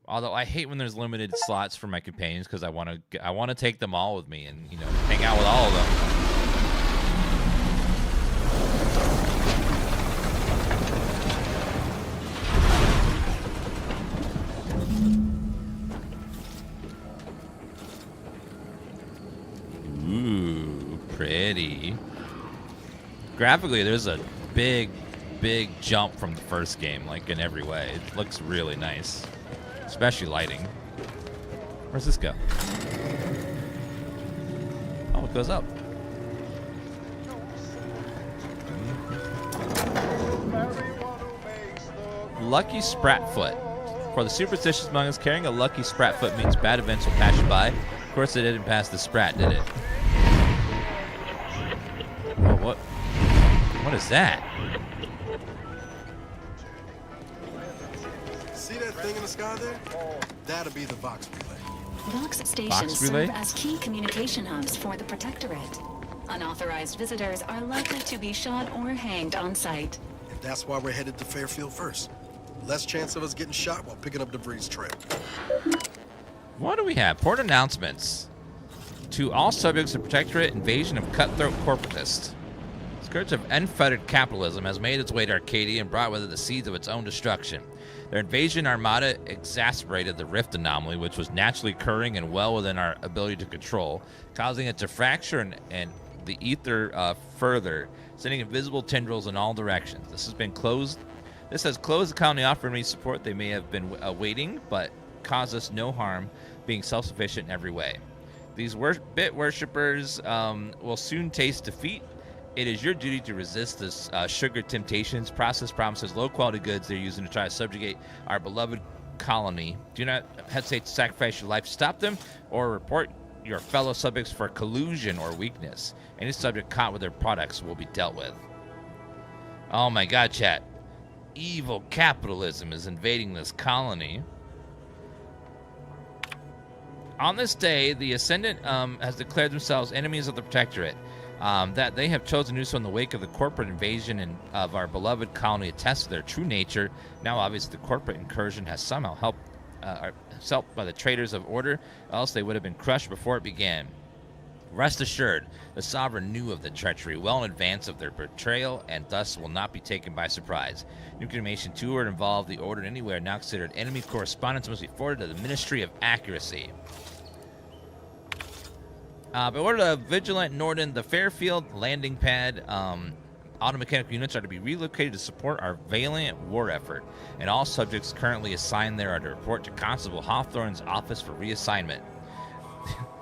Although I hate when there's limited slots for my companions because I want to take them all with me and, you know, hang out with all of them. Ooh, pretty. Graphically, there's a big jump from the first game, like in every way. It looks really nice. Especially lighting. Where's this go? Oh, it goes up. Lucky Spratfoot. For the superstitious among us, carrying a lucky Spratfoot means bad events will pass you by. Of course, it didn't pass the Sprat, did it? Oh, what is that? See that thing in the sky there? That'll be the Vox Relay. Vox stations serve as key communication hubs for the Protectorate. Unauthorized visitors are likely to be shot or hanged on sight. And that's why we're headed to Fairfield first. Less chance of us getting shot while picking up debris trail. What do we have? Port announcements. To all subjects of Protectorate, invasion of cutthroat corporatists. Scourge of unfettered capitalism has made its way to Arcadia and brought with it the seeds of its own destruction. Their invasion armada exacerbated the rift anomaly, which was naturally occurring and well within our ability to control, causing it to fracture and the ether further, sending invisible tendrils in all directions. This has closed the colony off for enemy support they may have been awaiting, but caused us no harm, being self-sufficient in every way. These bit worshippers will soon taste defeat. It is your duty to resist this sugar temptations. Process promises low-quality goods they're using to try to subjugate our beloved colony. Do not hesitate to sacrifice your life to stop them, or report your fellow subjects for collusion or weakness. Any subject caught with their products will be dealt with. Oh my god, chat. Evil capitalism is invading this colony. On this day, the Ascendant has declared themselves enemies of the Protectorate. That they have chosen to do so in the wake of the corporate invasion of our beloved colony attests to their true nature. Now, obviously, the corporate incursion has somehow helped by the traitors of order, else they would have been crushed before it began. Rest assured, the Sovereign knew of the treachery well in advance of their betrayal, and thus will not be taken by surprise. New information to or involve the Order anywhere now considered enemy correspondence must be forwarded to the Ministry of Accuracy. By order of Vigilant Norden, the Fairfield landing pad automechanical units are to be relocated to support our valiant war effort, and all subjects currently assigned there are to report to Constable Hawthorne's office for reassignment.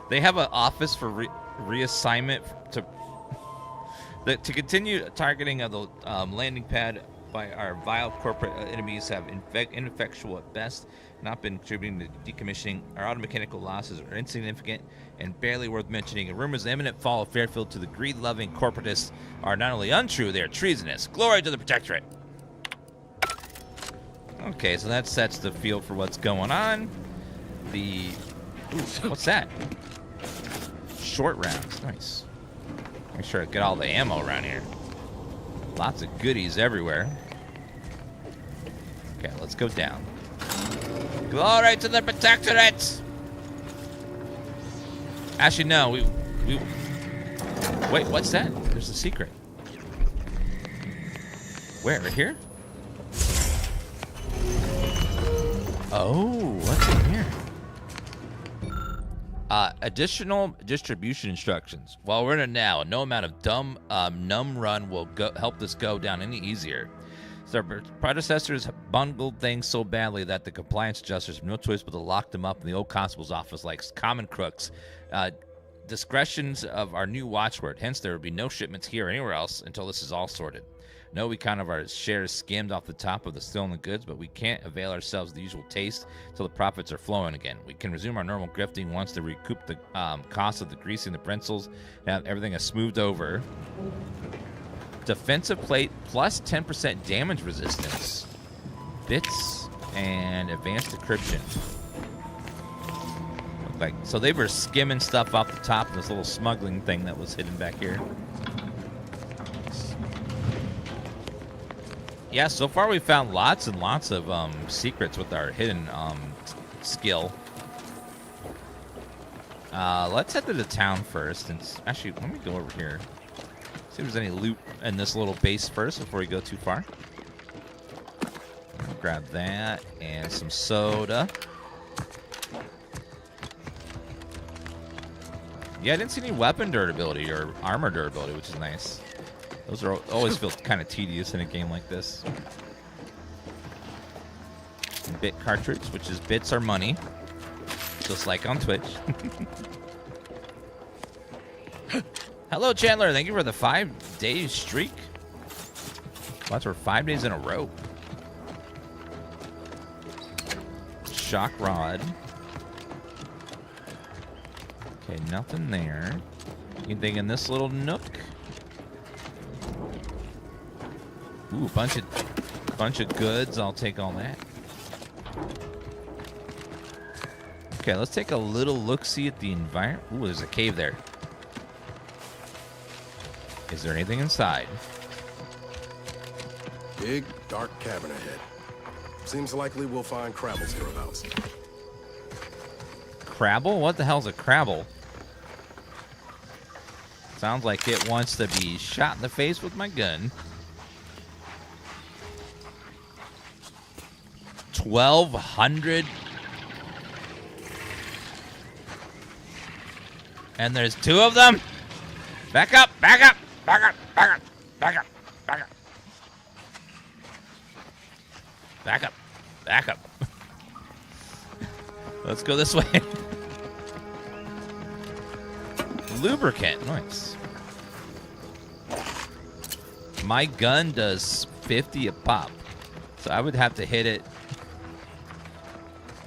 They have an office for reassignment to continue targeting of the landing pad by our vile corporate enemies have ineffectual at best, not been contributing to decommissioning. Our automechanical losses are insignificant and barely worth mentioning. And rumors of the imminent fall of Fairfield to the greed-loving corporatists are not only untrue, they are treasonous. Glory to the Protectorate. Okay, so that sets the field for what's going on. What's that? Short rounds. Nice. Make sure I get all the ammo around here. Lots of goodies everywhere. Okay, let's go down. Glory to the Protectorate! Actually, no, we wait, what's that? There's a secret. Where? Right here? Oh, what's in here? Additional distribution instructions. While we're in it now, no amount of numb run will help this go down any easier. So our predecessors bungled things so badly that the compliance adjusters have no choice but to lock them up in the old constable's office like common crooks. Discretions of our new watchword. Hence, there will be no shipments here or anywhere else until this is all sorted. No, we kind of our shares skimmed off the top of the stolen goods, but we can't avail ourselves of the usual taste until the profits are flowing again. We can resume our normal grifting once to recoup the cost of the greasing the pretzels and have everything is smoothed over. Defensive plate plus 10% damage resistance. Bits and advanced decryption. Like, so they were skimming stuff off the top of this little smuggling thing that was hidden back here. Yeah, so far we found lots and lots of secrets with our hidden skill. Let's head to the town first. And actually, let me go over here. See if there's any loot in this little base first before we go too far. Grab that and some soda. Yeah, I didn't see any weapon durability or armor durability, which is nice. Those are always feel kind of tedious in a game like this. Bit cartridge, which is bits are money, just like on Twitch. Hello, Chandler. Thank you for the 5-day streak. Well, that's for 5 days in a row. Shock rod. Okay, nothing there. Anything in this little nook? Ooh, bunch of goods. I'll take all that. Okay, let's take a little look-see at the environment. Ooh, there's a cave there. Is there anything inside? Big, dark cavern ahead. Seems likely we'll find Crabble's hereabouts. Crabble? What the hell's a Crabble? Sounds like it wants to be shot in the face with my gun. 1,200. And there's 2 of them? Back up, back up, back up, back up, back up, back up. Back up, back up. Let's go this way. Lubricant, nice. My gun does 50 a pop, so I would have to hit it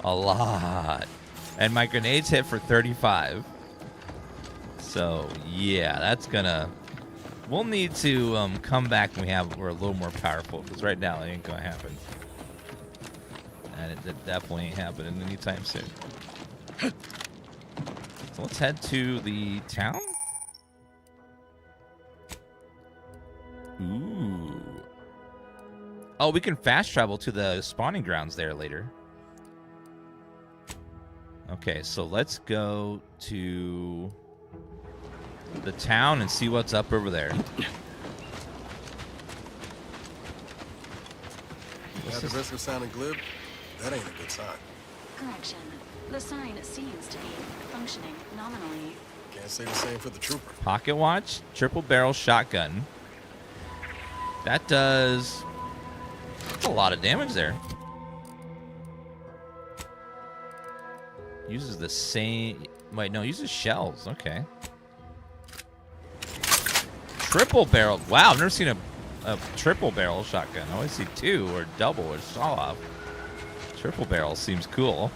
a lot. And my grenades hit for 35. So yeah, that's gonna. We'll need to come back when we're a little more powerful, because right now it ain't gonna happen. And it definitely ain't happening anytime soon. So let's head to the town. Ooh. Oh, we can fast travel to the spawning grounds there later. Okay, so let's go to the town and see what's up over there. At the risk of sounding glib, that ain't a good sign. Correction. The sign seems to be functioning nominally. Can't say the same for the trooper. Pocket watch, triple barrel shotgun. That does a lot of damage there. Uses the same... Wait, no, uses shells. Okay. Triple barrel. Wow, I've never seen a triple barrel shotgun. I always see two or double or saw off. Triple barrel seems cool.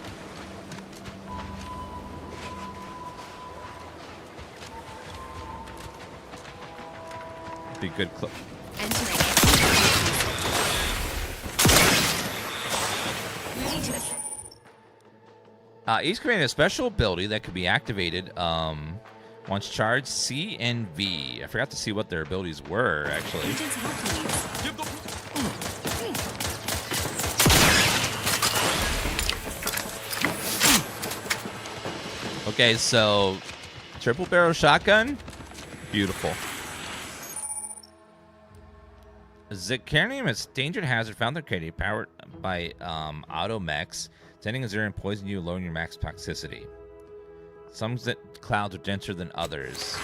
Be good clip. Each command has a special ability that can be activated once charged. C and V. I forgot to see what their abilities were, actually. Okay, so triple barrel shotgun. Beautiful. Zirconium is danger hazard found in Arcadia, powered by auto mechs. Sending a zero and poison you, lowering your max toxicity. Some clouds are denser than others.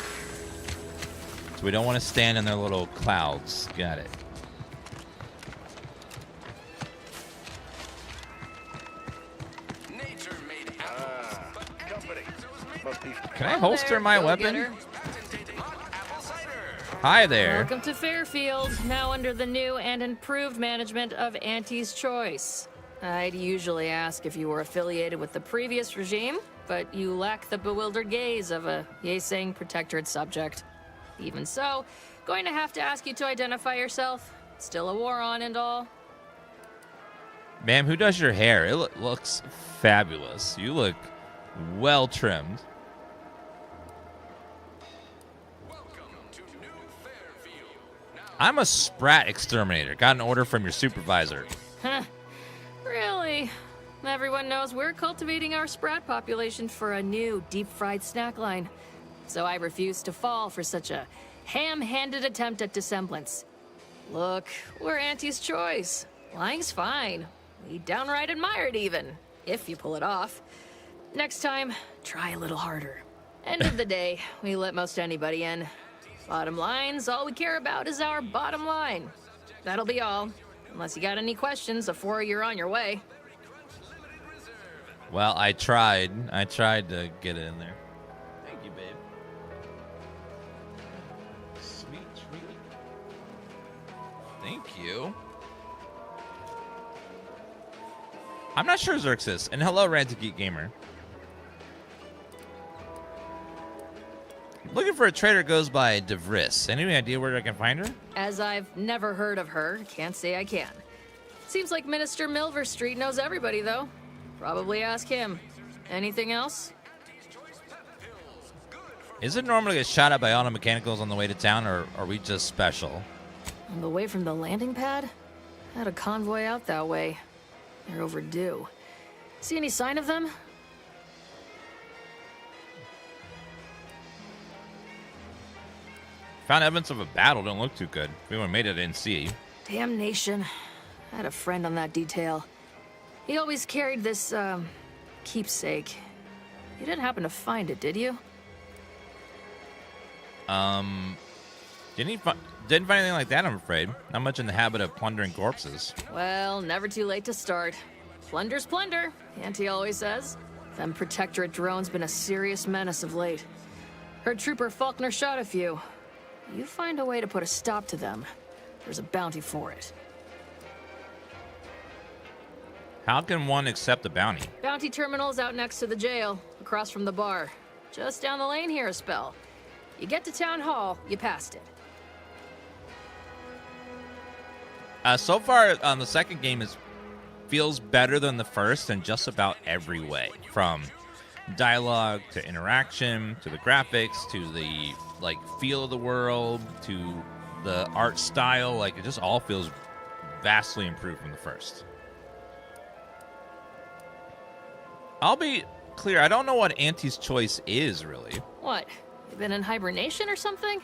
So we don't want to stand in their little clouds. Got it. Can I holster my weapon? Hi there. Welcome to Fairfield, now under the new and improved management of Auntie's Choice. I'd usually ask if you were affiliated with the previous regime, but you lack the bewildered gaze of a yay-saying protectorate subject. Even so, going to have to ask you to identify yourself. Still a war on and all. Ma'am, who does your hair? It looks fabulous. You look well trimmed. I'm a Sprat exterminator. Got an order from your supervisor. Huh. Really? Everyone knows we're cultivating our Sprat population for a new deep-fried snack line. So I refuse to fall for such a ham-handed attempt at dissemblance. Look, we're Auntie's Choice. Lying's fine. We downright admire it even, if you pull it off. Next time, try a little harder. End of the day, we let most anybody in. Bottom line's all we care about is our bottom line. That'll be all. Unless you got any questions before you're on your way. Well, I tried. I tried to get it in there. Thank you, babe. Sweet treat. Thank you. I'm not sure Xerxes. And hello, Rantic Geek Gamer. Looking for a trader goes by DeVris. Any idea where I can find her? As I've never heard of her, can't say I can. Seems like Minister Milver Street knows everybody, though. Probably ask him. Anything else? Is it normal to get shot at by auto mechanicals on the way to town, or are we just special? On the way from the landing pad? Had a convoy out that way. They're overdue. See any sign of them? Found evidence of a battle. Don't look too good. If anyone made it, I didn't see. Damnation. I had a friend on that detail. He always carried this, keepsake. You didn't happen to find it, did you? Didn't find anything like that, I'm afraid. Not much in the habit of plundering corpses. Well, never too late to start. Plunder's plunder, Auntie always says. Them Protectorate drones been a serious menace of late. Heard Trooper Faulkner shot a few. You find a way to put a stop to them. There's a bounty for it. How can one accept the bounty? Bounty terminal's out next to the jail, across from the bar. Just down the lane here a spell. You get to Town Hall, you passed it. So far, the second game feels better than the first in just about every way. From dialogue to interaction to the graphics to the feel of the world to the art style. Like, it just all feels vastly improved from the first. I'll be clear, I don't know what Auntie's Choice is, really. What? You been in hibernation or something?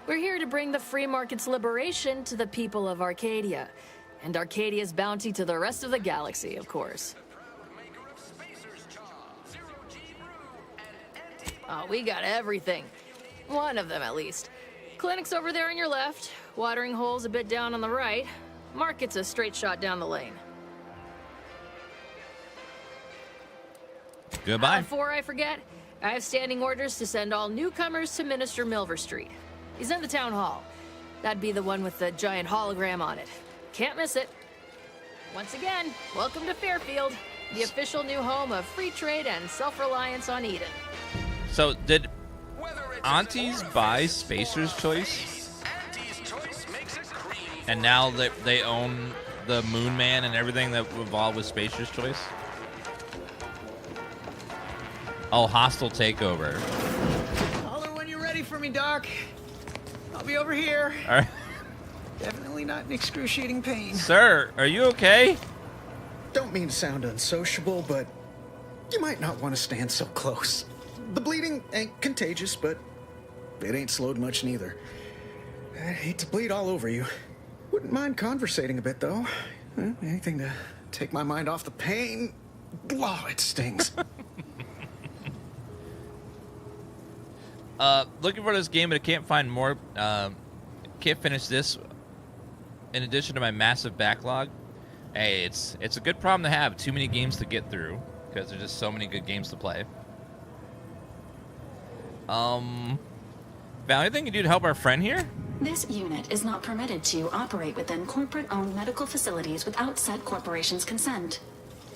We're here to bring the free market's liberation to the people of Arcadia. And Arcadia's bounty to the rest of the galaxy, of course. Oh, we got everything. One of them, at least. Clinic's over there on your left. Watering hole's a bit down on the right. Market's a straight shot down the lane. Goodbye. Before I forget, I have standing orders to send all newcomers to Minister Milver Street. He's in the town hall. That'd be the one with the giant hologram on it. Can't miss it. Once again, welcome to Fairfield, the official new home of free trade and self-reliance on Eden. So, did Aunties buy Spacer's Choice? And now they own the Moon Man and everything that involved with Spacer's Choice? Oh, hostile takeover. Holler when you're ready for me, Doc. I'll be over here. All right. Definitely not in excruciating pain. Sir, are you okay? Don't mean to sound unsociable, but you might not want to stand so close. The bleeding ain't contagious, but it ain't slowed much neither. I hate to bleed all over you. Wouldn't mind conversating a bit, though. Anything to take my mind off the pain. Oh, it stings. Looking for this game, but I can't find more. Can't finish this. In addition to my massive backlog, hey, it's a good problem to have. Too many games to get through because there's just so many good games to play. Val, anything you do to help our friend here? This unit is not permitted to operate within corporate-owned medical facilities without said corporation's consent.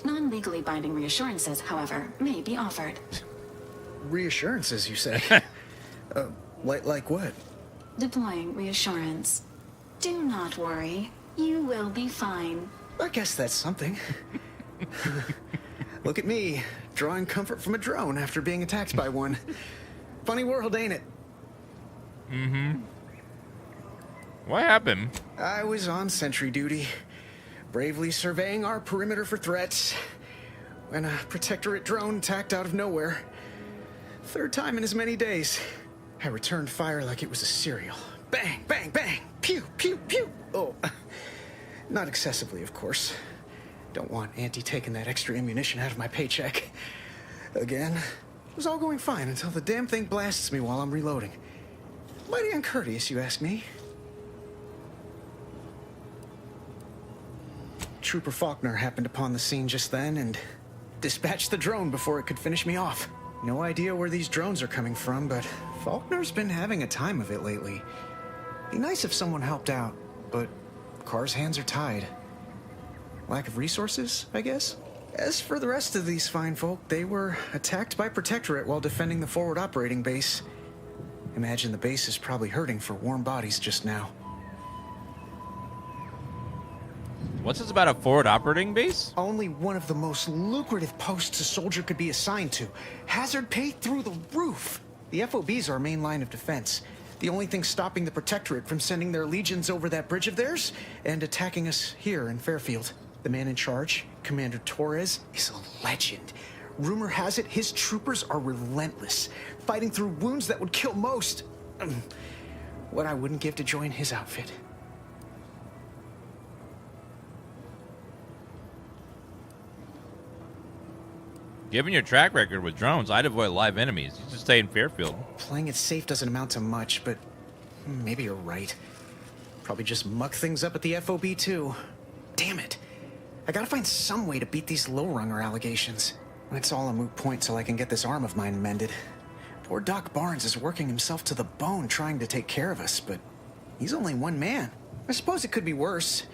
Non-legally binding reassurances, however, may be offered. Reassurances, you say? Like what? Deploying reassurance. Do not worry. You will be fine. I guess that's something. Look at me, drawing comfort from a drone after being attacked by one. Funny world, ain't it? Mm-hmm. What happened? I was on sentry duty, bravely surveying our perimeter for threats, when a Protectorate drone attacked out of nowhere. Third time in as many days. I returned fire like it was a cereal. Bang, bang, bang! Pew, pew, pew! Oh, not excessively, of course. Don't want Auntie taking that extra ammunition out of my paycheck. Again, it was all going fine until the damn thing blasts me while I'm reloading. Mighty uncourteous, you ask me. Trooper Faulkner happened upon the scene just then and dispatched the drone before it could finish me off. No idea where these drones are coming from, but Faulkner's been having a time of it lately. Be nice if someone helped out, but Carr's hands are tied. Lack of resources, I guess? As for the rest of these fine folk, they were attacked by Protectorate while defending the forward operating base. Imagine the base is probably hurting for warm bodies just now. What's this about a forward operating base? Only one of the most lucrative posts a soldier could be assigned to. Hazard pay through the roof. The FOB's our main line of defense. The only thing stopping the Protectorate from sending their legions over that bridge of theirs and attacking us here in Fairfield. The man in charge, Commander Torres, is a legend. Rumor has it his troopers are relentless, fighting through wounds that would kill most. What I wouldn't give to join his outfit. Given your track record with drones, I'd avoid live enemies. You should stay in Fairfield. Playing it safe doesn't amount to much, but maybe you're right. Probably just muck things up at the FOB too. Damn it. I gotta find some way to beat these low-runger allegations. It's all a moot point till I can get this arm of mine mended. Poor Doc Barnes is working himself to the bone trying to take care of us, but he's only one man. I suppose it could be worse.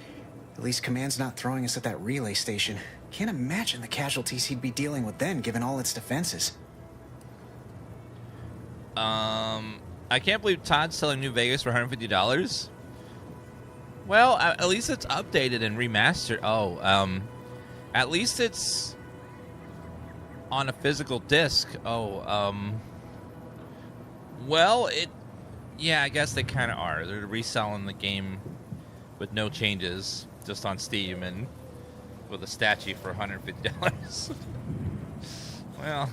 At least Command's not throwing us at that relay station. Can't imagine the casualties he'd be dealing with then, given all its defenses. I can't believe Todd's selling New Vegas for $150. Well, at least it's updated and remastered. Oh, at least it's on a physical disc. Oh, well, yeah, I guess they kind of are. They're reselling the game with no changes, just on Steam and with a statue for $150. Well,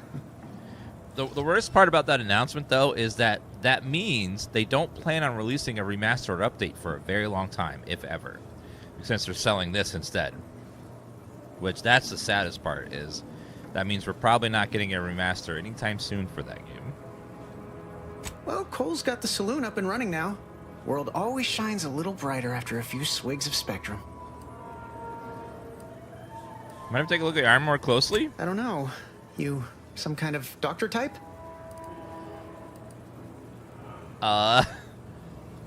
the worst part about that announcement, though, is that means they don't plan on releasing a remastered update for a very long time, if ever, since they're selling this instead. Which, that's the saddest part, is that means we're probably not getting a remaster anytime soon for that game. Well, Cole's got the saloon up and running now. World always shines a little brighter after a few swigs of Spectrum. Might have to take a look at Armory more closely? I don't know. You Some kind of doctor type? I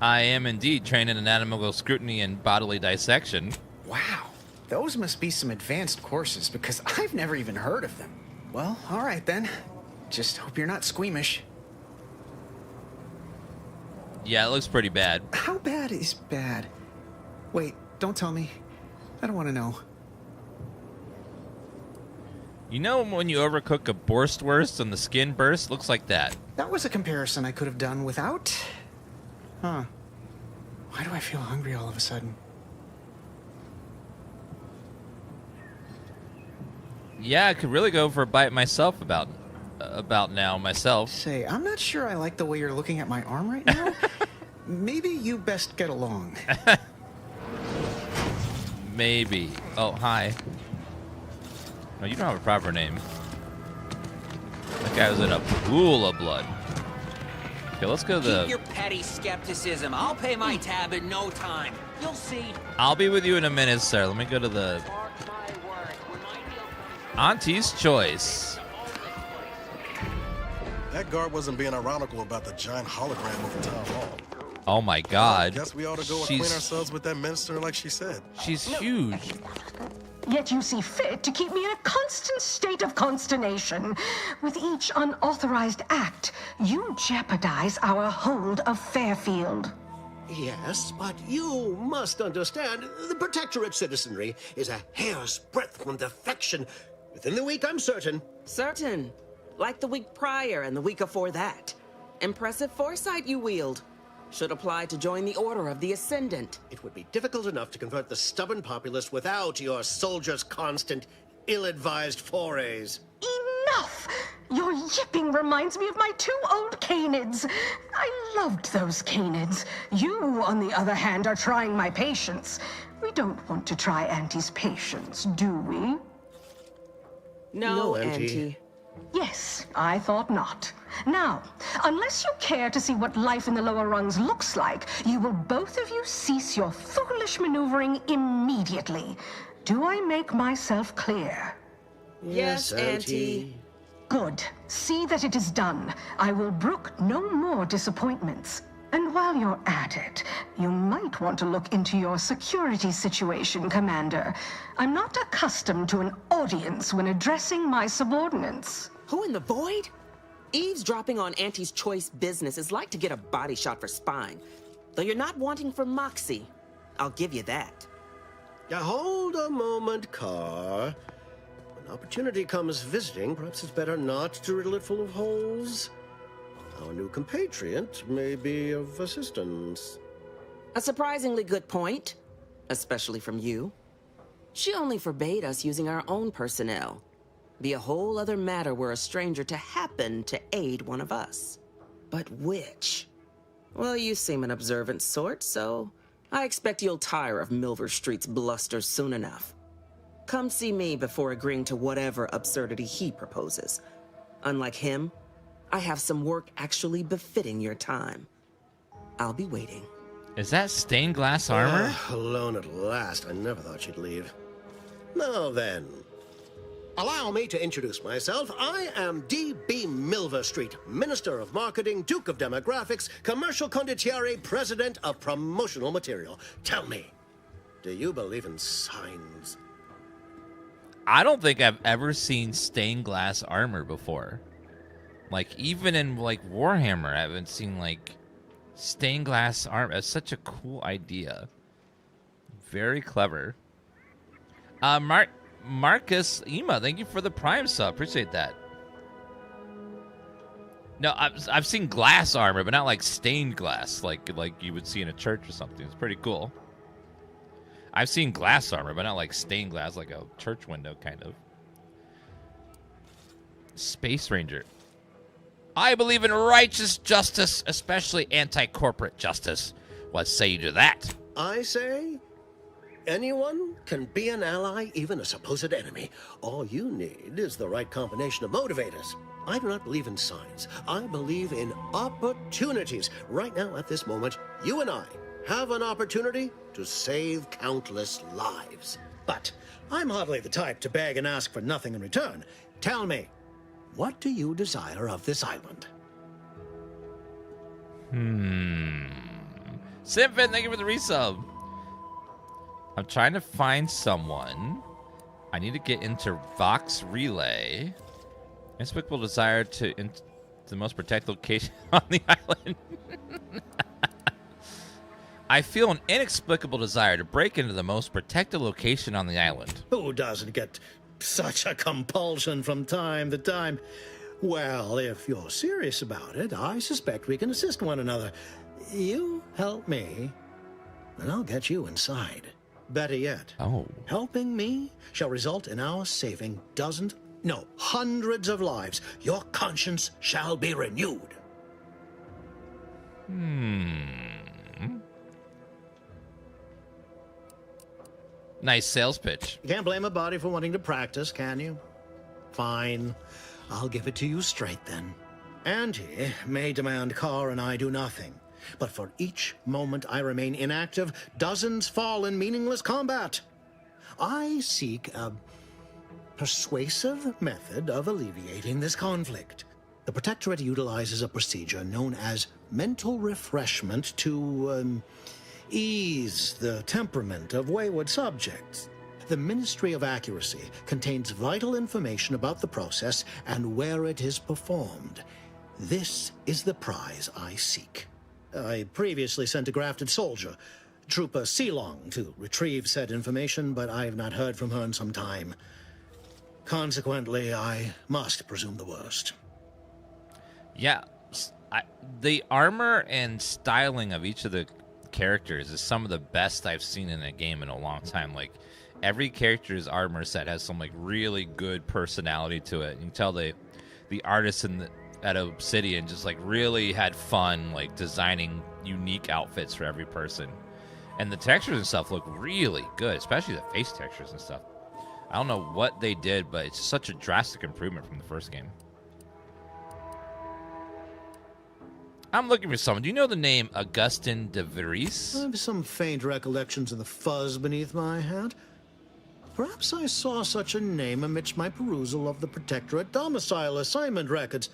am indeed trained in anatomical scrutiny and bodily dissection. Wow, those must be some advanced courses because I've never even heard of them. Well, all right then. Just hope you're not squeamish. Yeah, it looks pretty bad. How bad is bad? Wait, don't tell me. I don't want to know. You know when you overcook a borschtwurst and the skin bursts? Looks like that. That was a comparison I could have done without. Huh. Why do I feel hungry all of a sudden? Yeah, I could really go for a bite myself about now myself. Say, I'm not sure I like the way you're looking at my arm right now. Maybe you best get along. Maybe. Oh, hi. No, you don't have a proper name. That guy was in a pool of blood. Okay, let's go to the... Keep your petty skepticism. I'll pay my tab in no time. You'll see. I'll be with you in a minute, sir. Let me go to the... Auntie's Choice. That guard wasn't being ironical about the giant hologram over town hall. Oh my god. Guess we ought to go acquaint ourselves with that minister like she said. She's huge. Yet you see fit to keep me in a constant state of consternation. With each unauthorized act, you jeopardize our hold of Fairfield. Yes, but you must understand, the Protectorate citizenry is a hair's breadth from defection. Within the week, I'm certain. Certain. Like the week prior and the week before that. Impressive foresight you wield. Should apply to join the Order of the Ascendant. It would be difficult enough to convert the stubborn populace without your soldiers' constant, ill-advised forays. Enough! Your yipping reminds me of my 2 old canids. I loved those canids. You, on the other hand, are trying my patience. We don't want to try Auntie's patience, do we? No, Auntie. Yes, I thought not. Now, unless you care to see what life in the lower rungs looks like, you will both of you cease your foolish maneuvering immediately. Do I make myself clear? Yes, Auntie. Good. See that it is done. I will brook no more disappointments. And while you're at it, you might want to look into your security situation, Commander. I'm not accustomed to an audience when addressing my subordinates. Who in the void? Eavesdropping on Auntie's Choice business is like to get a body shot for spine. Though you're not wanting for moxie. I'll give you that. Now hold a moment, Carr. When opportunity comes visiting, perhaps it's better not to riddle it full of holes. Our new compatriot may be of assistance. A surprisingly good point, especially from you. She only forbade us using our own personnel. Be a whole other matter were a stranger to happen to aid one of us. But which? Well, you seem an observant sort, so I expect you'll tire of Milver Street's bluster soon enough. Come see me before agreeing to whatever absurdity he proposes. Unlike him, I have some work actually befitting your time. I'll be waiting. Is that stained glass armor? Alone at last. I never thought she'd leave. Now then, allow me to introduce myself. I am D.B. Milver Street, Minister of Marketing, Duke of Demographics, Commercial Condottiere, President of Promotional Material. Tell me, do you believe in signs? I don't think I've ever seen stained glass armor before. Like, even in, like, Warhammer, I haven't seen, like, stained glass armor. It's such a cool idea. Very clever. Marcus Ema, thank you for the Prime sub. Appreciate that. No, I've seen glass armor, but not, like, stained glass, like you would see in a church or something. It's pretty cool. I've seen glass armor, but not, like, stained glass, like a church window, kind of. Space Ranger. I believe in righteous justice, especially anti-corporate justice. What say you to that? I say, anyone can be an ally, even a supposed enemy. All you need is the right combination of motivators. I do not believe in signs. I believe in opportunities. Right now, at this moment, you and I have an opportunity to save countless lives. But I'm hardly the type to beg and ask for nothing in return. Tell me, What do you desire of this island? Simfin, thank you for the resub. I'm trying to find someone. I need to get into Vox Relay. Inexplicable desire to the most protected location on the island. I feel an inexplicable desire to break into the most protected location on the island. Who doesn't get such a compulsion from time to time? Well, if you're serious about it, I suspect we can assist one another. You help me, and I'll get you inside. Better yet, helping me shall result in our saving hundreds of lives. Your conscience shall be renewed. Nice sales pitch. You can't blame a body for wanting to practice, can you? Fine. I'll give it to you straight then. Auntie may demand Carr and I do nothing, but for each moment I remain inactive, dozens fall in meaningless combat. I seek a persuasive method of alleviating this conflict. The Protectorate utilizes a procedure known as mental refreshment to ease the temperament of wayward subjects. The Ministry of Accuracy contains vital information about the process and where it is performed. This is the prize I seek. I previously sent a grafted soldier, Trooper Sealong, to retrieve said information, but I have not heard from her in some time. Consequently, I must presume the worst. Yeah, the armor and styling of each of the characters is some of the best I've seen in a game in a long time. Like, every character's armor set has some like really good personality to it. You can tell the artists at Obsidian just like really had fun like designing unique outfits for every person. And the textures and stuff look really good, especially the face textures and stuff. I don't know what they did, but it's such a drastic improvement from the first game. I'm looking for someone. Do you know the name Augustin de Vries? I have some faint recollections of the fuzz beneath my hat. Perhaps I saw such a name amidst my perusal of the Protectorate domicile assignment records.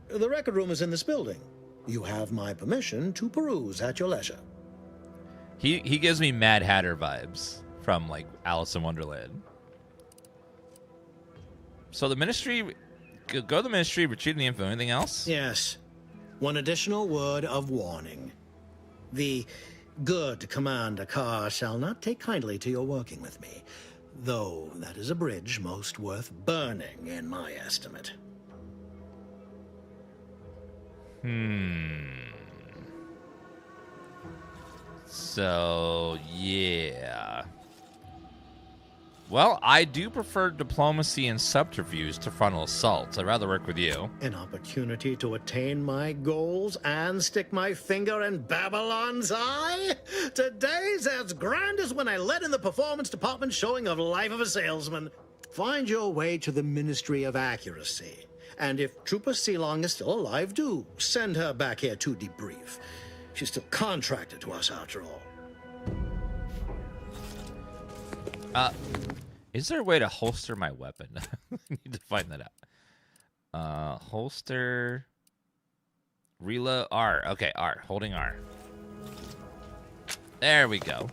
The record room is in this building. You have my permission to peruse at your leisure. He gives me Mad Hatter vibes from like Alice in Wonderland. So the Ministry, go to the Ministry, retrieve the info. Anything else? Yes. One additional word of warning. The good Commander Carr shall not take kindly to your working with me, though that is a bridge most worth burning in my estimate. So, yeah. Well, I do prefer diplomacy and subterfuge to frontal assaults. I'd rather work with you. An opportunity to attain my goals and stick my finger in Babylon's eye? Today's as grand as when I led in the performance department showing of Life of a Salesman. Find your way to the Ministry of Accuracy. And if Trooper Sealong is still alive, do send her back here to debrief. She's still contracted to us after all. Is there a way to holster my weapon? I need to find that out. Holster. Reload. R. Okay, R. Holding R. There we go.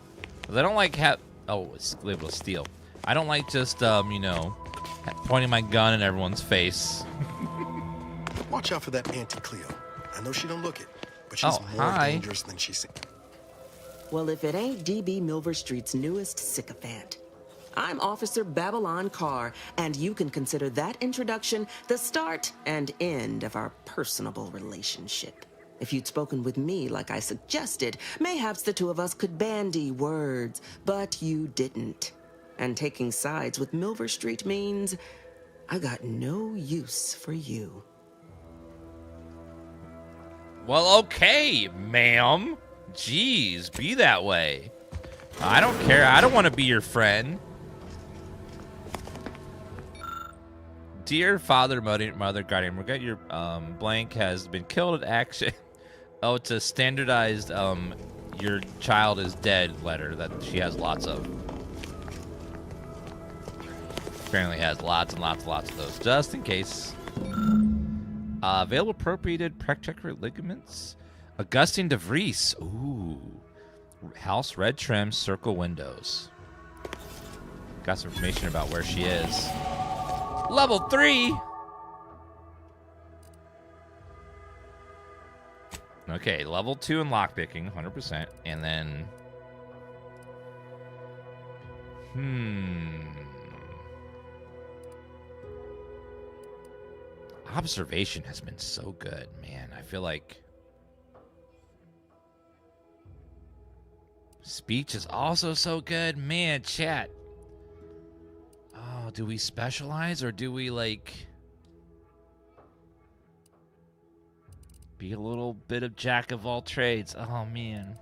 I don't like it's able to steal. I don't like just, pointing my gun in everyone's face. Watch out for that Auntie Cleo. I know she don't look it, but she's more dangerous than she seems. Well, if it ain't D.B. Milver Street's newest sycophant. I'm Officer Babylon Carr, and you can consider that introduction the start and end of our personable relationship. If you'd spoken with me like I suggested, mayhaps the two of us could bandy words, but you didn't. And taking sides with Milver Street means I got no use for you. Well, okay, ma'am. Jeez, be that way. I don't care. I don't want to be your friend. Dear Father, Mother, Guardian, regret your blank has been killed at action. Oh, it's a standardized your child is dead letter that she has lots of. apparently has lots and lots and lots of those, just in case. Available appropriated protectorate ligaments. Augustine de Vries. Ooh. House red trim, circle windows. Got some information about where she is. Level 3. Okay, level 2 in lockpicking, 100%. And then... Observation has been so good, man. I feel like... Speech is also so good. Man, chat. Oh, do we specialize or do we, like... be a little bit of jack of all trades? Oh, man.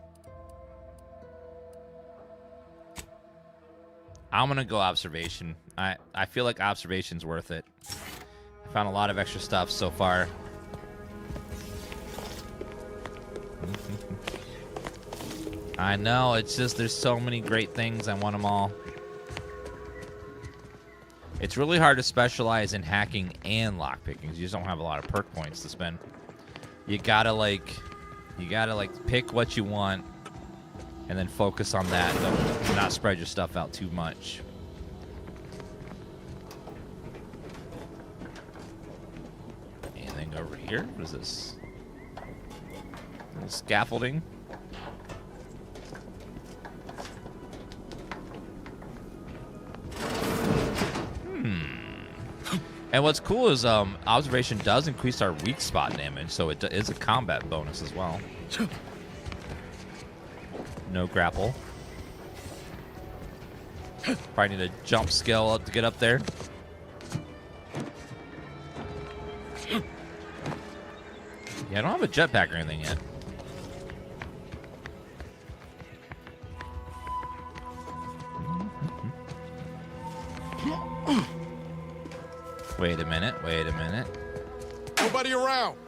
I'm going to go observation. I feel like observation's worth it. I found a lot of extra stuff so far. I know, it's just there's so many great things. I want them all. It's really hard to specialize in hacking and lockpicking. You just don't have a lot of perk points to spend. You gotta pick what you want and then focus on that. Don't not spread your stuff out too much. Anything over here? What is this? Scaffolding. And what's cool is observation does increase our weak spot damage, so it is a combat bonus as well. No grapple. Probably need a jump skill up to get up there. Yeah, I don't have a jetpack or anything yet. Wait a minute, wait a minute. Nobody around.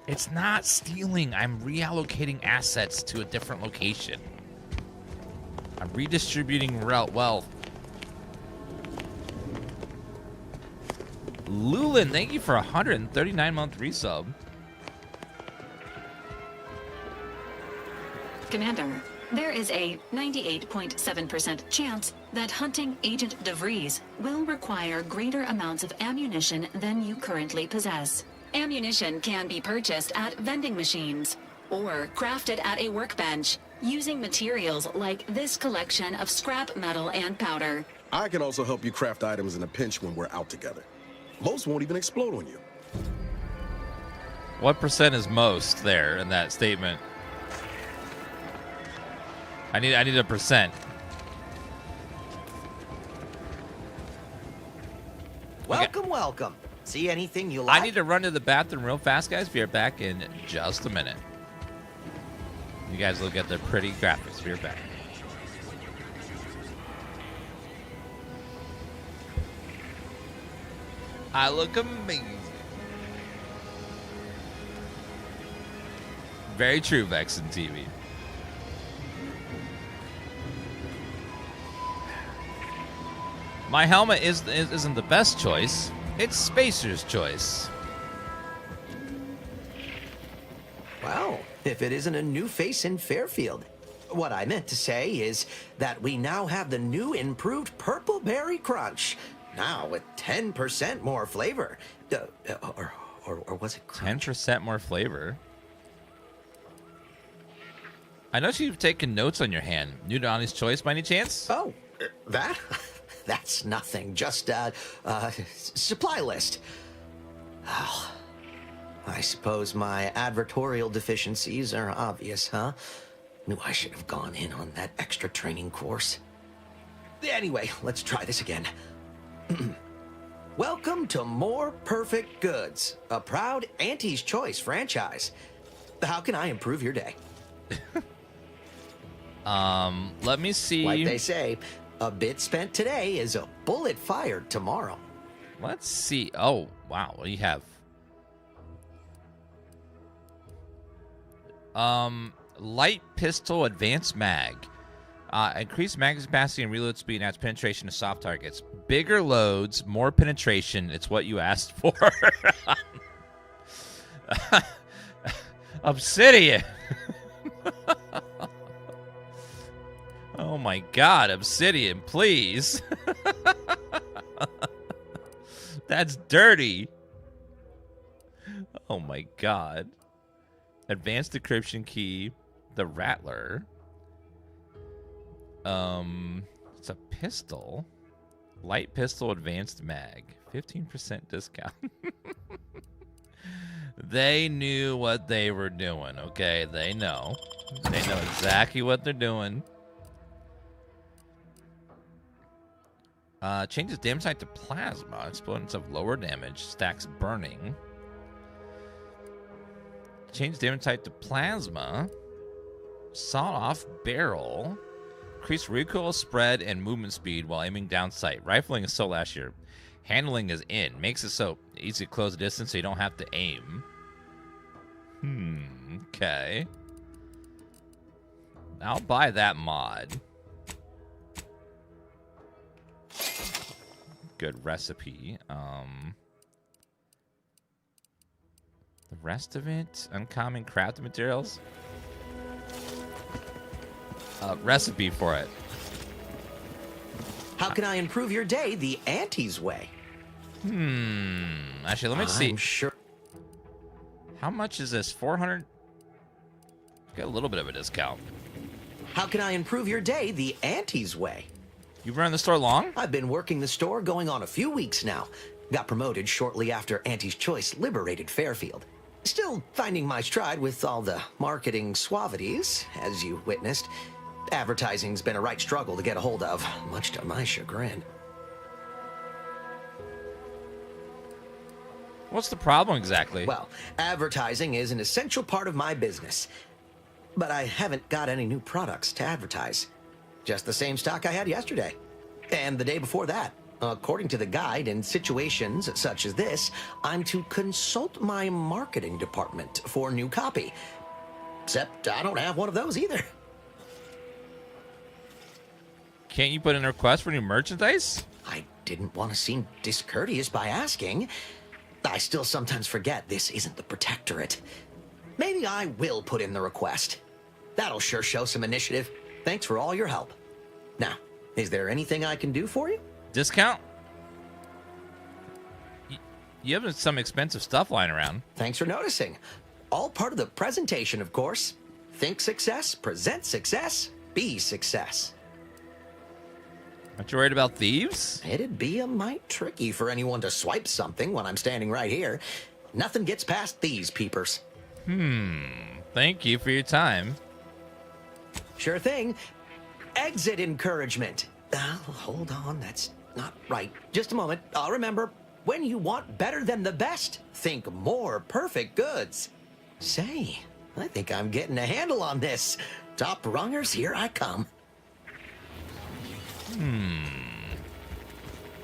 It's not stealing. I'm reallocating assets to a different location. I'm redistributing wealth. Lulin, thank you for a 139-month resub. Commander, there is a 98.7% chance that hunting Agent De Vries will require greater amounts of ammunition than you currently possess. Ammunition can be purchased at vending machines or crafted at a workbench using materials like this collection of scrap metal and powder. I can also help you craft items in a pinch when we're out together. Most won't even explode on you. What percent is most there in that statement? I need a percent. Welcome, welcome. See anything you like? I need to run to the bathroom real fast, guys. Be right back in just a minute. You guys look at the pretty graphics. Be right back. I look amazing. Very true, Vexen TV. My helmet isn't the best choice. It's Spacer's choice. Well, if it isn't a new face in Fairfield. What I meant to say is that we now have the new improved Purple Berry Crunch. Now with 10% more flavor. Or was it crunch? 10% more flavor? I know you've taken notes on your hand. New to Ani's choice by any chance? Oh, that? That's nothing. Just supply list. Oh, I suppose my advertorial deficiencies are obvious, huh? Knew I should have gone in on that extra training course. Anyway, let's try this again. Welcome to More Perfect Goods, a proud Auntie's Choice franchise. How can I improve your day? Let me see. Like they say, a bit spent today is a bullet fired tomorrow. Let's see. Oh, wow. What do you have? Light pistol advanced mag. Increased magazine capacity and reload speed and adds penetration to soft targets. Bigger loads, more penetration. It's what you asked for. Obsidian. Oh my god, Obsidian, please. That's dirty. Oh my god. Advanced decryption key. The Rattler. It's a pistol. Light pistol advanced mag. 15% discount. They knew what they were doing, okay? They know. They know exactly what they're doing. Changes damage type to plasma. Exponents of lower damage. Stacks burning. Change damage type to plasma. Sawed-off barrel. Increase recoil, spread, and movement speed while aiming down sight. Rifling is so last year. Handling is in. Makes it so easy to close the distance so you don't have to aim. Okay. I'll buy that mod. Good recipe. The rest of it, uncommon crafting materials. Recipe for it. How can I improve your day the Auntie's way? Actually, let me see. I'm sure. How much is this? 400? Got a little bit of a discount. How can I improve your day the Auntie's way? You've run the store long? I've been working the store going on a few weeks now. Got promoted shortly after Auntie's Choice liberated Fairfield. Still finding my stride with all the marketing suavities, as you witnessed. Advertising's been a right struggle to get a hold of, much to my chagrin. What's the problem exactly? Well, advertising is an essential part of my business. But I haven't got any new products to advertise. Just the same stock I had yesterday. And the day before that. According to the guide, in situations such as this, I'm to consult my marketing department for new copy. Except I don't have one of those either. Can't you put in a request for new merchandise? I didn't want to seem discourteous by asking. I still sometimes forget this isn't the Protectorate. Maybe I will put in the request. That'll sure show some initiative. Thanks for all your help. Now, is there anything I can do for you? Discount? You have some expensive stuff lying around. Thanks for noticing. All part of the presentation, of course. Think success, present success, be success. Aren't you worried about thieves? It'd be a mite tricky for anyone to swipe something when I'm standing right here. Nothing gets past these peepers. Thank you for your time. Sure thing. Exit encouragement. Hold on, that's not right. Just a moment. I'll remember. When you want better than the best, think more perfect goods. Say, I think I'm getting a handle on this. Top rungers, here I come.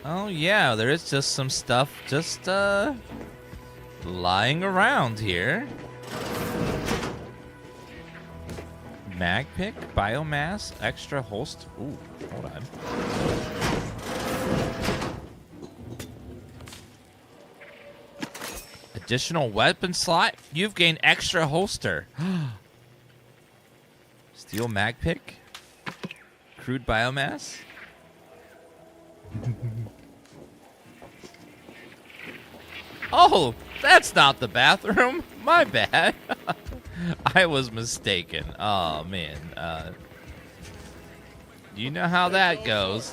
Oh yeah, there is just some stuff just lying around here. Mag pick, biomass, extra holster. Ooh, hold on. Additional weapon slot. You've gained extra holster. Steel mag pick. Crude biomass. Oh, that's not the bathroom. My bad. I was mistaken. Oh, man. You know how that goes.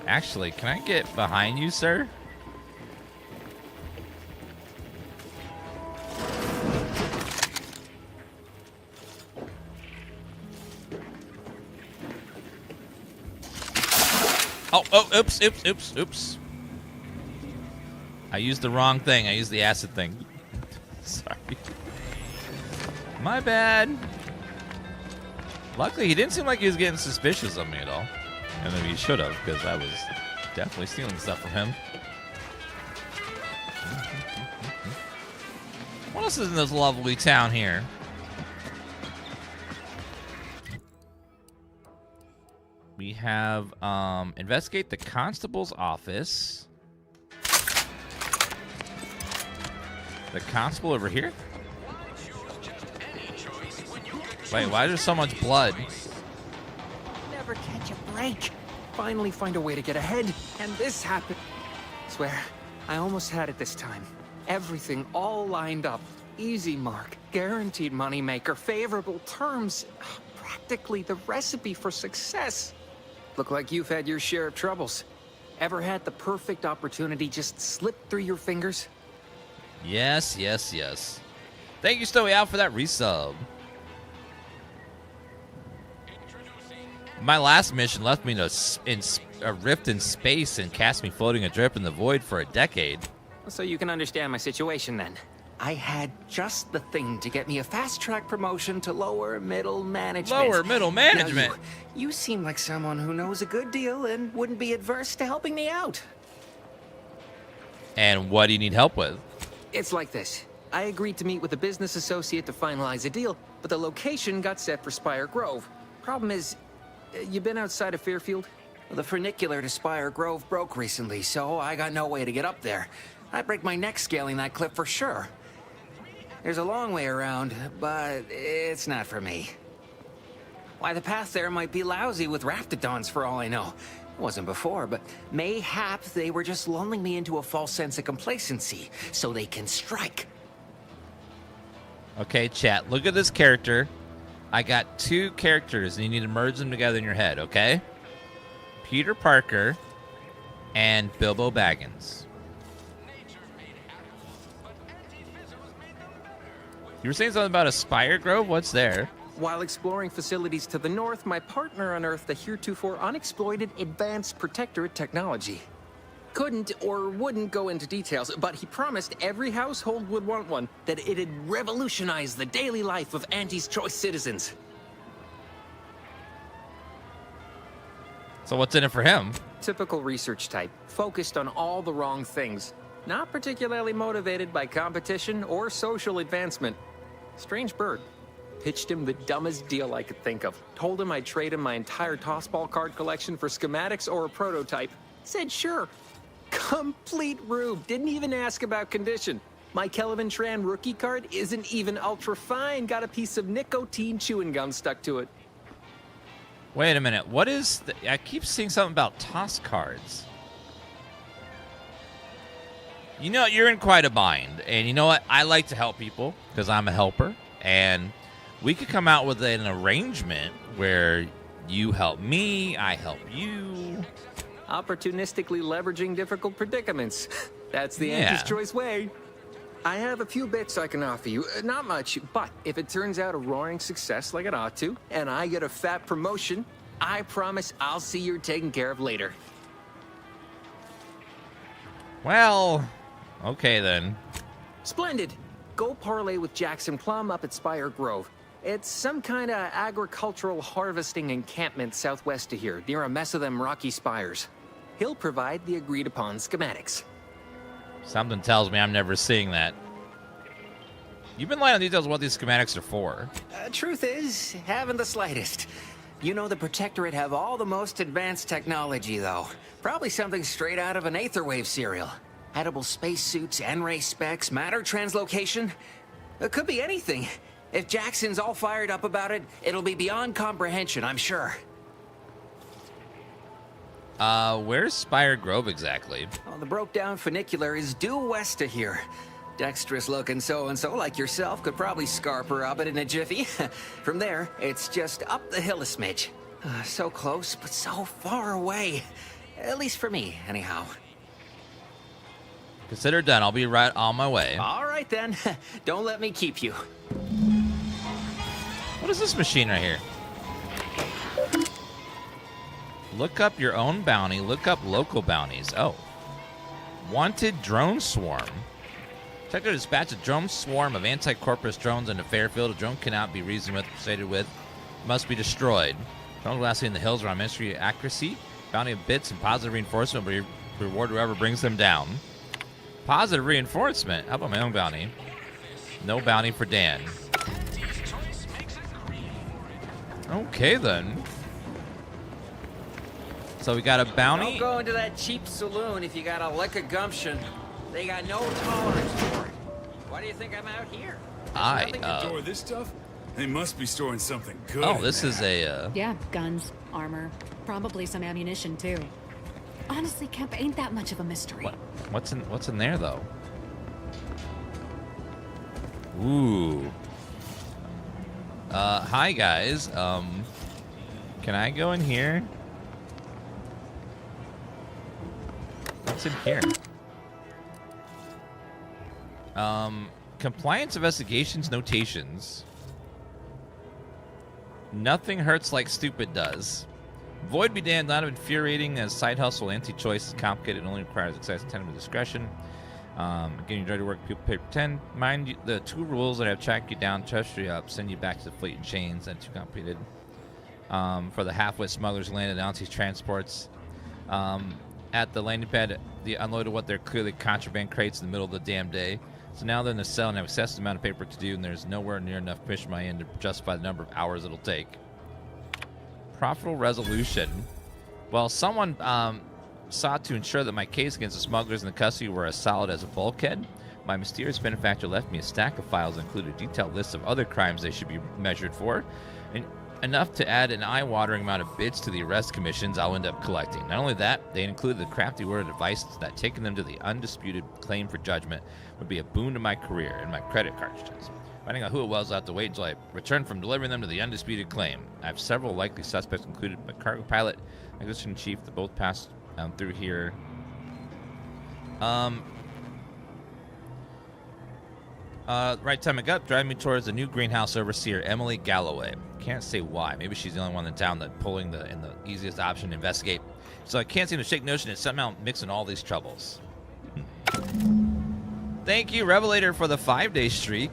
Actually, can I get behind you, sir? Oh, oops. I used the wrong thing. I used the acid thing. my bad. Luckily, he didn't seem like he was getting suspicious of me at all. And maybe he should have, because I was definitely stealing stuff from him. What else is in this lovely town here? We have investigate the constable's office. The constable over here? Wait, why is there so much blood? Never catch a break. Finally find a way to get ahead, and this happened. Swear, I almost had it this time. Everything all lined up. Easy mark, guaranteed moneymaker, favorable terms. Practically the recipe for success. Look like you've had your share of troubles. Ever had the perfect opportunity just slip through your fingers? Yes, yes, yes. Thank you, Stowy Out, for that resub. My last mission left me in a rift in space and cast me floating adrift in the void for a decade. So you can understand my situation then. I had just the thing to get me a fast-track promotion to lower middle management. Lower middle management? Now you seem like someone who knows a good deal and wouldn't be adverse to helping me out. And what do you need help with? It's like this. I agreed to meet with a business associate to finalize a deal, but the location got set for Spire Grove. Problem is, you been outside of Fairfield? The funicular to Spire Grove broke recently, so I got no way to get up there. I'd break my neck scaling that cliff for sure. There's a long way around, but it's not for me. Why, the path there might be lousy with raptidons for all I know. It wasn't before, but mayhap they were just lulling me into a false sense of complacency so they can strike. Okay, chat, look at this character. I got two characters, and you need to merge them together in your head, okay? Peter Parker and Bilbo Baggins. You were saying something about a Spire Grove? What's there? While exploring facilities to the north, my partner unearthed a heretofore unexploited advanced protectorate technology. Couldn't or wouldn't go into details, but he promised every household would want one, that it'd revolutionize the daily life of Auntie's Choice citizens. So what's in it for him? Typical research type, focused on all the wrong things. Not particularly motivated by competition or social advancement. Strange bird. Pitched him the dumbest deal I could think of. Told him I'd trade him my entire tossball card collection for schematics or a prototype. Said sure. Complete rube. Didn't even ask about condition. My Kelvin Tran rookie card isn't even ultra fine. Got a piece of nicotine chewing gum stuck to it. Wait a minute. What is... I keep seeing something about toss cards. You know, you're in quite a bind. And you know what? I like to help people because I'm a helper. And we could come out with an arrangement where you help me, I help you. Opportunistically leveraging difficult predicaments. That's the Auntie's Choice way. I have a few bits I can offer you. Not much, but if it turns out a roaring success like it ought to, and I get a fat promotion, I promise I'll see you're taken care of later. Well, okay then. Splendid. Go parlay with Jackson Plum up at Spire Grove. It's some kind of agricultural harvesting encampment southwest of here, near a mess of them rocky spires. He'll provide the agreed-upon schematics. Something tells me I'm never seeing that. You've been lying on details of what these schematics are for. Truth is, haven't the slightest. You know the Protectorate have all the most advanced technology, though. Probably something straight out of an Aetherwave serial. Edible spacesuits, N-ray specs, matter translocation. It could be anything. If Jackson's all fired up about it, it'll be beyond comprehension, I'm sure. Where's Spire Grove exactly? Oh, the broke-down funicular is due west of here. Dexterous-looking so-and-so like yourself could probably scarper up it in a jiffy. From there, it's just up the hill a smidge. So close, but so far away. At least for me, anyhow. Consider done. I'll be right on my way. All right, then. Don't let me keep you. What is this machine right here? Look up your own bounty. Look up local bounties. Oh. Wanted drone swarm. Protector dispatched a drone swarm of anti-corpus drones into Fairfield. A drone cannot be reasoned with, persuaded with, must be destroyed. Drones blasting in the hills around Ministry of Accuracy. Bounty of bits and positive reinforcement will reward whoever brings them down. Positive reinforcement? How about my own bounty? No bounty for Dan. Okay, then. So we got a bounty. Don't go into that cheap saloon if you got a lick of gumption. They got no tolerance for it. Why do you think I'm out here? Store this stuff? They must be storing something good. Oh, this is a. Yeah, guns, armor, probably some ammunition too. Honestly, Kemp ain't that much of a mystery. What's in there though? Ooh. Hi guys. Can I go in here? What's in here? Compliance investigations notations. Nothing hurts like stupid does. Void be damned, not infuriating as side hustle anti-choice is complicated and only requires excess attentive discretion. Getting ready to work, people pay pretend. Mind you, the 2 rules that have tracked you down, treasure you up, send you back to the fleet in chains, and too complicated. For the half-wit smugglers landed on these transports. At the landing pad, they unloaded what they're clearly contraband crates in the middle of the damn day. So now they're in the cell and have excessive amount of paper to do, and there's nowhere near enough permission on my end to justify the number of hours it'll take. Profitable resolution. Well, someone sought to ensure that my case against the smugglers in the custody were as solid as a bulkhead. My mysterious benefactor left me a stack of files that include a detailed list of other crimes they should be measured for, and enough to add an eye-watering amount of bits to the arrest commissions I'll end up collecting. Not only that, they included the crafty word of advice that taking them to the undisputed claim for judgment would be a boon to my career and my credit cartridges. Finding out who it was, I'll have to wait until I return from delivering them to the undisputed claim. I have several likely suspects, included my cargo pilot, acquisition chief, that both passed through here. Right time I got, driving me towards the new greenhouse overseer, Emily Galloway. Can't say why. Maybe she's the only one in town that pulling the easiest option to investigate. So I can't seem to shake notion it's somehow mixing all these troubles. Thank you, Revelator, for the 5-day streak.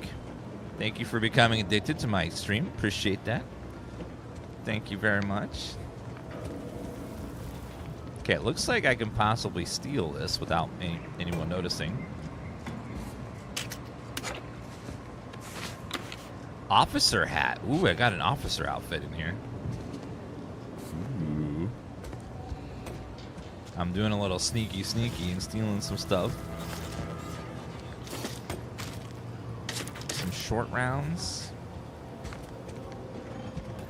Thank you for becoming addicted to my stream. Appreciate that. Thank you very much. Okay, it looks like I can possibly steal this without anyone noticing. Officer hat. Ooh, I got an officer outfit in here. Ooh. I'm doing a little sneaky and stealing some stuff. Some short rounds.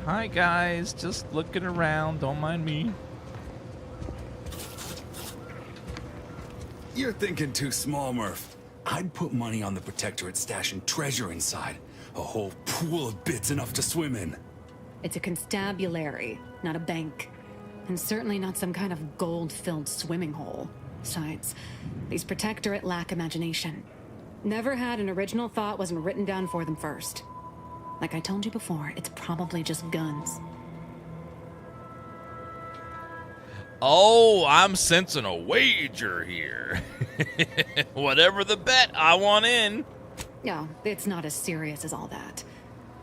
Hi guys, just looking around, don't mind me. You're thinking too small, Murph. I'd put money on the Protectorate stashing treasure inside. A whole pool of bits enough to swim in. It's a constabulary, not a bank. And certainly not some kind of gold-filled swimming hole. Besides, these Protectorate lack imagination. Never had an original thought wasn't written down for them first. Like I told you before, it's probably just guns. Oh, I'm sensing a wager here. Whatever the bet, I want in. No, it's not as serious as all that.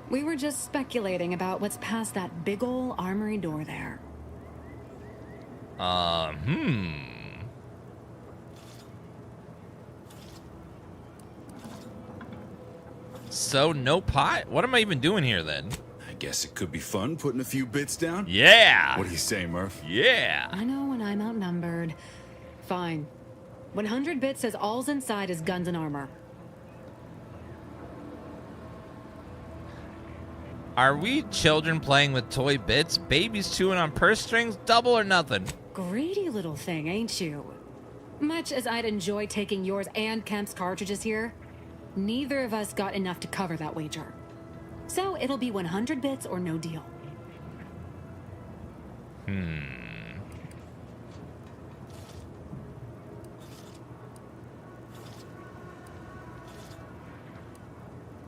We were just speculating about what's past that big ol' armory door there. So, no pot? What am I even doing here, then? I guess it could be fun putting a few bits down. Yeah! What do you say, Murph? Yeah! I know when I'm outnumbered. Fine. 100 bits says all's inside is guns and armor. Are we children playing with toy bits? Babies chewing on purse strings? Double or nothing? Greedy little thing, ain't you? Much as I'd enjoy taking yours and Kemp's cartridges here, neither of us got enough to cover that wager. So it'll be 100 bits or no deal.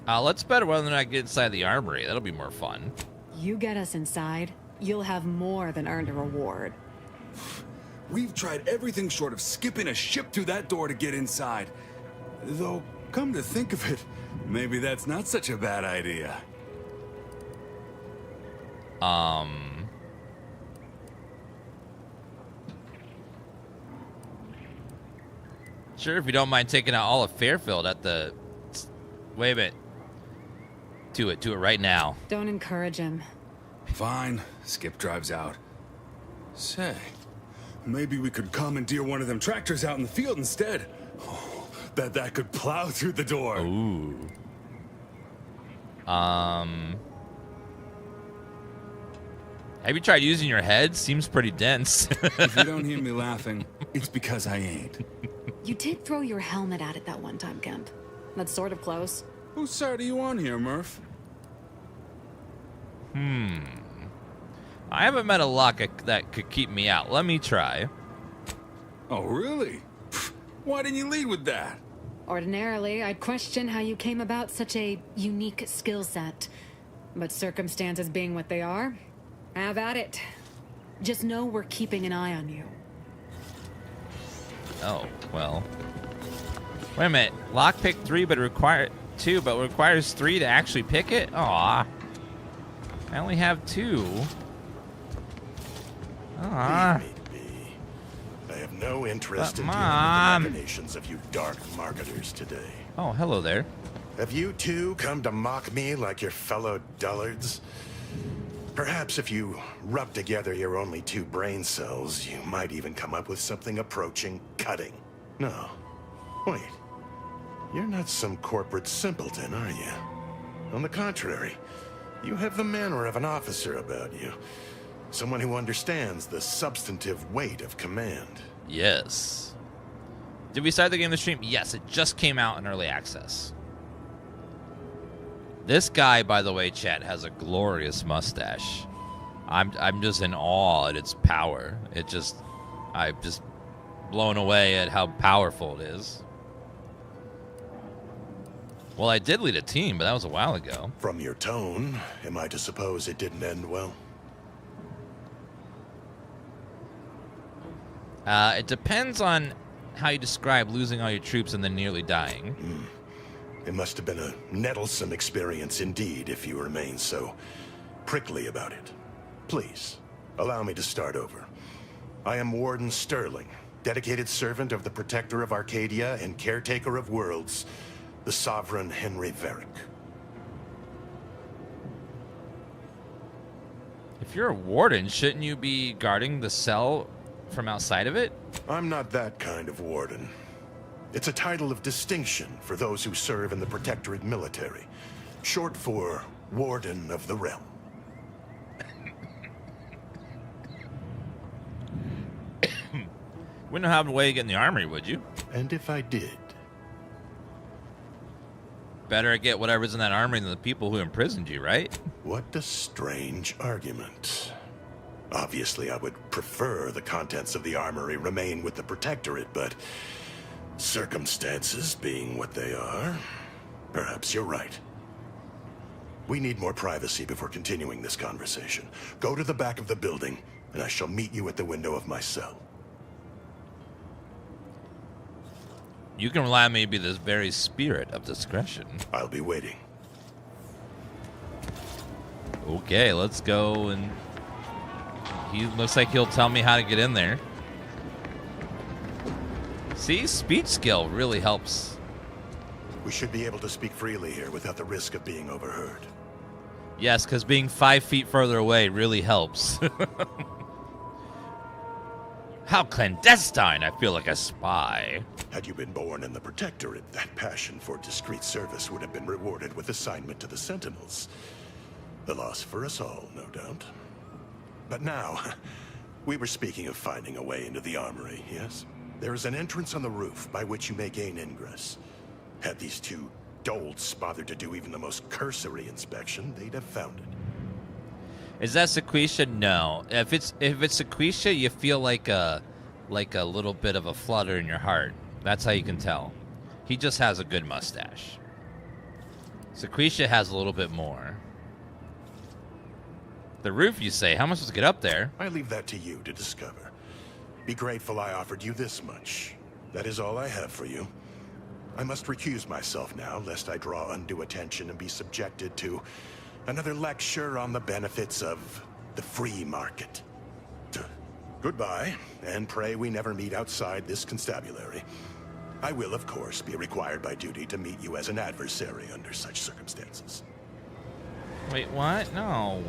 Let's bet whether or not I get inside the armory. That'll be more fun. You get us inside, you'll have more than earned a reward. We've tried everything short of skipping a ship through that door to get inside. Though, Come to think of it, maybe that's not such a bad idea. Sure, if you don't mind taking out all of Fairfield at the... Wait a minute. Do it right now. Don't encourage him. Fine, Skip drives out. Say, maybe we could commandeer one of them tractors out in the field instead. Oh, bet that could plow through the door. Ooh. Have you tried using your head? Seems pretty dense. If you don't hear me laughing, it's because I ain't. You did throw your helmet at it that one time, Kemp. That's sort of close. Whose side are you on here, Murph? I haven't met a lock that could keep me out. Let me try. Oh, really? Why didn't you lead with that? Ordinarily, I'd question how you came about such a unique skill set. But circumstances being what they are, have at it. Just know we're keeping an eye on you. Oh, well. Wait a minute. Lock pick 3, but require 2, but requires 3 to actually pick it? Aw. I only have 2. Aw. Leave me be. I have no interest in dealing with the machinations of you dark marketers today. Oh, hello there. Have you two come to mock me like your fellow dullards? Perhaps if you rub together your only 2 brain cells, you might even come up with something approaching cutting. No. Wait. You're not some corporate simpleton, are you? On the contrary, you have the manner of an officer about you. Someone who understands the substantive weight of command. Yes. Did we start the game to stream? Yes, it just came out in early access. This guy, by the way, chat, has a glorious mustache. I'm just in awe at its power. I'm just blown away at how powerful it is. Well, I did lead a team, but that was a while ago. From your tone, am I to suppose it didn't end well? It depends on how you describe losing all your troops and then nearly dying. It must have been a nettlesome experience indeed if you remain so prickly about it. Please, allow me to start over. I am Warden Sterling, dedicated servant of the Protector of Arcadia and Caretaker of Worlds, the Sovereign Henry Varick. If you're a warden, shouldn't you be guarding the cell from outside of it? I'm not that kind of warden. It's a title of distinction for those who serve in the Protectorate military, short for Warden of the Realm. Wouldn't have a way to get in the armory, would you? And if I did? Better get whatever's in that armory than the people who imprisoned you, right? What a strange argument. Obviously, I would prefer the contents of the armory remain with the Protectorate, but circumstances being what they are, perhaps you're right. We need more privacy before continuing this conversation. Go to the back of the building, and I shall meet you at the window of my cell. You can rely on me to be the very spirit of discretion. I'll be waiting. Okay, let's go, and he looks like he'll tell me how to get in there. See, speech skill really helps. We should be able to speak freely here without the risk of being overheard. Yes, because being 5 feet further away really helps. How clandestine! I feel like a spy. Had you been born in the Protectorate, that passion for discreet service would have been rewarded with assignment to the Sentinels. The loss for us all, no doubt. But now, we were speaking of finding a way into the armory, yes? There is an entrance on the roof by which you may gain ingress. Had these 2 dolts bothered to do even the most cursory inspection, they'd have found it. Is that Sequisha? No. If it's Sequisha, you feel like a little bit of a flutter in your heart. That's how you can tell. He just has a good mustache. Sequisha has a little bit more. The roof, you say? How am I supposed to get up there? I leave that to you to discover. Be grateful I offered you this much. That is all I have for you. I must recuse myself now, lest I draw undue attention and be subjected to another lecture on the benefits of the free market. Goodbye, and pray we never meet outside this constabulary. I will, of course, be required by duty to meet you as an adversary under such circumstances. Wait, what? No.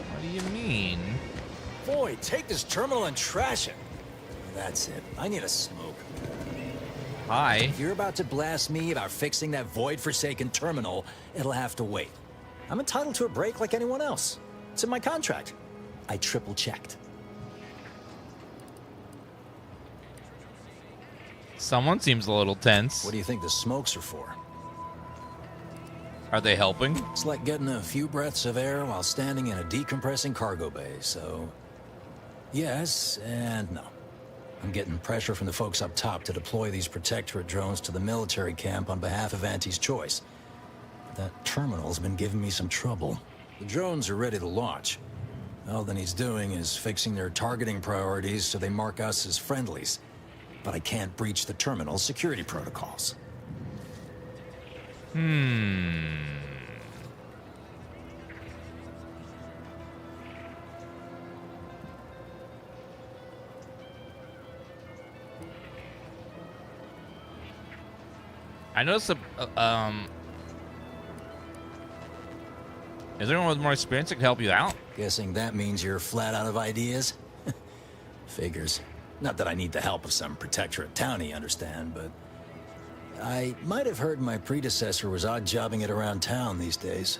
What do you mean? Void, take this terminal and trash it. That's it. I need a smoke. Hi. If you're about to blast me about fixing that void-forsaken terminal, it'll have to wait. I'm entitled to a break like anyone else. It's in my contract. I triple-checked. Someone seems a little tense. What do you think the smokes are for? Are they helping? It's like getting a few breaths of air while standing in a decompressing cargo bay, so... yes and no. I'm getting pressure from the folks up top to deploy these Protectorate drones to the military camp on behalf of Auntie's Choice. That terminal's been giving me some trouble. The drones are ready to launch. All that he's doing is fixing their targeting priorities so they mark us as friendlies. But I can't breach the terminal's security protocols. I noticed is there anyone with more experience that can help you out? Guessing that means you're flat out of ideas? Figures. Not that I need the help of some Protectorate townie, understand, but... I might have heard my predecessor was odd-jobbing it around town these days.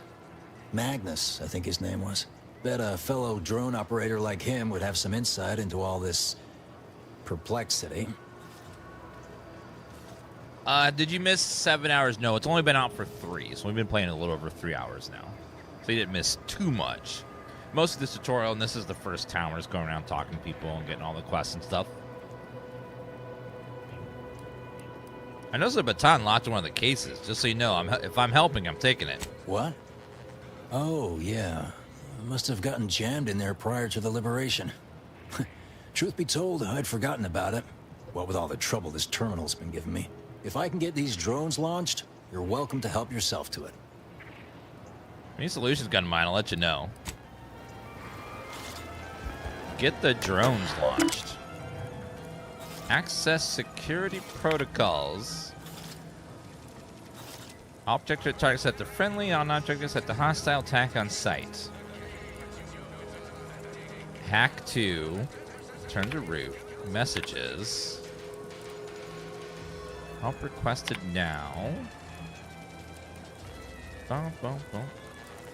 Magnus, I think his name was. Bet a fellow drone operator like him would have some insight into all this... perplexity. Did you miss 7 hours? No, it's only been out for 3, so we've been playing a little over 3 hours now. So you didn't miss too much. Most of this tutorial, and this is the first town, we're just going around talking to people and getting all the quests and stuff. I noticed a baton locked in one of the cases. Just so you know, if I'm helping, I'm taking it. What? Oh, yeah. I must have gotten jammed in there prior to the liberation. Truth be told, I'd forgotten about it. What with all the trouble this terminal's been giving me. If I can get these drones launched, you're welcome to help yourself to it. Any solutions gun mine, I'll let you know. Get the drones launched. Access security protocols. Object or target set to friendly, on object set to hostile, attack on sight. Hack 2. Turn to root. Messages. Help requested now. Boom, boom, boom.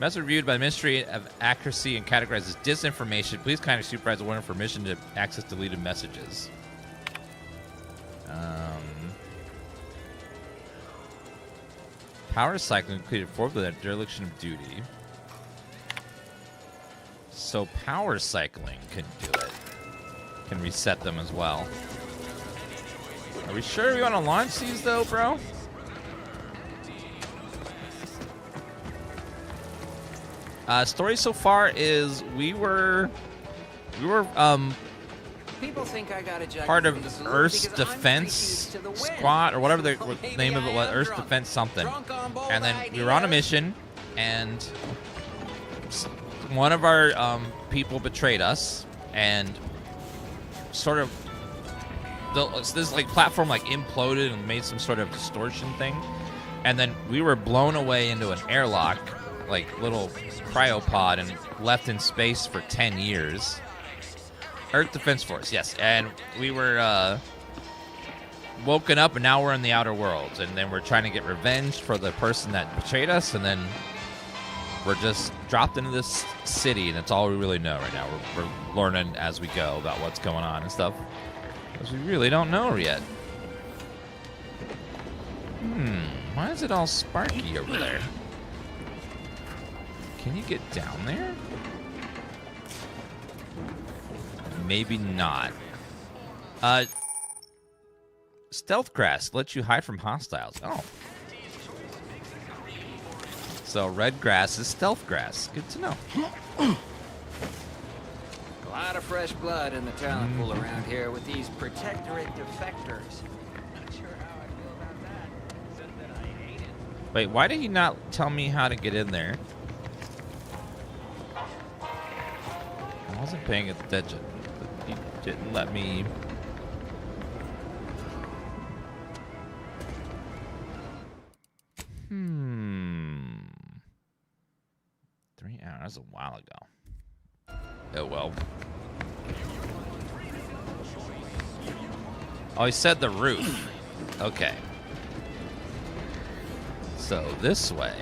Message reviewed by the Ministry of Accuracy and categorized as disinformation. Please kindly supervise the warning for permission to access deleted messages. Power cycling completed 4 with a dereliction of duty. So power cycling can do it. Can reset them as well. Are we sure we want to launch these though, bro? Story so far is we were People think I got a part of Earth's Defense Squad or whatever the name of it was, Earth's Defense something. And then we were on a mission, and one of our people betrayed us, and sort of this like platform like imploded and made some sort of distortion thing, and then we were blown away into an airlock, like little cryopod, and left in space for 10 years. Earth Defense Force, yes. And we were woken up, and now we're in the outer worlds, and then we're trying to get revenge for the person that betrayed us, and then we're just dropped into this city, and that's all we really know right now. We're learning as we go about what's going on and stuff, because we really don't know yet. Why is it all sparky over there? Can you get down there? Maybe not. Stealth grass lets you hide from hostiles. Oh. So red grass is stealth grass. Good to know. lot of fresh blood in the talent pool around here with these protectorate defectors. Not sure how I feel about that, except that I hate it. Wait, why did he not tell me how to get in there? I wasn't paying attention. He didn't let me. Hmm. 3 hours, a while ago. Oh well. Oh, he said the roof. Okay. So this way.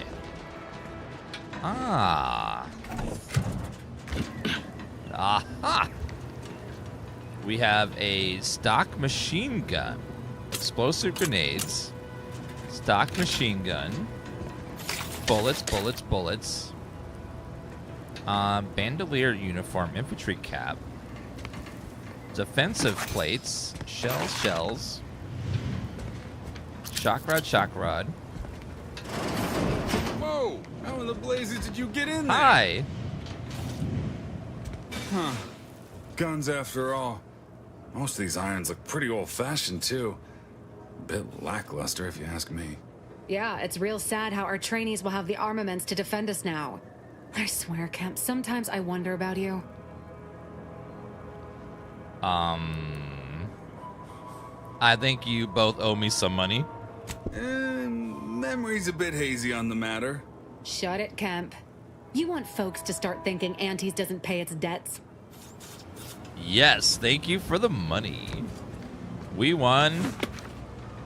Ah. Aha. We have a stock machine gun, explosive grenades, stock machine gun, bullets, bullets, bullets, bandolier uniform, infantry cap, defensive plates, shells, shells, shock rod. Whoa! How in the blazes did you get in there? Hi. Huh. Guns after all. Most of these irons look pretty old-fashioned, too. A bit lackluster, if you ask me. Yeah, it's real sad how our trainees will have the armaments to defend us now. I swear, Kemp, sometimes I wonder about you. I think you both owe me some money. Memory's a bit hazy on the matter. Shut it, Kemp. You want folks to start thinking Antes doesn't pay its debts? Yes, thank you for the money. We won.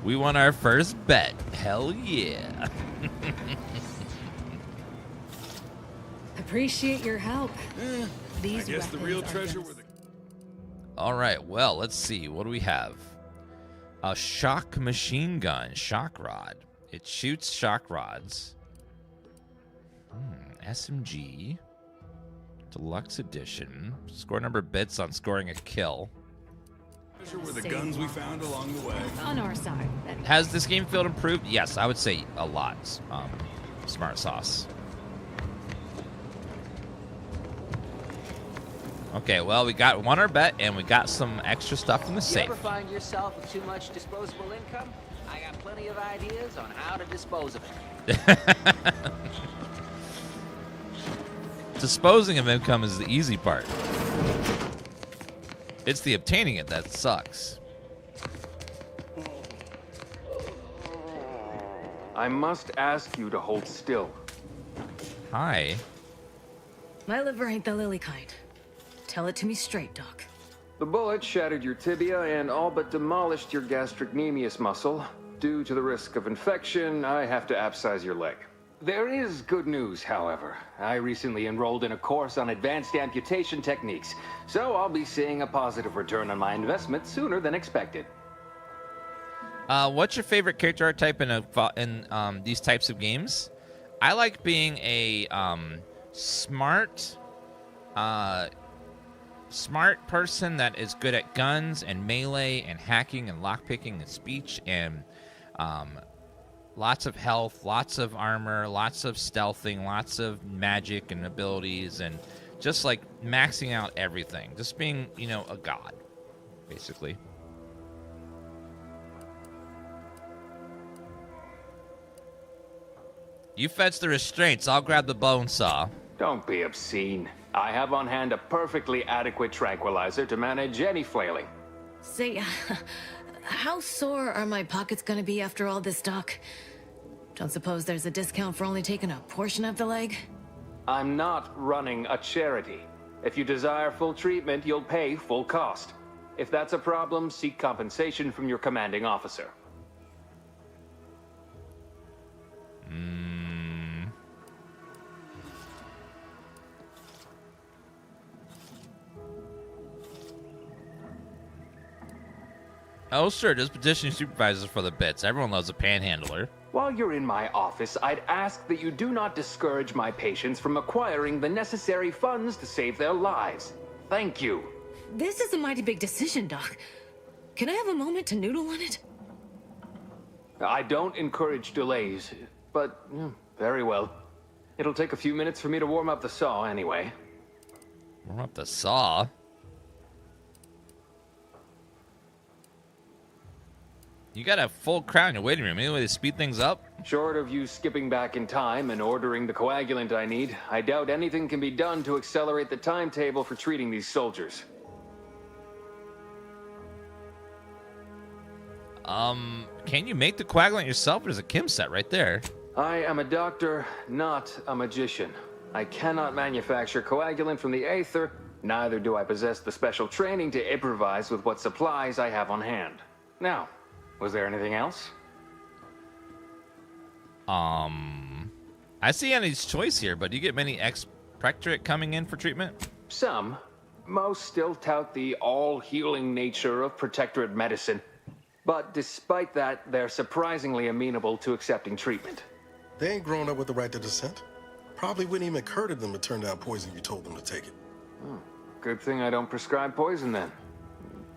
We won our first bet. Hell yeah. Appreciate your help. These I guess the real treasure were the... All right, well, let's see. What do we have? A shock machine gun, shock rod. It shoots shock rods. SMG. Deluxe edition. Score number of bits on scoring a kill. Treasure were the guns we found along the way. On our side. Has this game field improved? Yes, I would say a lot. Smart sauce. Okay, well, we won our bet, and we got some extra stuff in the You safe. ever find yourself with too much disposable income? I got plenty of ideas on how to dispose of it. Disposing of income is the easy part. It's the obtaining it that sucks. I must ask you to hold still. Hi. My liver ain't the lily kind. Tell it to me straight, Doc. The bullet shattered your tibia and all but demolished your gastrocnemius muscle. Due to the risk of infection, I have to abscise your leg. There is good news, however. I recently enrolled in a course on advanced amputation techniques, so I'll be seeing a positive return on my investment sooner than expected. What's your favorite character archetype in these types of games? I like being a smart person that is good at guns and melee and hacking and lockpicking and speech and lots of health, lots of armor, lots of stealthing, lots of magic and abilities, and just like maxing out everything. Just being, a god, basically. You fetch the restraints. I'll grab the bone saw. Don't be obscene. I have on hand a perfectly adequate tranquilizer to manage any flailing. Say, how sore are my pockets gonna be after all this, Doc? Don't suppose there's a discount for only taking a portion of the leg? I'm not running a charity. If you desire full treatment, you'll pay full cost. If that's a problem, seek compensation from your commanding officer. Oh, sure, just petitioning supervisors for the bits. Everyone loves a panhandler. While you're in my office, I'd ask that you do not discourage my patients from acquiring the necessary funds to save their lives. Thank you. This is a mighty big decision, Doc. Can I have a moment to noodle on it? I don't encourage delays, but very well. It'll take a few minutes for me to warm up the saw anyway. Warm up the saw? You got a full crowd in your waiting room. Any way to speed things up? Short of you skipping back in time and ordering the coagulant I need, I doubt anything can be done to accelerate the timetable for treating these soldiers. Can you make the coagulant yourself? There's a chem set right there. I am a doctor, not a magician. I cannot manufacture coagulant from the aether, neither do I possess the special training to improvise with what supplies I have on hand. Now, was there anything else? I see Annie's choice here, but do you get many ex-protectorate coming in for treatment? Some. Most still tout the all-healing nature of protectorate medicine. But despite that, they're surprisingly amenable to accepting treatment. They ain't grown up with the right to dissent. Probably wouldn't even occur to them to turn down poison you told them to take it. Good thing I don't prescribe poison then.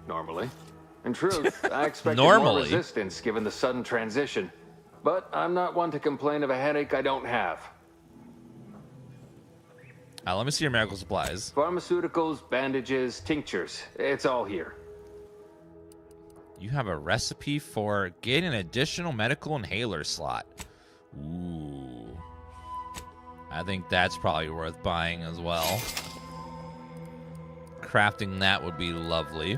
Normally. In truth, I expected Normally. more resistance given the sudden transition. But I'm not one to complain of a headache I don't have. Let me see your medical supplies. Pharmaceuticals, bandages, tinctures. It's all here. You have a recipe for getting an additional medical inhaler slot. Ooh. I think that's probably worth buying as well. Crafting that would be lovely.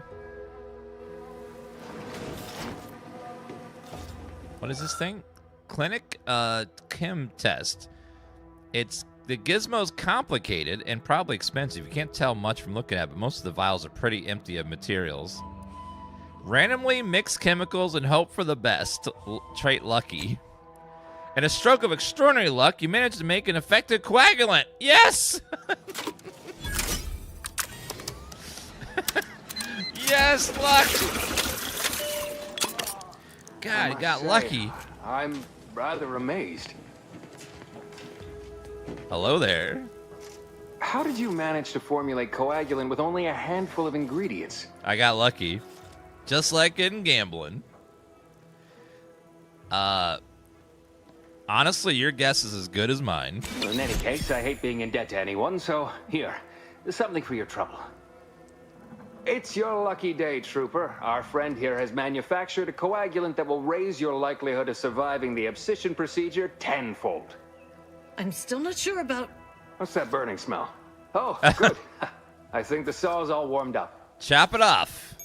What is this thing? Clinic chem test. The gizmo's complicated and probably expensive. You can't tell much from looking at it, but most of the vials are pretty empty of materials. Randomly mix chemicals and hope for the best. Trait lucky. And a stroke of extraordinary luck, you managed to make an effective coagulant. Yes! Yes, luck! God, he got lucky. I'm rather amazed. Hello there. How did you manage to formulate coagulant with only a handful of ingredients? I got lucky. Just like in gambling. Honestly, your guess is as good as mine. In any case, I hate being in debt to anyone, so here, there's something for your trouble. It's your lucky day, Trooper. Our friend here has manufactured a coagulant that will raise your likelihood of surviving the abscission procedure tenfold. I'm still not sure about... What's that burning smell? Oh, good. I think the saw's all warmed up. Chop it off.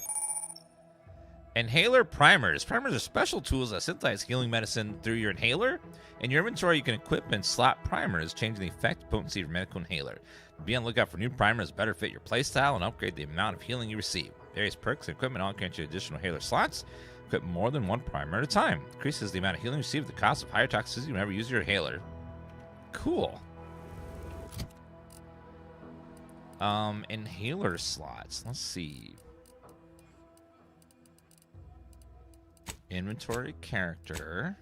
Inhaler primers. Primers are special tools that synthesize healing medicine through your inhaler. In your inventory, you can equip and slot primers, changing the effect and potency of your medical inhaler. Be on the lookout for new primers that better fit your playstyle and upgrade the amount of healing you receive. Various perks and equipment all grant you additional inhaler slots. Equip more than one primer at a time. Increases the amount of healing you receive at the cost of higher toxicity whenever you use your inhaler. Cool. Inhaler slots. Let's see. Inventory character.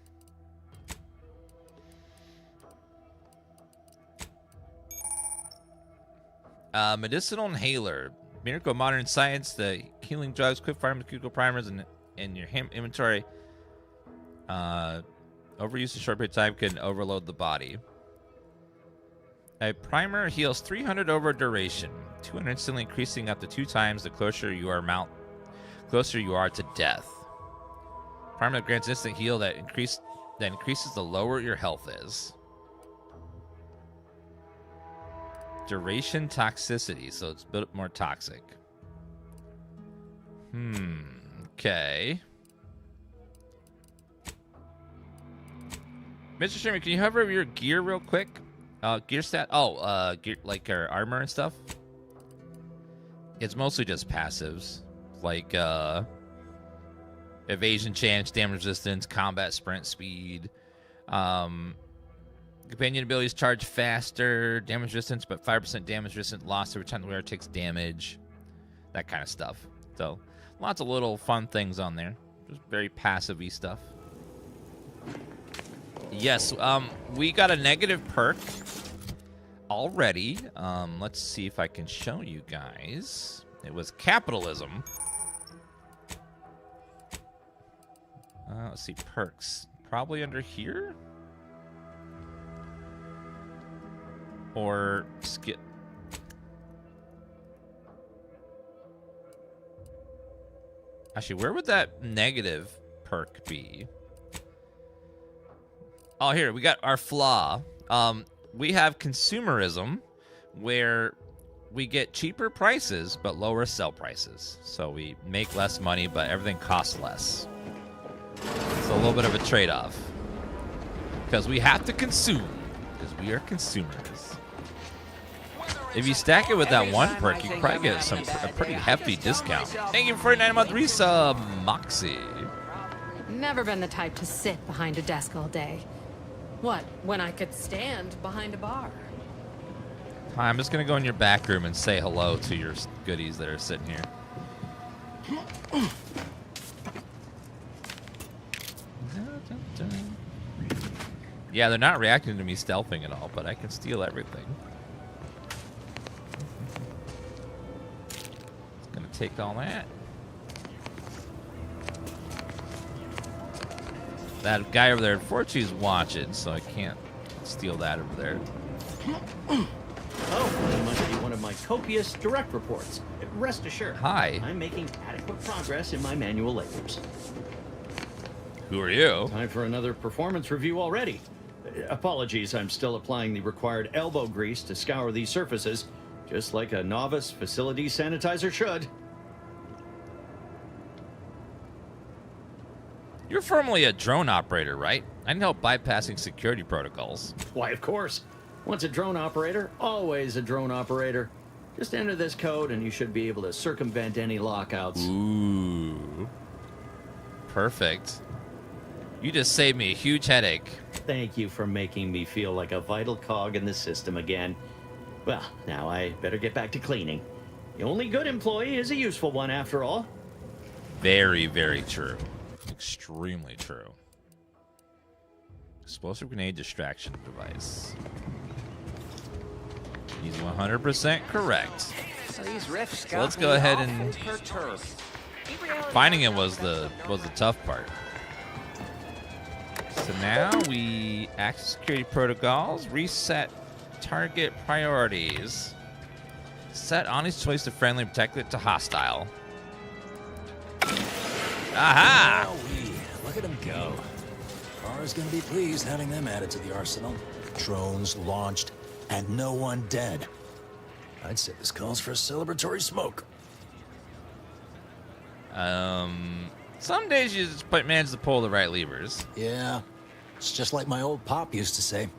Medicinal inhaler. Miracle of modern science. The healing drugs, quick pharmaceutical primers in your inventory. Overuse a short period of time can overload the body. A primer heals 300 over duration. 200 instantly increasing up to 2 times the closer you are to death. Primer that grants instant heal that increases the lower your health is. Duration toxicity, so it's a bit more toxic. Okay. Mr. Sherman, can you hover over your gear real quick? Gear stat? Gear, like our armor and stuff? It's mostly just passives. Like, evasion chance, damage resistance, combat sprint speed. Companion abilities charge faster, damage resistance, but 5% damage resistance lost every time the wearer takes damage. That kind of stuff. So, lots of little fun things on there. Just very passive-y stuff. Yes, we got a negative perk already. Let's see if I can show you guys. It was capitalism. Let's see, perks. Probably under here? Or skip. Actually, where would that negative perk be? Oh, here, we got our flaw. We have consumerism, where we get cheaper prices, but lower sell prices. So we make less money, but everything costs less. It's a little bit of a trade-off. Because we have to consume, because we are consumers. If you stack it with that one perk, you can probably get a pretty hefty discount. Thank you for 49-month resub, Moxie. Never been the type to sit behind a desk all day. What, when I could stand behind a bar? Hi, I'm just going to go in your back room and say hello to your goodies that are sitting here. Yeah, they're not reacting to me stealthing at all, but I can steal everything. It's going to take all that. That guy over there, unfortunately, is watching, so I can't steal that over there. Oh, that must be one of my copious direct reports. Rest assured, Hi. I'm making adequate progress in my manual labors. Who are you? Time for another performance review already. Apologies, I'm still applying the required elbow grease to scour these surfaces, just like a novice facility sanitizer should. You're formerly a drone operator, right? I need help bypassing security protocols. Why, of course. Once a drone operator, always a drone operator. Just enter this code and you should be able to circumvent any lockouts. Ooh. Perfect. You just saved me a huge headache. Thank you for making me feel like a vital cog in the system again. Well, now I better get back to cleaning. The only good employee is a useful one after all. Very, very true. Extremely true. Explosive grenade distraction device. He's 100% correct. So these riffs So let's go ahead and finding it was the tough part. So now we access security protocols, reset target priorities, set Ani's choice to friendly, protected to hostile. Aha! Look at them go. Kara's gonna be pleased having them added to the arsenal. Drones launched and no one dead. I'd say this calls for a celebratory smoke. Some days you just manage to pull the right levers. Yeah, it's just like my old pop used to say.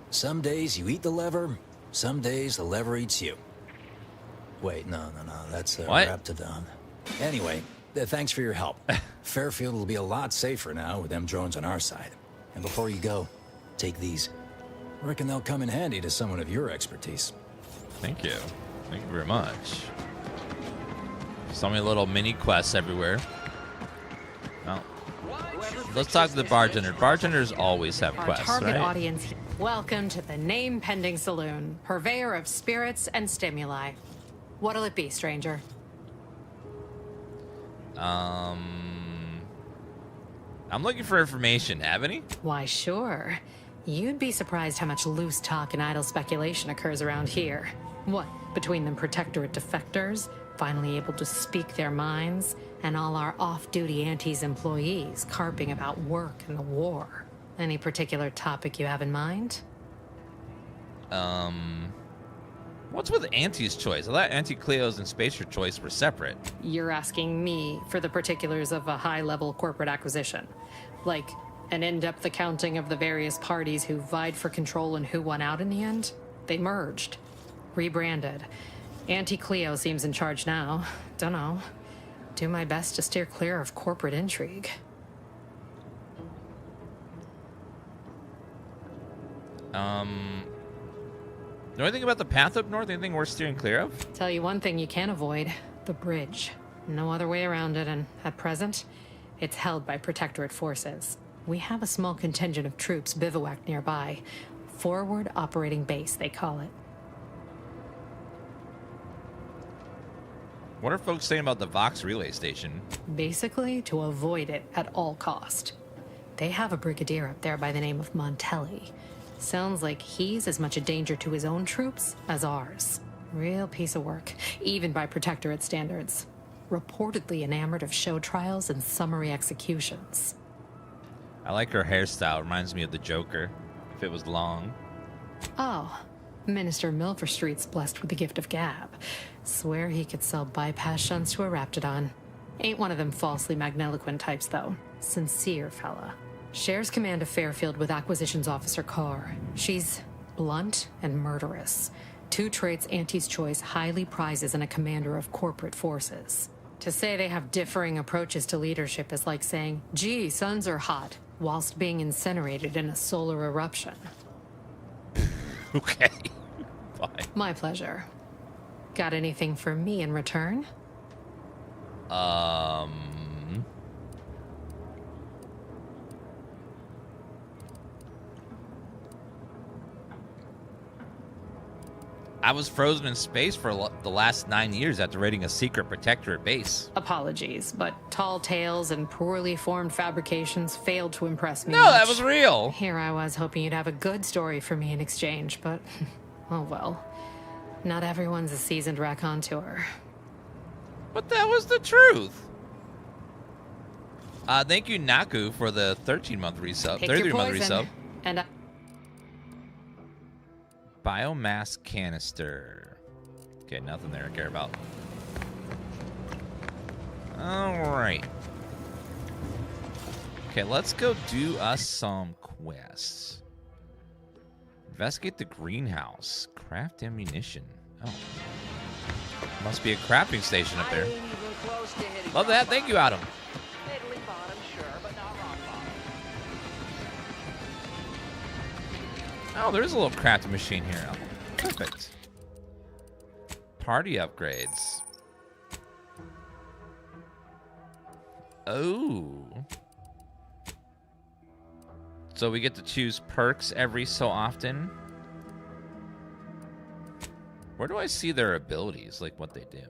Some days you eat the lever, some days the lever eats you. Wait, no, that's What? Raptidon. Anyway, thanks for your help. Fairfield will be a lot safer now with them drones on our side. And before you go, take these. Reckon they'll come in handy to someone of your expertise. Thank you. Thank you very much. So many little mini quests everywhere. Well, let's talk to the bartender. Bartenders always have Our quests, target right? audience. Welcome to the Name Pending Saloon, purveyor of spirits and stimuli. What'll it be, stranger? I'm looking for information. Have any? Why, sure. You'd be surprised how much loose talk and idle speculation occurs around here. What, between them Protectorate defectors, finally able to speak their minds, and all our off-duty Antes employees carping about work and the war. Any particular topic you have in mind? What's with Auntie's choice? I thought Auntie Cleo's and Spacer choice were separate. You're asking me for the particulars of a high-level corporate acquisition. Like, an in-depth accounting of the various parties who vied for control and who won out in the end? They merged. Rebranded. Auntie Cleo seems in charge now. Dunno. Do my best to steer clear of corporate intrigue. Know anything about the path up north? Anything worth steering clear of? Tell you one thing you can't avoid. The bridge. No other way around it, and at present, it's held by Protectorate forces. We have a small contingent of troops bivouacked nearby. Forward Operating Base, they call it. What are folks saying about the Vox relay station? Basically, to avoid it at all cost. They have a brigadier up there by the name of Montelli. Sounds like he's as much a danger to his own troops as ours. Real piece of work, even by Protectorate standards. reportedly enamored of show trials and summary executions. I like her hairstyle. Reminds me of the Joker, if it was long. Oh, Minister Milverstreet's blessed with the gift of gab. Swear he could sell bypass shunts to a Raptidon. Ain't one of them falsely magniloquent types, though. Sincere fella. Shares command of Fairfield with Acquisitions Officer Carr. She's blunt and murderous. Two traits Auntie's Choice highly prizes in a commander of corporate forces. To say they have differing approaches to leadership is like saying, gee, suns are hot, whilst being incinerated in a solar eruption. Okay. Fine. My pleasure. Got anything for me in return? I was frozen in space for the last 9 years after raiding a secret protectorate base. Apologies, but tall tales and poorly formed fabrications failed to impress me No, much. that was real. Here I was hoping you'd have a good story for me in exchange, but oh well. Not everyone's a seasoned raconteur. But that was the truth. Thank you, Naku, for the 13-month resub. Pick your 33-month poison, resub. and Biomass canister. Okay, nothing there to care about. Alright. Okay, let's go do us some quests. Investigate the greenhouse. Craft ammunition. Oh. Must be a crafting station up there. Love that. Thank you, Adam. Oh, there's a little crafting machine here. Oh, perfect. Party upgrades. Oh. So we get to choose perks every so often. Where do I see their abilities? Like what they do?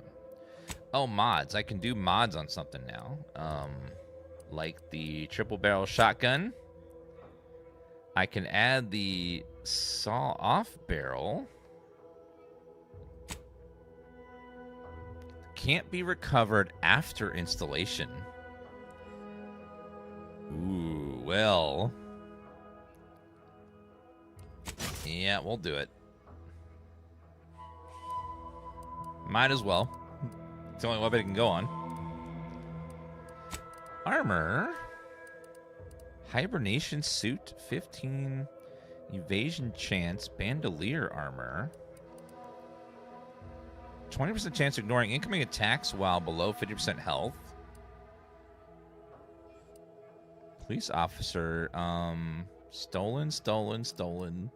Oh, mods. I can do mods on something now. Like the triple barrel shotgun. I can add the saw-off barrel. Can't be recovered after installation. Ooh, well. Yeah, we'll do it. Might as well. It's the only weapon it can go on. Armor. Hibernation suit, 15 evasion chance, bandolier armor. 20% chance of ignoring incoming attacks while below 50% health. Police officer, stolen.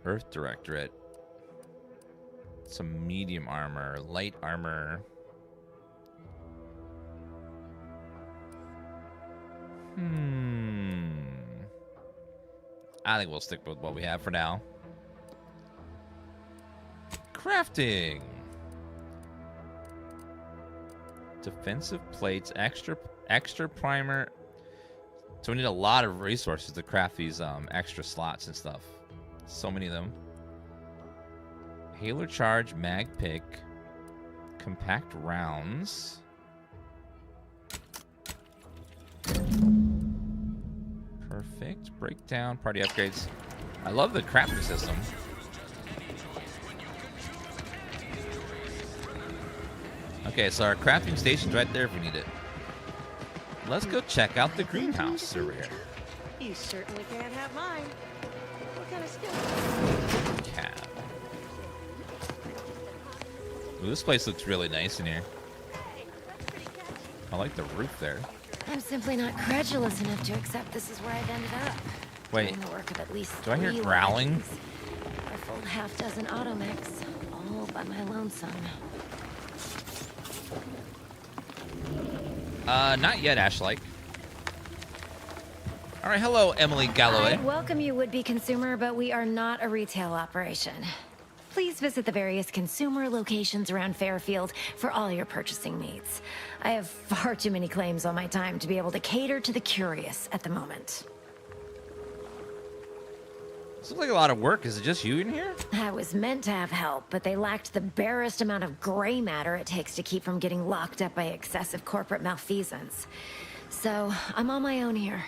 Earth Directorate. Some medium armor, light armor. I think we'll stick with what we have for now. Crafting. Defensive plates, extra primer. So we need a lot of resources to craft these extra slots and stuff. So many of them. Hailer charge, mag pick, compact rounds. Perfect. Breakdown, party upgrades. I love the crafting system. Okay, so our crafting station's right there if we need it. Let's go check out the greenhouse over here. You certainly can't have mine. What kind of skill? Cab. Ooh, this place looks really nice in here. I like the roof there. I'm simply not credulous enough to accept this is where I've ended up. Wait, Doing the work of at least do I hear 3 growling? weapons, a full half-dozen automechs, all by my lonesome. Not yet, Ashlike. All right, hello, Emily Galloway. I'd welcome you, would-be consumer, but we are not a retail operation. Please visit the various consumer locations around Fairfield for all your purchasing needs. I have far too many claims on my time to be able to cater to the curious at the moment. This looks like a lot of work. Is it just you in here? I was meant to have help, but they lacked the barest amount of gray matter it takes to keep from getting locked up by excessive corporate malfeasance. So, I'm on my own here.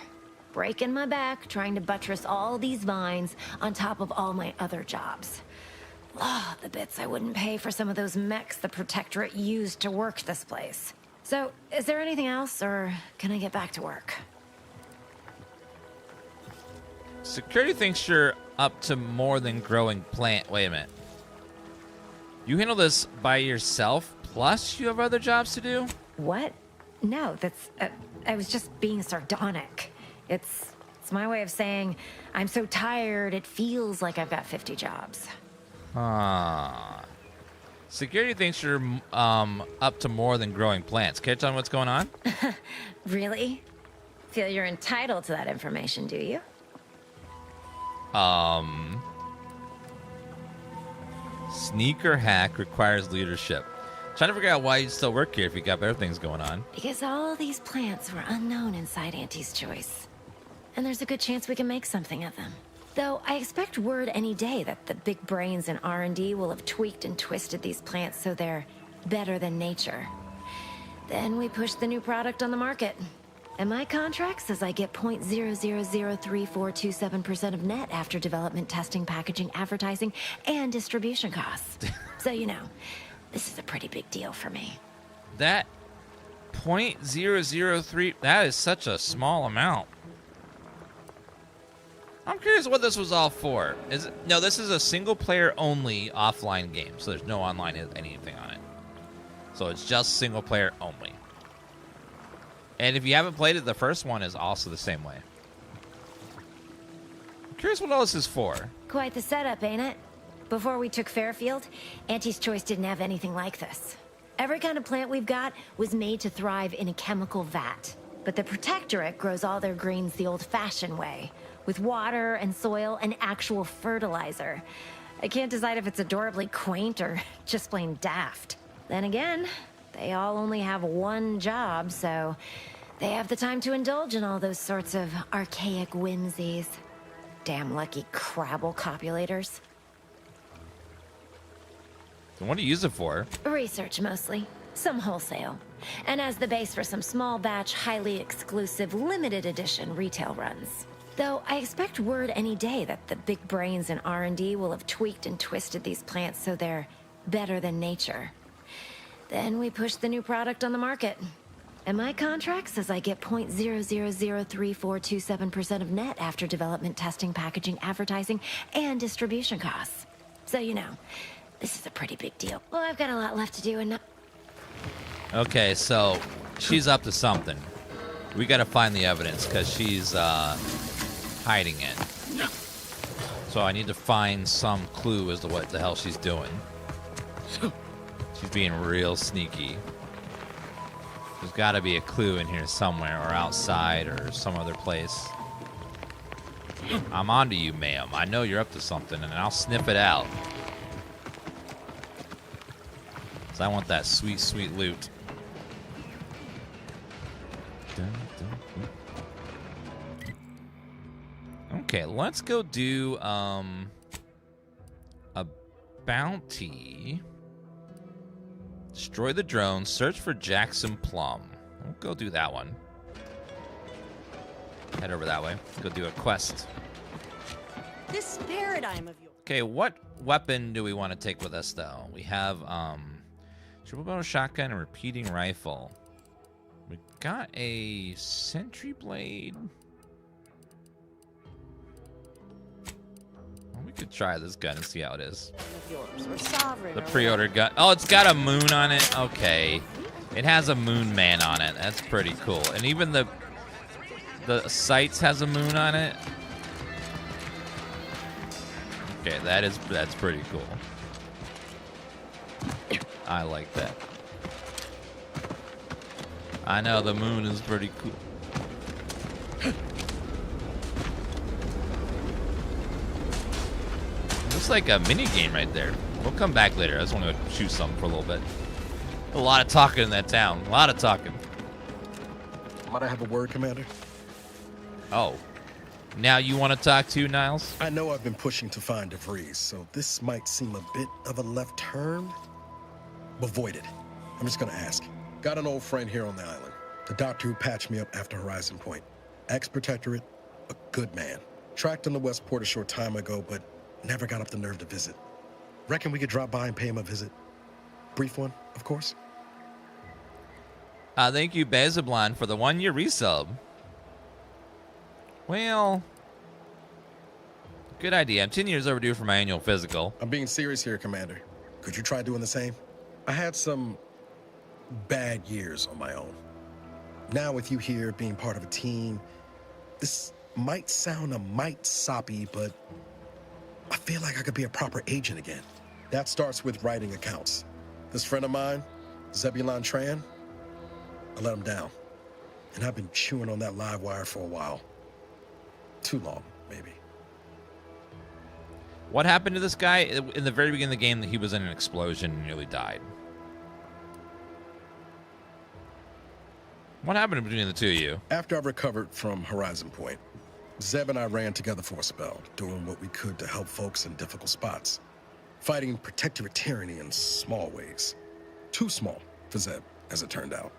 Breaking my back, trying to buttress all these vines on top of all my other jobs. Oh, the bits I wouldn't pay for some of those mechs the Protectorate used to work this place. So, is there anything else, or can I get back to work? Security thinks you're up to more than growing plant. Wait a minute. You handle this by yourself, plus you have other jobs to do? What? No, that's... I was just being sardonic. It's my way of saying I'm so tired it feels like I've got 50 jobs. Security thinks you're up to more than growing plants. Catch on what's going on? Really? Feel you're entitled to that information, do you? Sneaker hack requires leadership. Trying to figure out why you still work here if you got better things going on. Because all these plants were unknown inside Auntie's choice. And there's a good chance we can make something of them. Though I expect word any day that the big brains in R&D will have tweaked and twisted these plants so they're better than nature. Then we push the new product on the market. And my contract says I get 0.0003427% of net after development, testing, packaging, advertising, and distribution costs. So you know, this is a pretty big deal for me. That 0.003, that is such a small amount. I'm curious what this was all for. No, this is a single player only offline game, so there's no online anything on it. So it's just single player only. And if you haven't played it, the first one is also the same way. I'm curious what all this is for. Quite the setup, ain't it? Before we took Fairfield, Auntie's Choice didn't have anything like this. Every kind of plant we've got was made to thrive in a chemical vat. But the Protectorate grows all their greens the old-fashioned way, with water and soil and actual fertilizer. I can't decide if it's adorably quaint or just plain daft. Then again, they all only have one job, so they have the time to indulge in all those sorts of archaic whimsies. Damn lucky Crabble copulators. So what do you use it for? Research, mostly. Some wholesale. And as the base for some small batch, highly exclusive, limited edition retail runs. Though I expect word any day that the big brains in R&D will have tweaked and twisted these plants so they're better than nature. Then we push the new product on the market. And my contract says I get 0.0003427% of net after development, testing, packaging, advertising, and distribution costs. So you know, this is a pretty big deal. Well, I've got a lot left to do and not... Okay, so she's up to something. We gotta find the evidence because she's hiding it. So I need to find some clue as to what the hell she's doing. She's being real sneaky. There's gotta be a clue in here somewhere, or outside, or some other place. I'm onto you, ma'am. I know you're up to something, and I'll sniff it out. Because I want that sweet, sweet loot. Okay, let's go do a bounty. Destroy the drone. Search for Jackson Plum. We'll go do that one. Head over that way. Go do a quest. This paradigm of yours. Okay, what weapon do we want to take with us, though? We have triple barrel shotgun and repeating rifle. We got a sentry blade. Well, we could try this gun and see how it is. The pre-order gun. Oh, it's got a moon on it. Okay, it has a moon man on it. That's pretty cool. And even the sights has a moon on it. Okay, that's pretty cool. I like that. I know the moon is pretty cool. Looks like a mini game right there. We'll come back later. I just want to shoot something for a little bit. A lot of talking in that town. A lot of talking. Might I have a word, Commander? Oh. now you want to talk to, Niles? I know I've been pushing to find DeVries, so this might seem a bit of a left turn, but void it. I'm just gonna ask. Got an old friend here on the island. The doctor who patched me up after Horizon Point. Ex-protectorate, a good man. Tracked him to Westport a short time ago, but never got up the nerve to visit. Reckon we could drop by and pay him a visit? Brief one, of course. Thank you, Bezablan, for the 1-year resub. Well, good idea. I'm 10 years overdue for my annual physical. I'm being serious here, Commander. Could you try doing the same? I had some bad years on my own. Now with you here, being part of a team, this might sound a mite soppy, but I feel like I could be a proper agent again. That starts with writing accounts. This friend of mine, Zebulon Tran, I let him down. And I've been chewing on that live wire for a while. Too long, maybe. What happened to this guy? In the very beginning of the game, he was in an explosion and nearly died. What happened between the two of you? After I recovered from Horizon Point, Zeb and I ran together for a spell, doing what we could to help folks in difficult spots. Fighting protectorate tyranny in small ways. Too small for Zeb, as it turned out.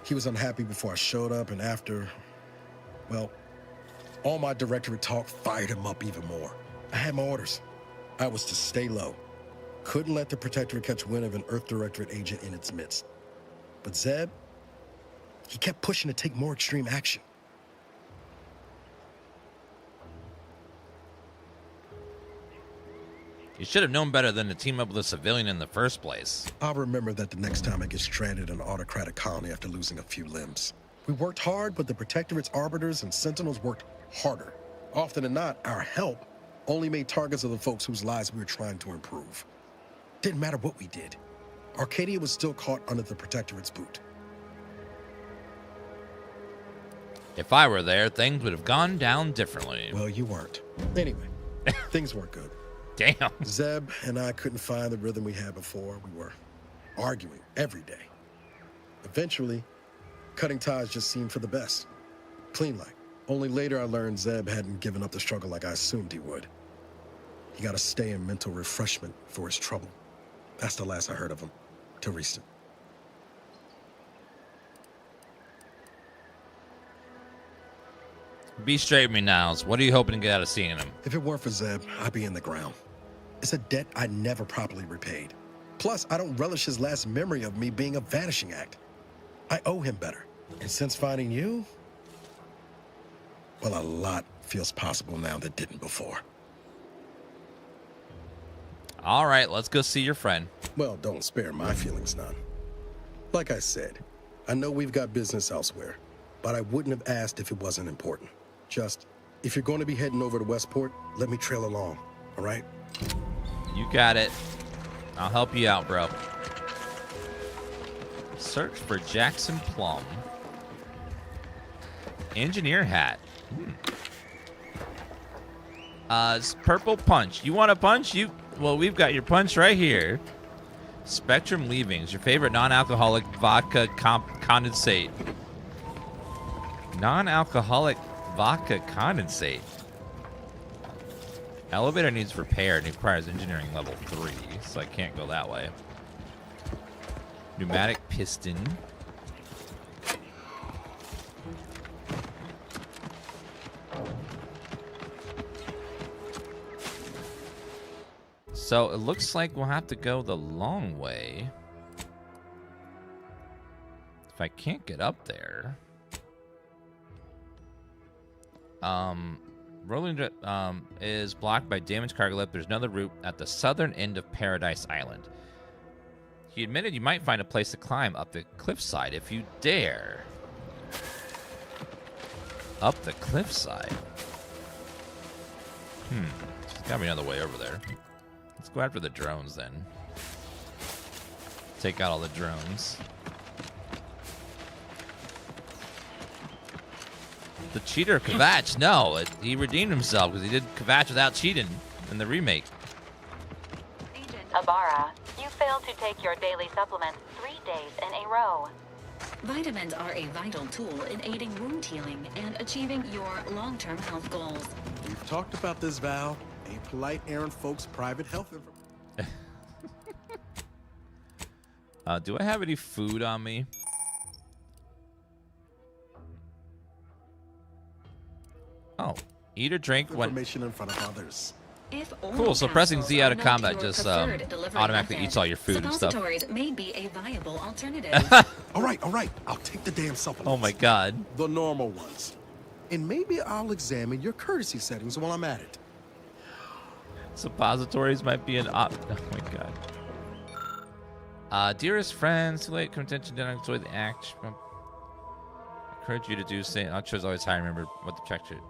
He was unhappy before I showed up, and after, well, all my directorate talk fired him up even more. I had my orders. I was to stay low. Couldn't let the protectorate catch wind of an Earth Directorate agent in its midst. But Zeb, he kept pushing to take more extreme action. You should have known better than to team up with a civilian in the first place. I'll remember that the next time I get stranded in an autocratic colony after losing a few limbs. We worked hard, but the Protectorate's arbiters and sentinels worked harder. Often than not, our help only made targets of the folks whose lives we were trying to improve. Didn't matter what we did. Arcadia was still caught under the Protectorate's boot. If I were there, things would have gone down differently. Well, you weren't. Anyway, things weren't good. Damn. Zeb and I couldn't find the rhythm we had before. We were arguing every day. Eventually, cutting ties just seemed for the best. Clean like. Only later I learned Zeb hadn't given up the struggle like I assumed he would. He got to stay in mental refreshment for his trouble. That's the last I heard of him, till recent. Be straight with me, Niles. What are you hoping to get out of seeing him? If it weren't for Zeb, I'd be in the ground. It's a debt I never properly repaid. Plus, I don't relish his last memory of me being a vanishing act. I owe him better. And since finding you, well, a lot feels possible now that didn't before. All right, let's go see your friend. Well, don't spare my feelings none. Like I said, I know we've got business elsewhere, but I wouldn't have asked if it wasn't important. Just, if you're going to be heading over to Westport, let me trail along, all right? You got it. I'll help you out, bro. Search for Jackson Plum. Engineer hat. Purple punch. You want a punch? Well, we've got your punch right here. Spectrum Leavings. Your favorite non-alcoholic vodka condensate. Non-alcoholic vodka condensate. Elevator needs repair and requires engineering level 3, so I can't go that way. Pneumatic piston. So it looks like we'll have to go the long way. If I can't get up there. Rolling is blocked by damaged cargo lift. There's another route at the southern end of Paradise Island. He admitted you might find a place to climb up the cliffside if you dare. Up the cliffside? There's gotta be another way over there. Let's go after the drones then. Take out all the drones. The cheater Kvatch, no, he redeemed himself because he did Kvatch without cheating in the remake. Agent Ibarra, you failed to take your daily supplements 3 days in a row. Vitamins are a vital tool in aiding wound healing and achieving your long-term health goals. We've talked about this, Val. Ain't polite airing folks' private health information. Do I have any food on me? Oh, eat or drink when... Information in front of others. Cool, so pressing Z out of combat just automatically eats all your food and stuff. Suppositories may be a viable alternative. All right. I'll take the damn supplements. Oh my god. The normal ones. And maybe I'll examine your courtesy settings while I'm at it. Suppositories might be an op. Oh my god. Dearest friends, too late. Contention did not enjoy the act. I encourage you to do say. I'll choose always high. Remember what the check should.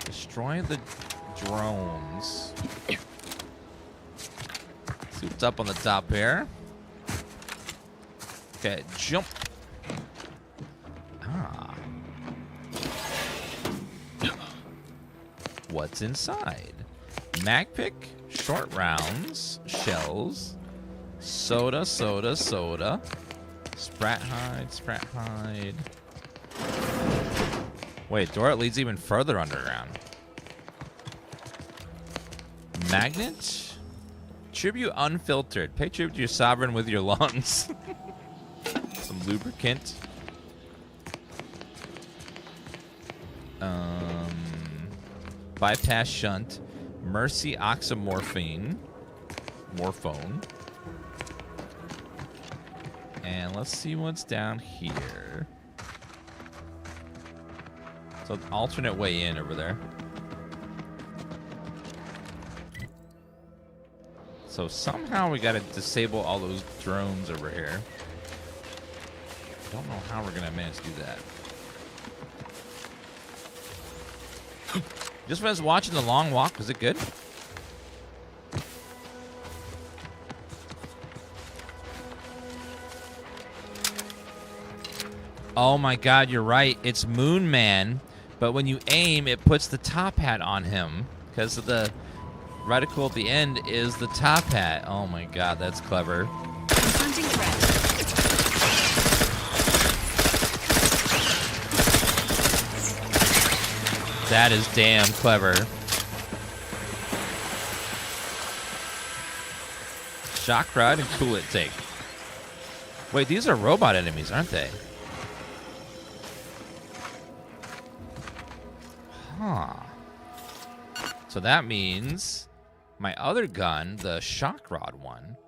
Destroy the drones. See what's up on the top here. Okay, jump. Ah. What's inside? Mag pick, short rounds, shells, soda. Sprat hide. Wait, door leads even further underground. Magnet? Tribute unfiltered. Pay tribute to your sovereign with your lungs. Some lubricant. Bypass shunt. Mercy oxymorphine. Morphone. And let's see what's down here. So alternate way in over there. So somehow we gotta disable all those drones over here. Don't know how we're gonna manage to do that. Just when I was watching The Long Walk, was it good? Oh my god, you're right. It's Moon Man, but when you aim, it puts the top hat on him because of the reticle at the end is the top hat. Oh my god, that's clever. Confronting threat. That is damn clever. Shock rod and cool it take. Wait, these are robot enemies, aren't they? Huh. So that means my other gun, the shock rod one,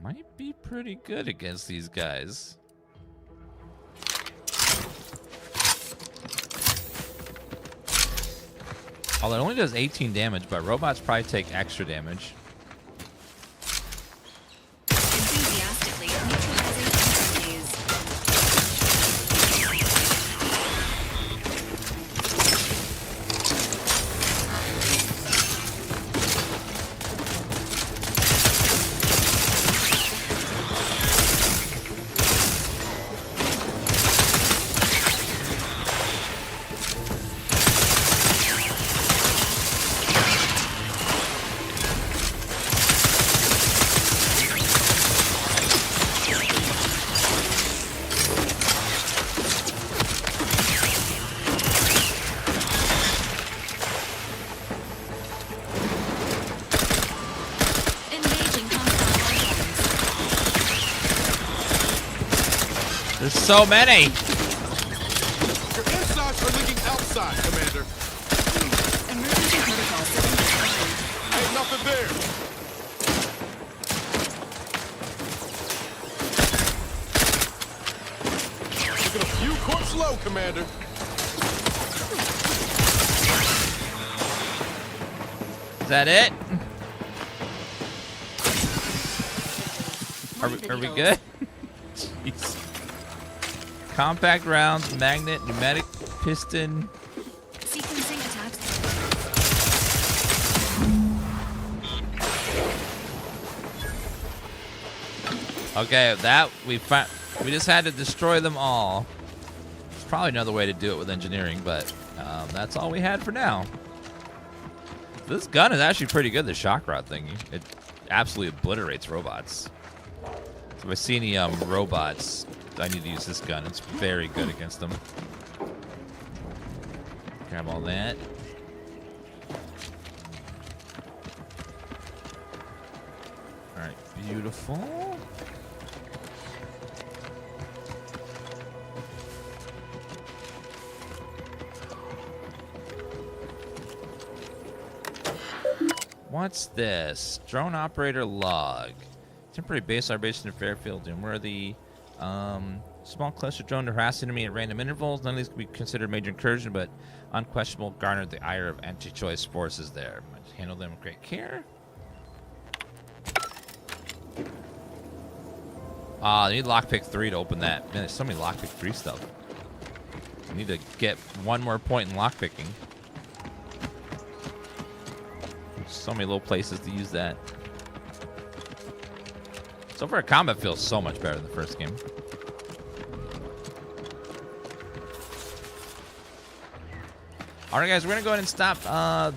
might be pretty good against these guys. Although it only does 18 damage, but robots probably take extra damage. Enthusiastically neutralizing enemies. There's so many. Your insides are leaking outside, Commander. Emergency protocol 7. Ain't nothing there. Looking a few quarts low, Commander. Is that it? Are we good? Jeez. Compact rounds, magnet, pneumatic piston. Sequencing attacks. Okay, that we just had to destroy them all. There's probably another way to do it with engineering, but that's all we had for now. This gun is actually pretty good, the shock rod thingy. It absolutely obliterates robots. So if I see any robots, I need to use this gun. It's very good against them. Grab all that. All right, beautiful. What's this? Drone operator log. Temporary base operation in Fairfield. And where the small cluster drone to harass enemy at random intervals. None of these can be considered major incursion, but unquestionable garnered the ire of anti-choice forces there. Must handle them with great care. I need lockpick 3 to open that. Man, there's so many lockpick 3 stuff. I need to get one more point in lockpicking. So many little places to use that. So far, combat feels so much better than the first game. All right, guys, we're gonna go ahead and stop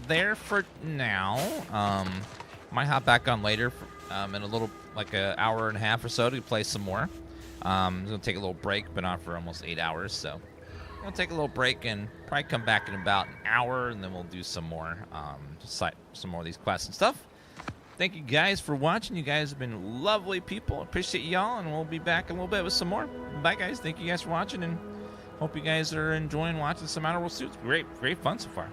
there for now. Might hop back on later in a little, like an hour and a half or so to play some more. I'm gonna take a little break. Been on for almost 8 hours, so I'll take a little break and probably come back in about an hour, and then we'll do some more, some more of these quests and stuff. Thank you guys for watching. You guys have been lovely people. Appreciate y'all, and we'll be back in a little bit with some more. Bye, guys. Thank you guys for watching, and hope you guys are enjoying watching some Outer World Suits. Great fun so far.